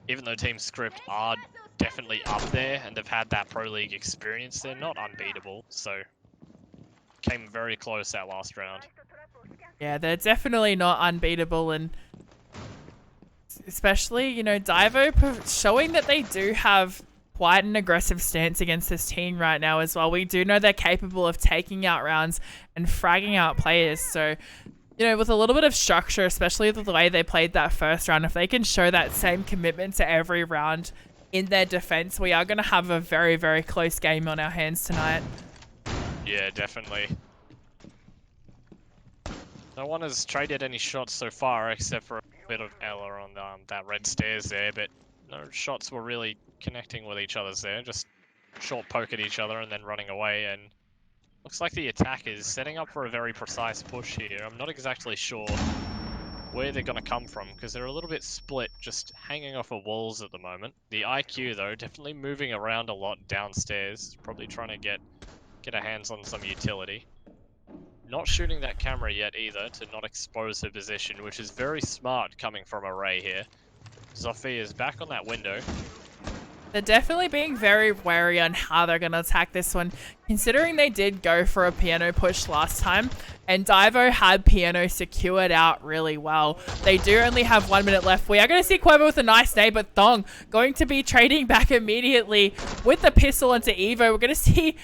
even though Team Script are definitely up there and they've had that Pro League experience, they're not unbeatable. So, came very close that last round. Yeah, they're definitely not unbeatable, and especially, you know, Divo showing that they do have quite an aggressive stance against this team right now as well. We do know they're capable of taking out rounds and fragging out players, so, you know, with a little bit of structure, especially with the way they played that first round, if they can show that same commitment to every round in their defense, we are going to have a very, very close game on our hands tonight. Yeah, definitely. No one has traded any shots so far except for a bit of Ella on that red stairs there, but no shots were really connecting with each other's there. Just short poke at each other and then running away, and looks like the attack is setting up for a very precise push here. I'm not exactly sure where they're going to come from because they're a little bit split, just hanging off of walls at the moment. The IQ though, definitely moving around a lot downstairs, probably trying to get our hands on some utility. Not shooting that camera yet either to not expose her position, which is very smart coming from Array here. Zofia is back on that window. They're definitely being very wary on how they're going to attack this one, considering they did go for a piano push last time, and Divo had piano secured out really well. They do only have 1 minute left. We are going to see Quavo with a nice nade, but Thong going to be trading back immediately with the pistol onto Evo. We're going to see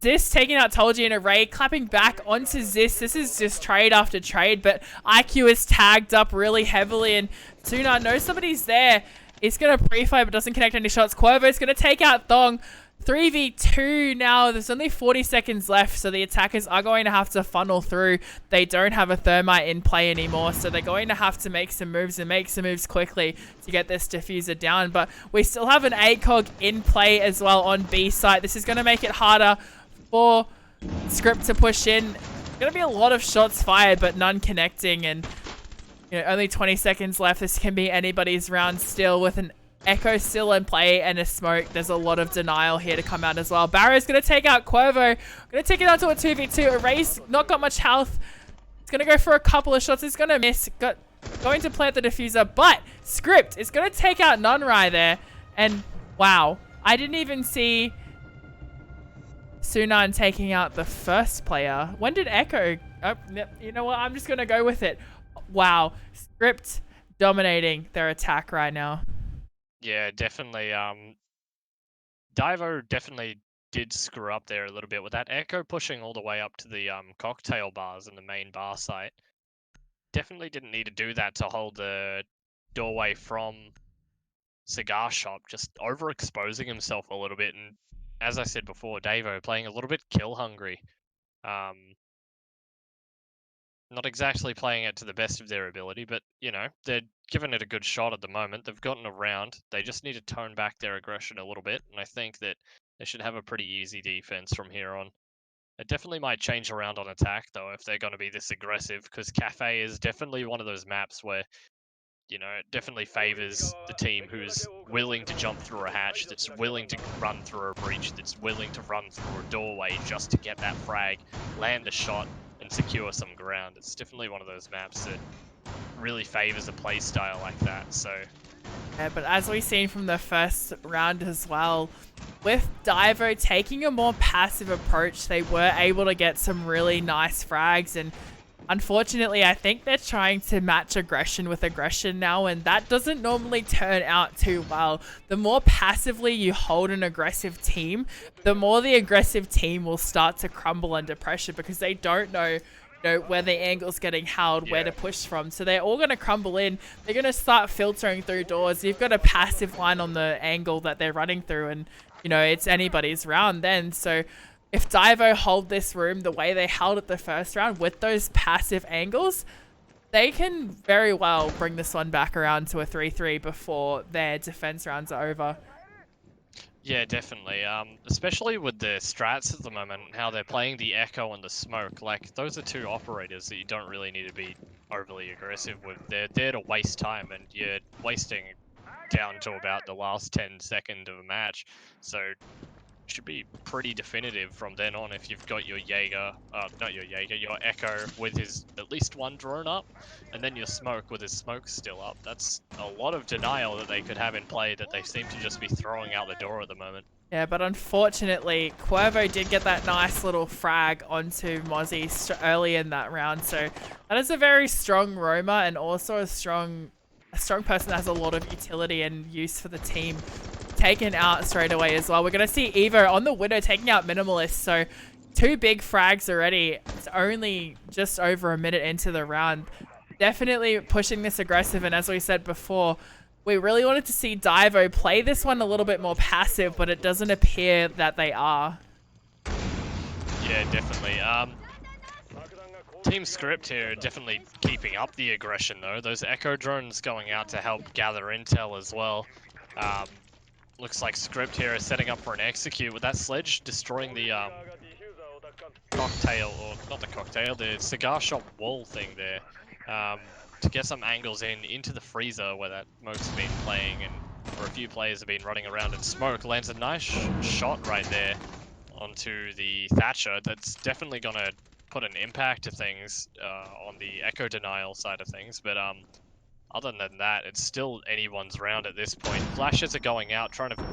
Zis taking out Tolji and Array, clapping back onto Zis. This is just trade after trade, but IQ is tagged up really heavily, and Suna knows somebody's there. He's going to pre-fire but doesn't connect any shots. Quavo's going to take out Thong. 3v2 now. There's only 40 seconds left, so the attackers are going to have to funnel through. They don't have a thermite in play anymore, so they're going to have to make some moves and make some moves quickly to get this diffuser down. But we still have an ACOG in play as well on B site. This is going to make it harder for Script to push in. Going to be a lot of shots fired, but none connecting, and you know, only 20 seconds left. This can be anybody's round still with an Echo still in play and a smoke. There's a lot of denial here to come out as well. Barrow's going to take out Quavo. Going to take it out to a 2v2. Array's not got much health. It's going to go for a couple of shots. It's going to miss. Going to plant the diffuser, but Script is going to take out Nunrai there. And wow, I didn't even see Sunan taking out the first player. When did Echo? Oh, you know what? I'm just going to go with it. Wow, Script dominating their attack right now. Yeah, definitely. Divo definitely did screw up there a little bit with that Echo pushing all the way up to the cocktail bars in the main bar site. Definitely didn't need to do that to hold the doorway from Cigar Shop, just overexposing himself a little bit. And as I said before, Davo playing a little bit kill hungry. Not exactly playing it to the best of their ability, but, you know, they're giving it a good shot at the moment. They've gotten around. They just need to tone back their aggression a little bit, and I think that they should have a pretty easy defense from here on. It definitely might change around on attack, though, if they're going to be this aggressive, because Cafe is definitely one of those maps where, you know, it definitely favors the team who's willing to jump through a hatch, that's willing to run through a breach, that's willing to run through a doorway just to get that frag, land a shot, and secure some ground. It's definitely one of those maps that really favors a play style like that. So yeah, but as we've seen from the first round as well, with Divo taking a more passive approach, they were able to get some really nice frags, and unfortunately, I think they're trying to match aggression with aggression now, and that doesn't normally turn out too well. The more passively you hold an aggressive team, the more the aggressive team will start to crumble under pressure, because they don't know where the angle's getting held, where Yeah. to push from. So they're all going to crumble in. They're going to start filtering through doors. You've got a passive line on the angle that they're running through, and, it's anybody's round then. So if Divo hold this room the way they held it the first round with those passive angles, they can very well bring this one back around to a 3-3 before their defense rounds are over. Yeah, definitely. Especially with the strats at the moment, how they're playing the echo and the smoke. Like, those are two operators that you don't really need to be overly aggressive with. They're there to waste time, and you're wasting down to about the last 10 seconds of a match. So, should be pretty definitive from then on if you've got your Jaeger, not your Jaeger, your Echo with his at least one drone up, and then your Smoke with his smoke still up. That's a lot of denial that they could have in play that they seem to just be throwing out the door at the moment. Yeah, but unfortunately, Cuervo did get that nice little frag onto Mozzie early in that round. So that is a very strong roamer, and also a strong person that has a lot of utility and use for the team, taken out straight away as well. We're going to see Evo on the Widow taking out Minimalist. So 2 big frags already. It's only just over a minute into the round. Definitely pushing this aggressive, and as we said before, we really wanted to see Divo play this one a little bit more passive, but it doesn't appear that they are. Yeah, definitely. Team Script here are definitely keeping up the aggression though. Those Echo drones going out to help gather intel as well. Looks like Script here is setting up for an execute with that sledge destroying the cocktail, or not the cocktail, the cigar shop wall thing there, to get some angles into the freezer where that smoke's been playing, and where a few players have been running around. And Smoke lands a nice shot right there onto the Thatcher. That's definitely gonna put an impact to things on the echo denial side of things, but other than that, it's still anyone's round at this point. Flashes are going out, trying to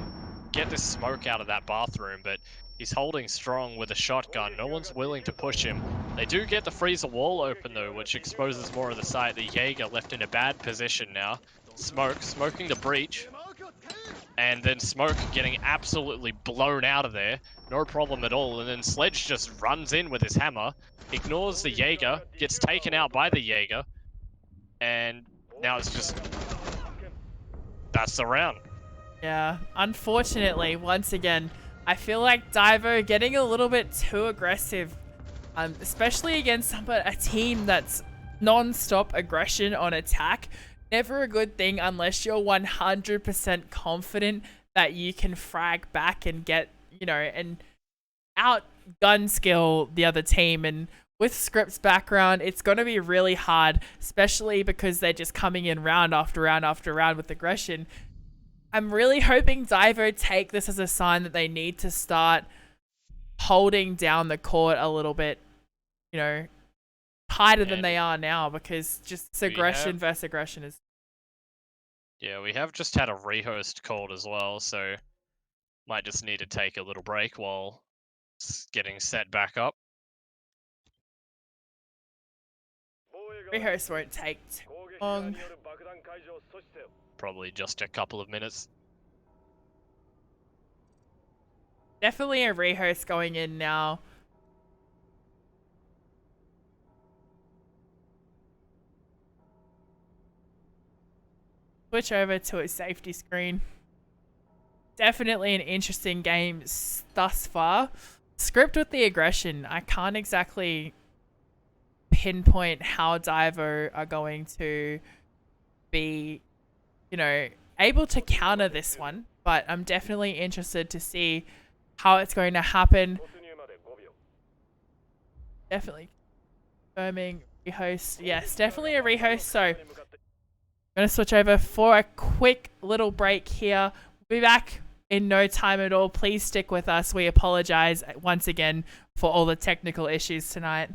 get this smoke out of that bathroom, but he's holding strong with a shotgun. No one's willing to push him. They do get the freezer wall open though, which exposes more of the site. The Jaeger left in a bad position now. Smoking the breach. And then Smoke getting absolutely blown out of there. No problem at all. And then Sledge just runs in with his hammer, ignores the Jaeger, gets taken out by the Jaeger, and now it's just... that's the round. Yeah, unfortunately, once again, I feel like Divo getting a little bit too aggressive, especially against a team that's non-stop aggression on attack. Never a good thing unless you're 100% confident that you can frag back and get, and out gun skill the other team. And with Script's background, it's going to be really hard, especially because they're just coming in round after round after round with aggression. I'm really hoping Divo take this as a sign that they need to start holding down the court a little bit, tighter than they are now, because just aggression versus aggression is... Yeah, we have just had a rehost called as well, so might just need to take a little break while getting set back up. Rehost won't take too long. Probably just a couple of minutes. Definitely a rehost going in now. Switch over to a safety screen. Definitely an interesting game thus far. Script with the aggression. I can't exactly pinpoint how Divo are going to be, able to counter this one, but I'm definitely interested to see how it's going to happen. Definitely confirming rehost. Yes, definitely a rehost. So I'm going to switch over for a quick little break here. We'll be back in no time at all. Please stick with us. We apologize once again for all the technical issues tonight.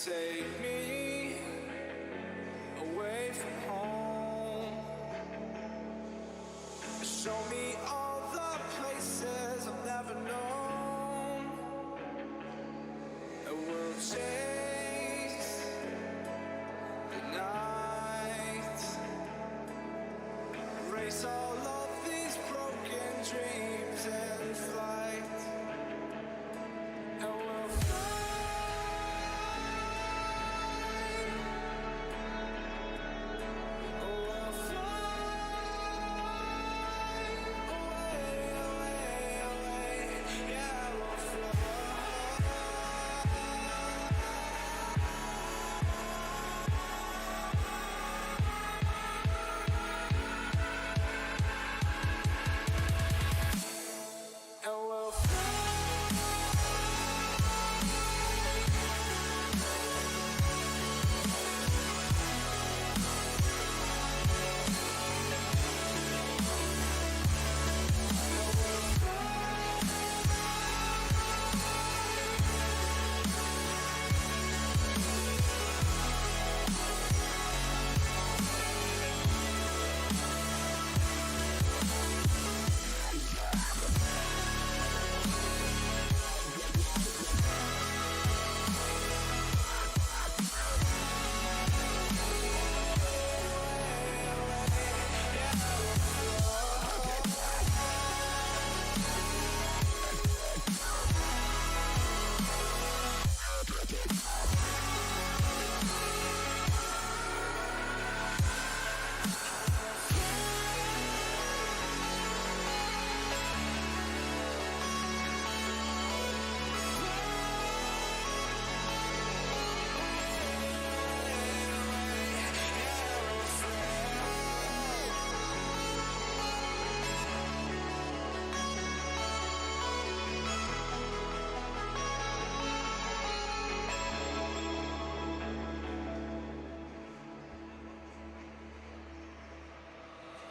take me away from home. Show me all the places I've never known. And we'll chase the night, erase all of these broken dreams and flight. And we'll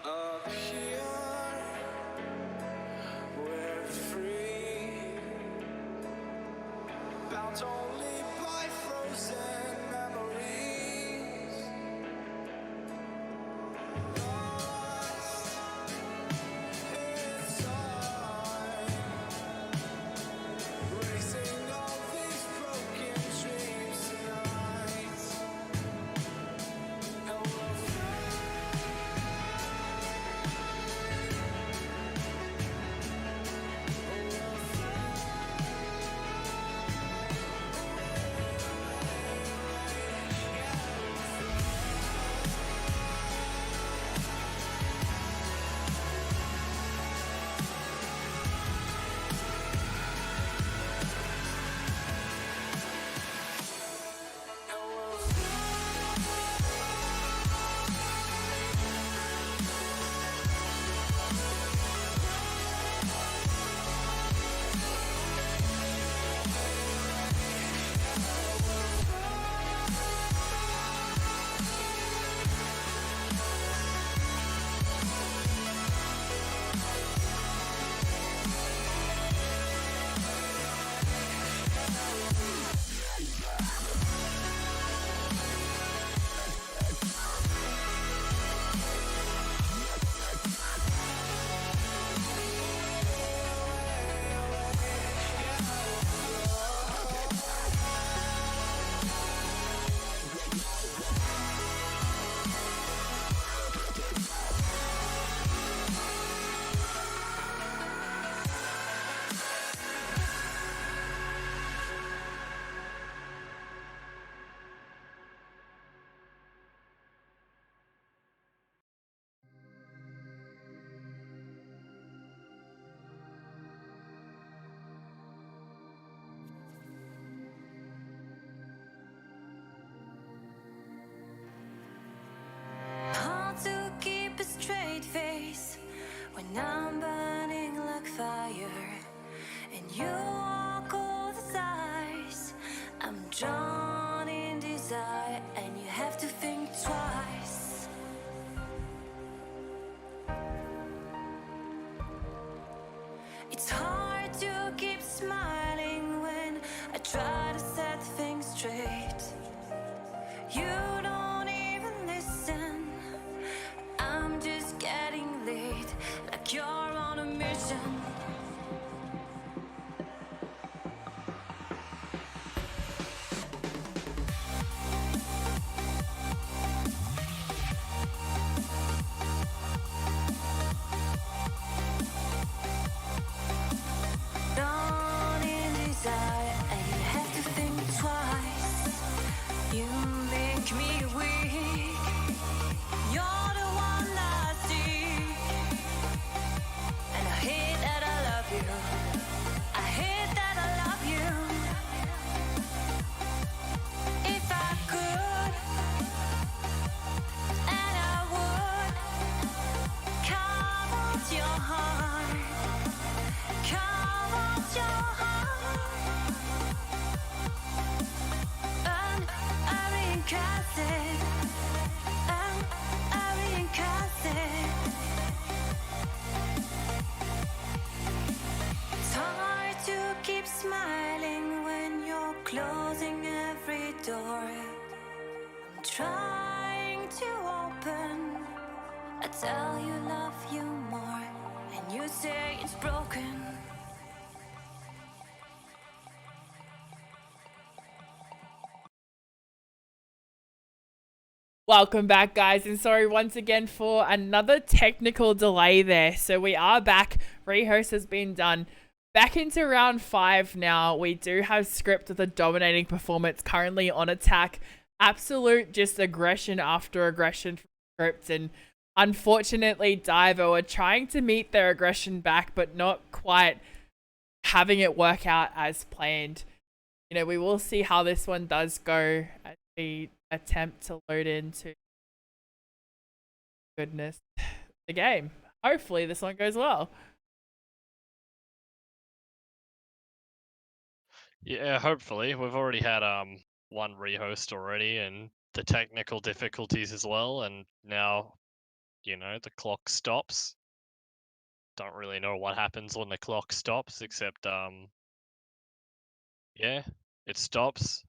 up here, we're free, bound only by frozen memories, lost in time, racing all these broken dreams tonight. And we'll Hard to keep a straight face when I'm burning like fire, and you walk all the sides. I'm drawn in desire, and you have to think twice. It's hard to keep smiling when I try to set things straight. you're on a mission. Dawn in desire, and you have to think twice. You make me weak. You're the one I see, and I hate that I love you. I hate that I love you. If I could, and I would, come out your heart, come out your heart, and I reincarnate it, and I reincarnate it. It's hard to keep smiling when you're closing every door. I'm trying to open. I tell you love you more, and you say it's broken. Welcome back, guys, and sorry once again for another technical delay there. So we are back. Rehost has been done. Back into round 5 now. We do have Script with a dominating performance currently on attack. Absolute just aggression after aggression from Script, and unfortunately Divo are trying to meet their aggression back, but not quite having it work out as planned. You know, we will see how this one does go as we attempt to load into the game. Hopefully this one goes well. Yeah, hopefully. We've already had one rehost already, and the technical difficulties as well, and now, you know, the clock stops. Don't really know what happens when the clock stops, except yeah, it stops.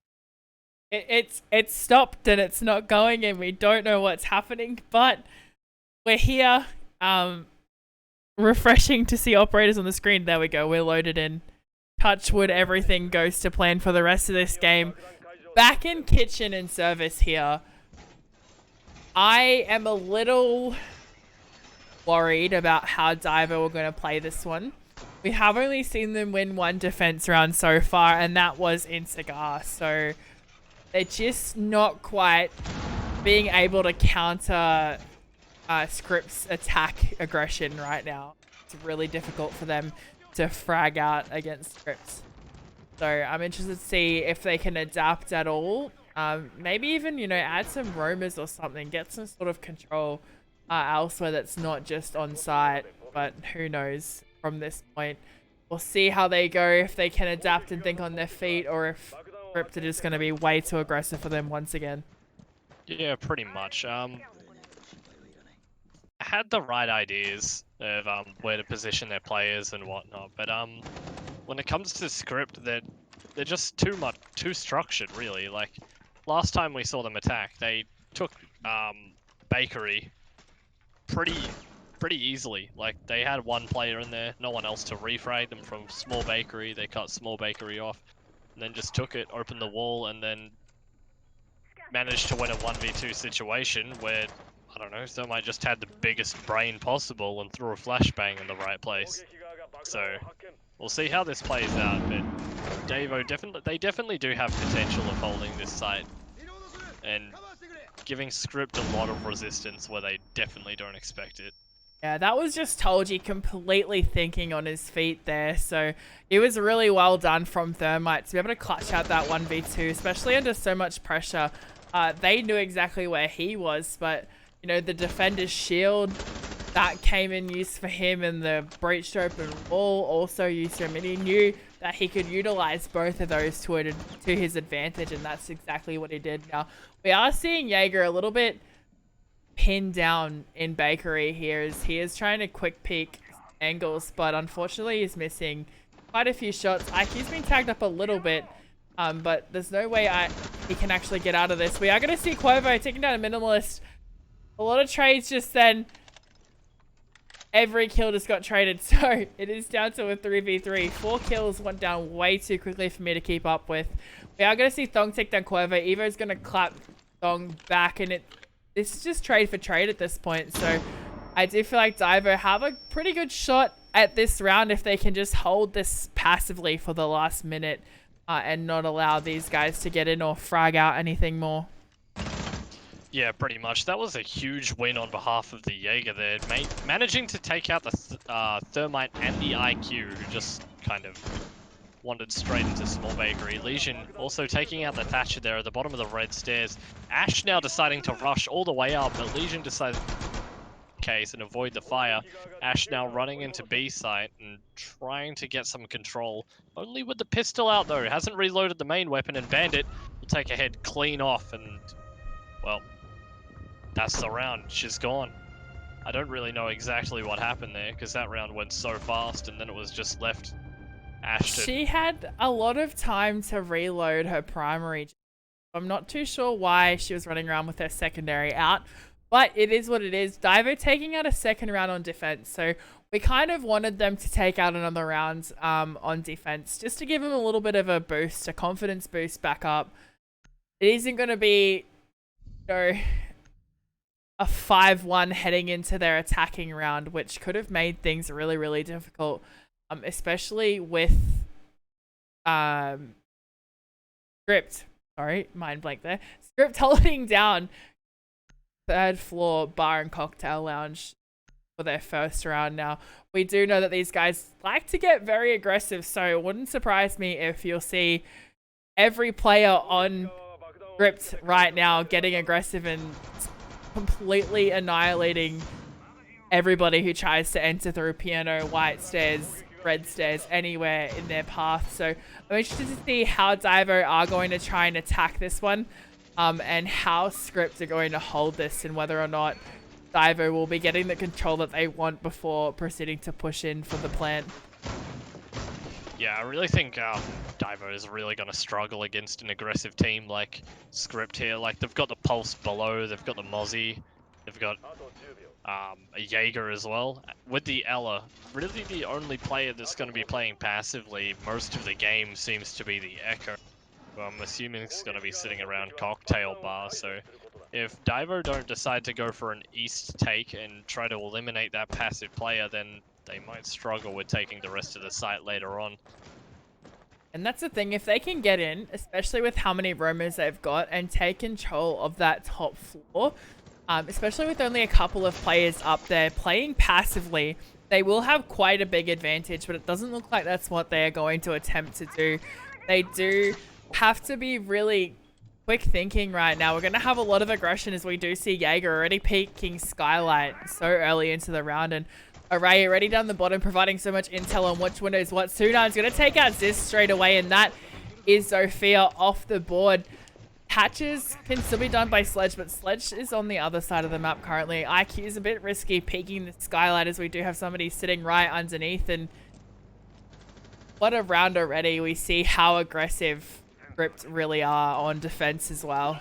It's stopped and it's not going, and we don't know what's happening, but we're here. Refreshing to see operators on the screen. There we go, we're loaded in. Touch wood, everything goes to plan for the rest of this game. Back in kitchen and service here. I am a little worried about how Divo are going to play this one. We have only seen them win one defense round so far, and that was in Cigar, so they're just not quite being able to counter Script's attack aggression right now. It's really difficult for them to frag out against Scripts. So I'm interested to see if they can adapt at all. Maybe even, you know, add some roamers or something. Get some sort of control elsewhere that's not just on site. But who knows from this point. We'll see how they go, if they can adapt and think on their feet, or if Script are just going to be way too aggressive for them once again. Yeah, pretty much. Had the right ideas of where to position their players and whatnot, but when it comes to Script, they're just too structured, really. Like last time we saw them attack, they took Bakery pretty easily. Like they had one player in there, no one else to refrag them from Small Bakery. They cut Small Bakery off, and then just took it, opened the wall, and then managed to win a 1v2 situation where, I don't know, somebody just had the biggest brain possible and threw a flashbang in the right place. So we'll see how this plays out, but Davo definitely do have potential of holding this site and giving Script a lot of resistance where they definitely don't expect it. Yeah, that was just Tolji completely thinking on his feet there. So it was really well done from Thermite to be able to clutch out that 1v2, especially under so much pressure. They knew exactly where he was, but you know, the defender's shield that came in use for him, and the breached open wall also used him, and he knew that he could utilize both of those to his advantage, and that's exactly what he did. Now we are seeing Jaeger a little bit pinned down in Bakery here, as he is trying to quick peek angles, but unfortunately he's missing quite a few shots. IQ's been tagged up a little bit, but there's no way he can actually get out of this. We are going to see Quavo taking down a Minimalist. A lot of trades just then. every kill just got traded. So it is down to a 3v3. 4 kills went down way too quickly for me to keep up with. We are going to see Thong take down Cuervo. Evo's going to clap Thong back, and this is just trade for trade at this point. So I do feel like Divo have a pretty good shot at this round if they can just hold this passively for the last minute and not allow these guys to get in or frag out anything more. Yeah, pretty much. That was a huge win on behalf of the Jaeger there. Managing to take out the Thermite and the IQ, who just kind of wandered straight into Small Bakery. Legion also taking out the Thatcher there at the bottom of the red stairs. Ash now deciding to rush all the way up, but Legion decided case and avoid the fire. Ash now running into B site and trying to get some control. Only with the pistol out though. Hasn't reloaded the main weapon, and Bandit will take a head clean off, and well, that's the round. She's gone. I don't really know exactly what happened there because that round went so fast, and then it was just left Ash to... She had a lot of time to reload her primary. I'm not too sure why she was running around with her secondary out, but it is what it is. Divo taking out a second round on defense, so we kind of wanted them to take out another round on defense just to give them a little bit of a boost, a confidence boost back up. It isn't going to be, you know, a 5-1 heading into their attacking round, which could have made things really, really difficult, especially with Script. Sorry, mind blank there. Script holding down 3rd floor bar and cocktail lounge for their first round. Now, we do know that these guys like to get very aggressive, so it wouldn't surprise me if you'll see every player on Script right now getting aggressive and completely annihilating everybody who tries to enter through piano, white stairs, red stairs, anywhere in their path. So I'm interested to see how Divo are going to try and attack this one, and how Script are going to hold this, and whether or not Divo will be getting the control that they want before proceeding to push in for the plant. Yeah, I really think Divo is really going to struggle against an aggressive team like Script here. Like, they've got the Pulse below, they've got the Mozzie, they've got a Jaeger as well. With the Ella, really the only player that's going to be playing passively most of the game seems to be the Echo. Well, I'm assuming it's going to be sitting around cocktail bar, so if Divo don't decide to go for an East take and try to eliminate that passive player, then they might struggle with taking the rest of the site later on. And that's the thing, if they can get in, especially with how many roamers they've got, and take control of that top floor, especially with only a couple of players up there playing passively, they will have quite a big advantage, but it doesn't look like that's what they are going to attempt to do. They do have to be really quick thinking right now. We're going to have a lot of aggression as we do see Jaeger already peeking Skylight so early into the round, and Array already down the bottom providing so much intel on which window is what. Sunan's going to take out Ziz straight away, and that is Zofia off the board. Hatches can still be done by Sledge, but Sledge is on the other side of the map currently. IQ is a bit risky peeking the Skylight as we do have somebody sitting right underneath, and what a round already. We see how aggressive Script really are on defense as well.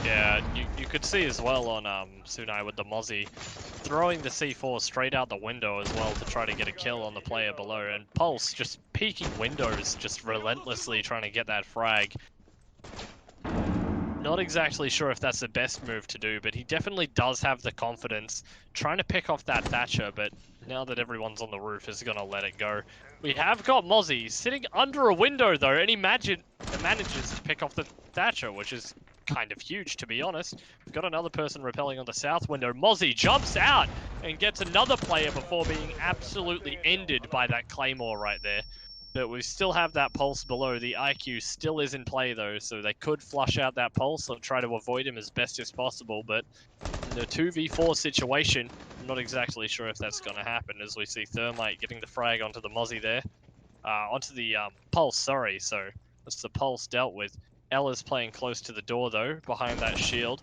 Yeah, you could see as well on Sunai with the Mozzie throwing the C4 straight out the window as well to try to get a kill on the player below, and Pulse just peeking windows, just relentlessly trying to get that frag. Not exactly sure if that's the best move to do, but he definitely does have the confidence trying to pick off that Thatcher, but now that everyone's on the roof, is going to let it go. We have got Mozzie sitting under a window though, and he manages to pick off the Thatcher, which is kind of huge, to be honest. We've got another person rappelling on the south window. Mozzie jumps out and gets another player before being absolutely ended by that Claymore right there. But we still have that Pulse below. The IQ still is in play though, so they could flush out that Pulse or try to avoid him as best as possible. But in the 2v4 situation, I'm not exactly sure if that's going to happen, as we see Thermite getting the frag onto the Mozzie there. Onto the Pulse, sorry. So that's the Pulse dealt with. Ella's playing close to the door though, behind that shield.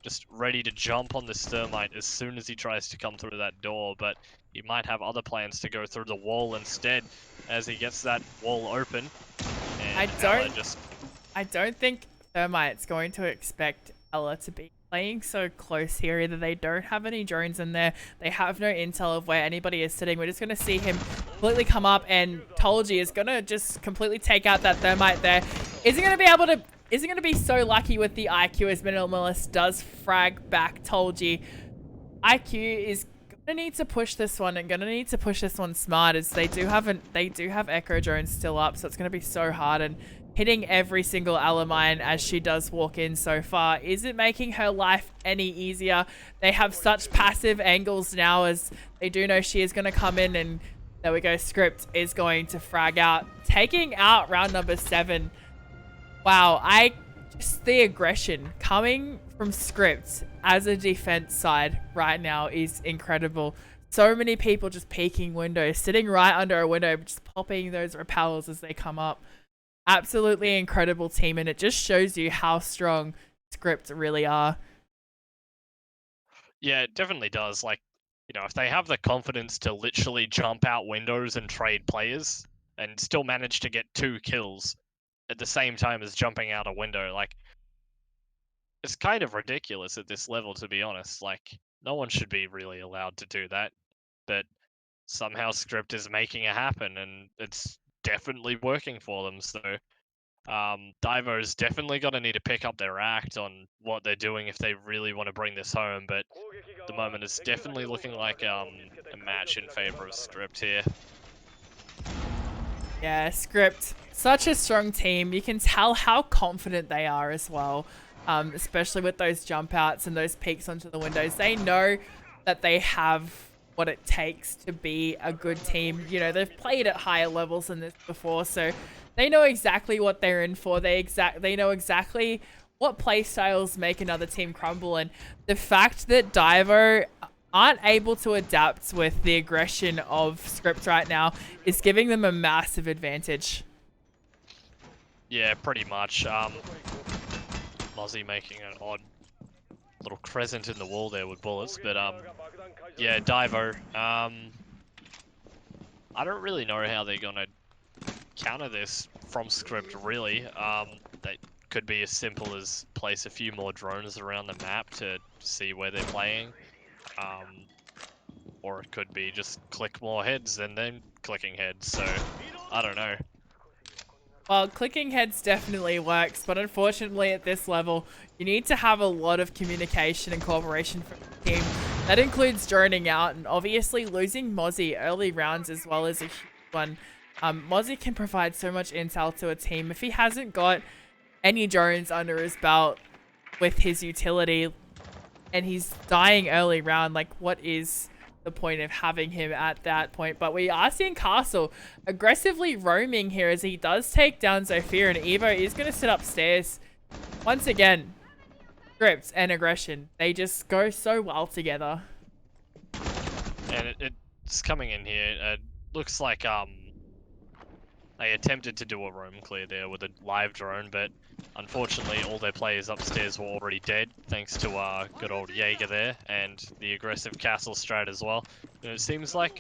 Just ready to jump on this Thermite as soon as he tries to come through that door, but he might have other plans to go through the wall instead as he gets that wall open. And I don't think Thermite's going to expect Ella to be playing so close here. Either they don't have any drones in there, they have no intel of where anybody is sitting. We're just going to see him completely come up, and Tolji is going to just completely take out that thermite there. Isn't going to be so lucky with the IQ as Minimalist does frag back Tolji. IQ is gonna need to push this one and gonna need to push this one smart, as they do have echo drones still up, so it's gonna be so hard, and hitting every single Alamine as she does walk in so far isn't making her life any easier. They have such passive angles now, as they do know she is gonna come in, and there we go, Script is going to frag out, taking out round number 7. Wow, just the aggression coming from Script as a defense side right now is incredible. So many people just peeking windows, sitting right under a window, just popping those repels as they come up. Absolutely incredible team, and it just shows you how strong Script really are. Yeah, it definitely does. Like, you know, if they have the confidence to literally jump out windows and trade players and still manage to get 2 kills at the same time as jumping out a window, like, it's kind of ridiculous at this level, to be honest. Like, no one should be really allowed to do that, but somehow Script is making it happen, and it's definitely working for them. So Divo's definitely going to need to pick up their act on what they're doing if they really want to bring this home, but at the moment it's definitely looking like a match in favor of Script here. Yeah, Script, such a strong team. You can tell how confident they are as well, especially with those jump outs and those peeks onto the windows. They know that they have what it takes to be a good team. You know, they've played at higher levels than this before, so they know exactly what they're in for. They know exactly what play styles make another team crumble, and the fact that Divo aren't able to adapt with the aggression of Script right now is giving them a massive advantage. Yeah, pretty much. Mozzie making an odd little crescent in the wall there with bullets, but yeah, Divo. I don't really know how they're gonna counter this from Script, really. That could be as simple as place a few more drones around the map to see where they're playing. Or it could be just click more heads and then clicking heads, so I don't know. Well, clicking heads definitely works, but unfortunately at this level, you need to have a lot of communication and cooperation from the team. That includes droning out, and obviously losing Mozzie early rounds as well as a huge one. Mozzie can provide so much intel to a team. If he hasn't got any drones under his belt with his utility and he's dying early round, like, what is the point of having him at that point? But we are seeing Castle aggressively roaming here as he does take down Zofia, and Evo is going to sit upstairs. Once again, Script and aggression, they just go so well together. And it's coming in here. It looks like they attempted to do a roam clear there with a live drone, but unfortunately all their players upstairs were already dead, thanks to good old Jaeger there and the aggressive castle strat as well. And it seems like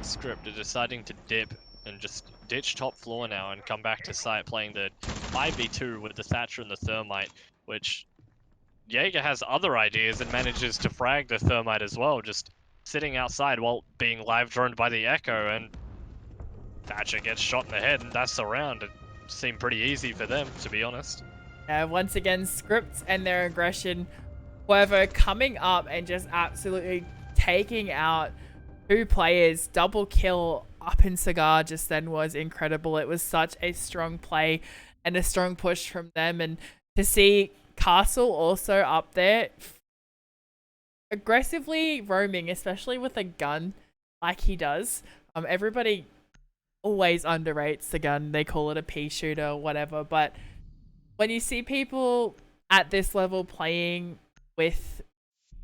Script are deciding to dip and just ditch top floor now and come back to site, playing the 5v2 with the Thatcher and the Thermite, which Jaeger has other ideas and manages to frag the Thermite as well, just sitting outside while being live droned by the Echo, and Thatcher gets shot in the head, and that's the round. It seemed pretty easy for them, to be honest. Once again, Script and their aggression, however, coming up and just absolutely taking out 2 players. Double kill up in Cigar just then was incredible. It was such a strong play and a strong push from them. And to see Castle also up there, aggressively roaming, especially with a gun like he does. Everybody always underrates the gun. They call it a pea shooter or whatever, but when you see people at this level playing with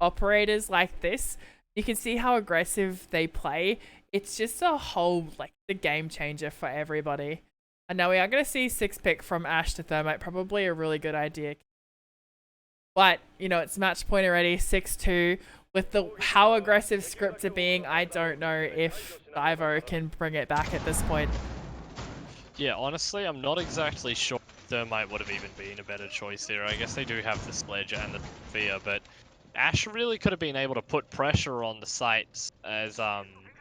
operators like this, you can see how aggressive they play. It's just a whole, like, the game changer for everybody. And now we are going to see 6-pick from Ash to Thermite, probably a really good idea. But, you know, it's match point already, 6-2. With how aggressive Script are being, I don't know if Divo can bring it back at this point. Yeah, honestly, I'm not exactly sure Thermite would have even been a better choice here. I guess they do have the Sledge and the Fear, but Ash really could have been able to put pressure on the sites as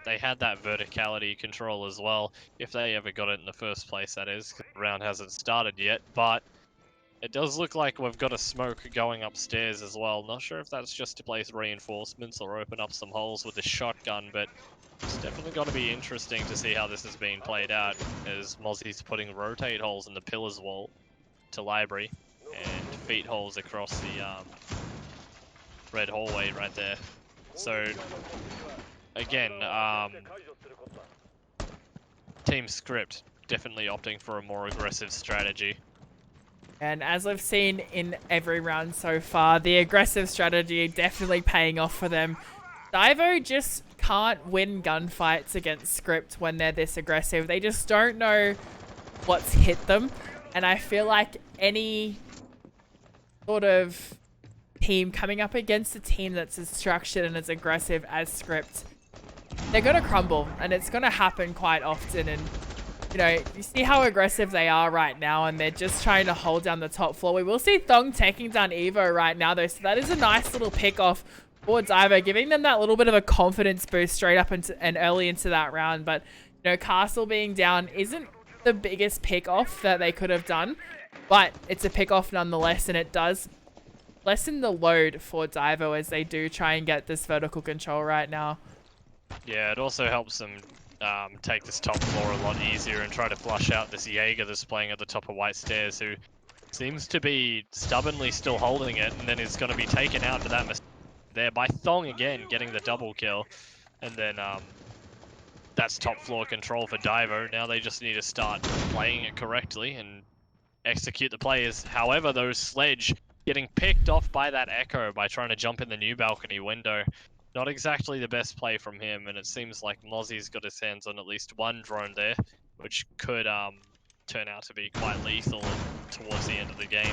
they had that verticality control as well, if they ever got it in the first place, that is, 'cause the round hasn't started yet, but it does look like we've got a smoke going upstairs as well. Not sure if that's just to place reinforcements or open up some holes with the shotgun, but it's definitely going to be interesting to see how this is being played out, as Mozzie's putting rotate holes in the pillars wall to library and feet holes across the red hallway right there. So again, Team Script definitely opting for a more aggressive strategy. And as I've seen in every round so far, the aggressive strategy definitely paying off for them. Divo just can't win gunfights against Script when they're this aggressive. They just don't know what's hit them. And I feel like any sort of team coming up against a team that's as structured and as aggressive as Script, they're going to crumble. And it's going to happen quite often. And you know, you see how aggressive they are right now, and they're just trying to hold down the top floor. We will see Thong taking down Evo right now, though, so that is a nice little pick off for Divo, giving them that little bit of a confidence boost straight up into, and early into that round. But, you know, Castle being down isn't the biggest pick off that they could have done, but it's a pick off nonetheless, and it does lessen the load for Divo as they do try and get this vertical control right now. Yeah, it also helps them take this top floor a lot easier and try to flush out this Jaeger that's playing at the top of White Stairs, who seems to be stubbornly still holding it, and then is going to be taken out to that mistake there by Thong again, getting the double kill. And then that's top floor control for Divo. Now they just need to start playing it correctly and execute the plays. However, those Sledge getting picked off by that Echo by trying to jump in the new balcony window. Not exactly the best play from him, and it seems like Mozzie's got his hands on at least one drone there, which could turn out to be quite lethal towards the end of the game.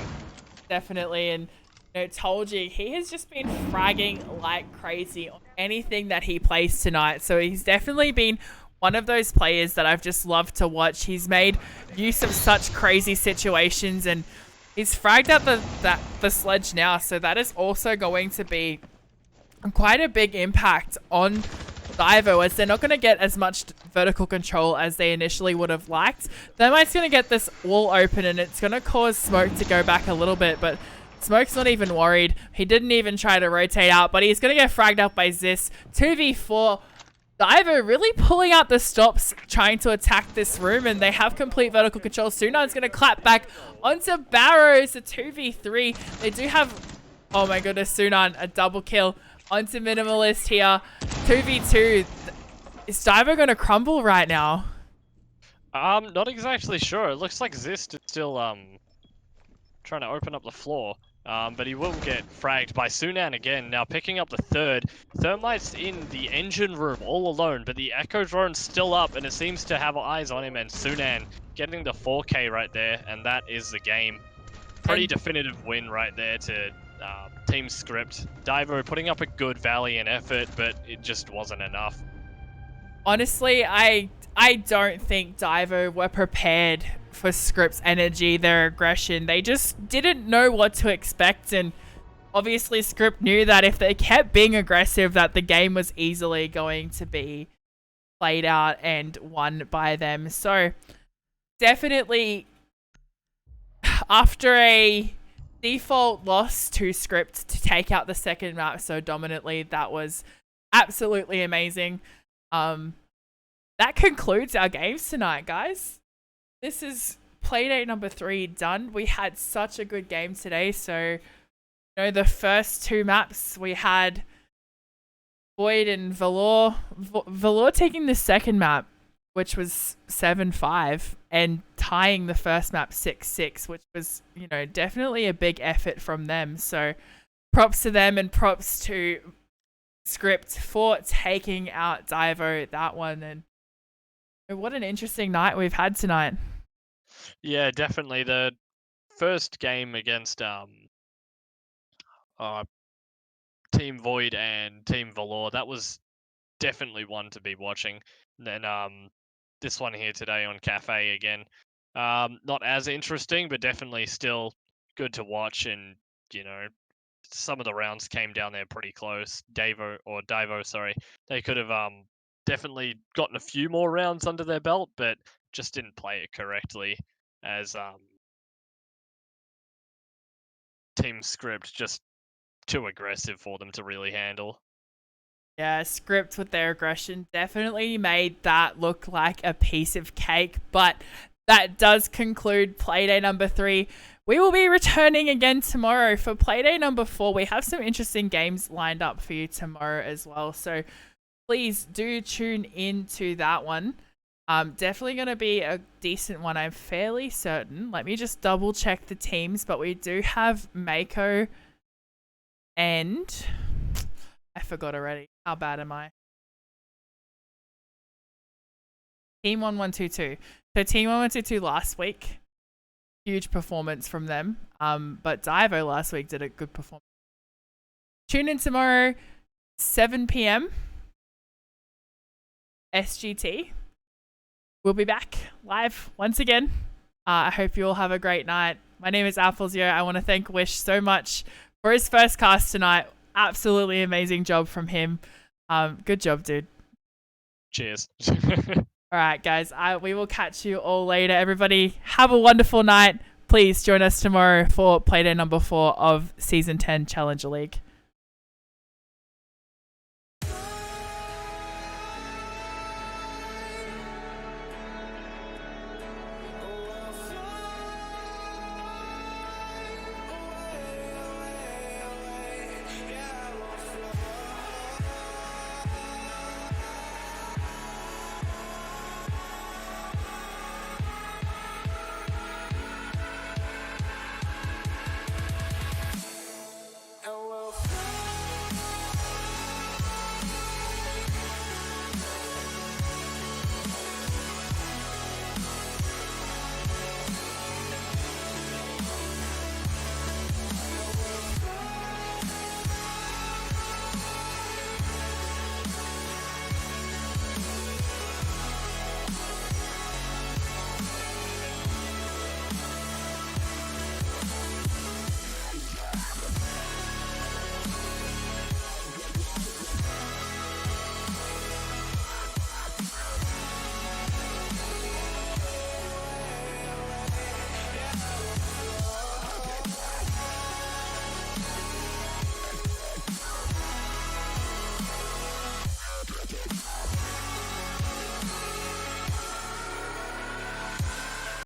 Definitely, and you know, told you, he has just been fragging like crazy on anything that he plays tonight, so he's definitely been one of those players that I've just loved to watch. He's made use of such crazy situations, and he's fragged out the Sledge now, so that is also going to be quite a big impact on Divo, as they're not going to get as much vertical control as they initially would have liked. Thermite's going to get this wall open, and it's going to cause Smoke to go back a little bit, but Smoke's not even worried. He didn't even try to rotate out, but he's going to get fragged up by Zis. 2v4. Divo really pulling out the stops, trying to attack this room, and they have complete vertical control. Sunan's going to clap back onto Barrows. A 2v3. They do have, oh my goodness, Sunan, a double kill onto Minimalist here. 2v2. Is Divo going to crumble right now? Not exactly sure. It looks like Zist is still trying to open up the floor. But he will get fragged by Sunan again. Now picking up the third. Thermite's in the engine room all alone, but the Echo drone's still up, and it seems to have eyes on him, and Sunan getting the 4K right there, and that is the game. Pretty definitive win right there to Team Script. Divo putting up a good valiant effort, but it just wasn't enough. Honestly, I don't think Divo were prepared for Script's energy, their aggression. They just didn't know what to expect, and obviously Script knew that if they kept being aggressive, that the game was easily going to be played out and won by them. So definitely, after a default loss to Script to take out the second map so dominantly, that was absolutely amazing. That concludes our games tonight, guys. This is playdate number 3 done. We had such a good game today. So, you know, the first 2 maps we had Void and Valor. Valor taking the second map, which was 7-5, and tying the first map 6-6, which was, you know, definitely a big effort from them. So, props to them, and props to Script for taking out Divo that one. And what an interesting night we've had tonight. Yeah, definitely. The first game against Team Void and Team Valor, that was definitely one to be watching. And then this one here today on Cafe again. Not as interesting, but definitely still good to watch. And you know, some of the rounds came down there pretty close. Divo, sorry, they could have definitely gotten a few more rounds under their belt, but just didn't play it correctly. As team script just too aggressive for them to really handle. Yeah, script with their aggression definitely made that look like a piece of cake, but that does conclude Playday number 3. We will be returning again tomorrow for Playday number 4. We have some interesting games lined up for you tomorrow as well, so please do tune into that one. Definitely going to be a decent one, I'm fairly certain. Let me just double check the teams, but we do have Mako and... I forgot already. How bad am I? Team 1122. So Team 1122 last week, huge performance from them. But Divo last week did a good performance. Tune in tomorrow, 7 p.m. SGT. We'll be back live once again. I hope you all have a great night. My name is Applesio. I want to thank Wish so much for his first cast tonight. Absolutely amazing job from him. Good job, dude. Cheers. All right, guys. We will catch you all later. Everybody, have a wonderful night. Please join us tomorrow for Playday number 4 of Season 10 Challenger League.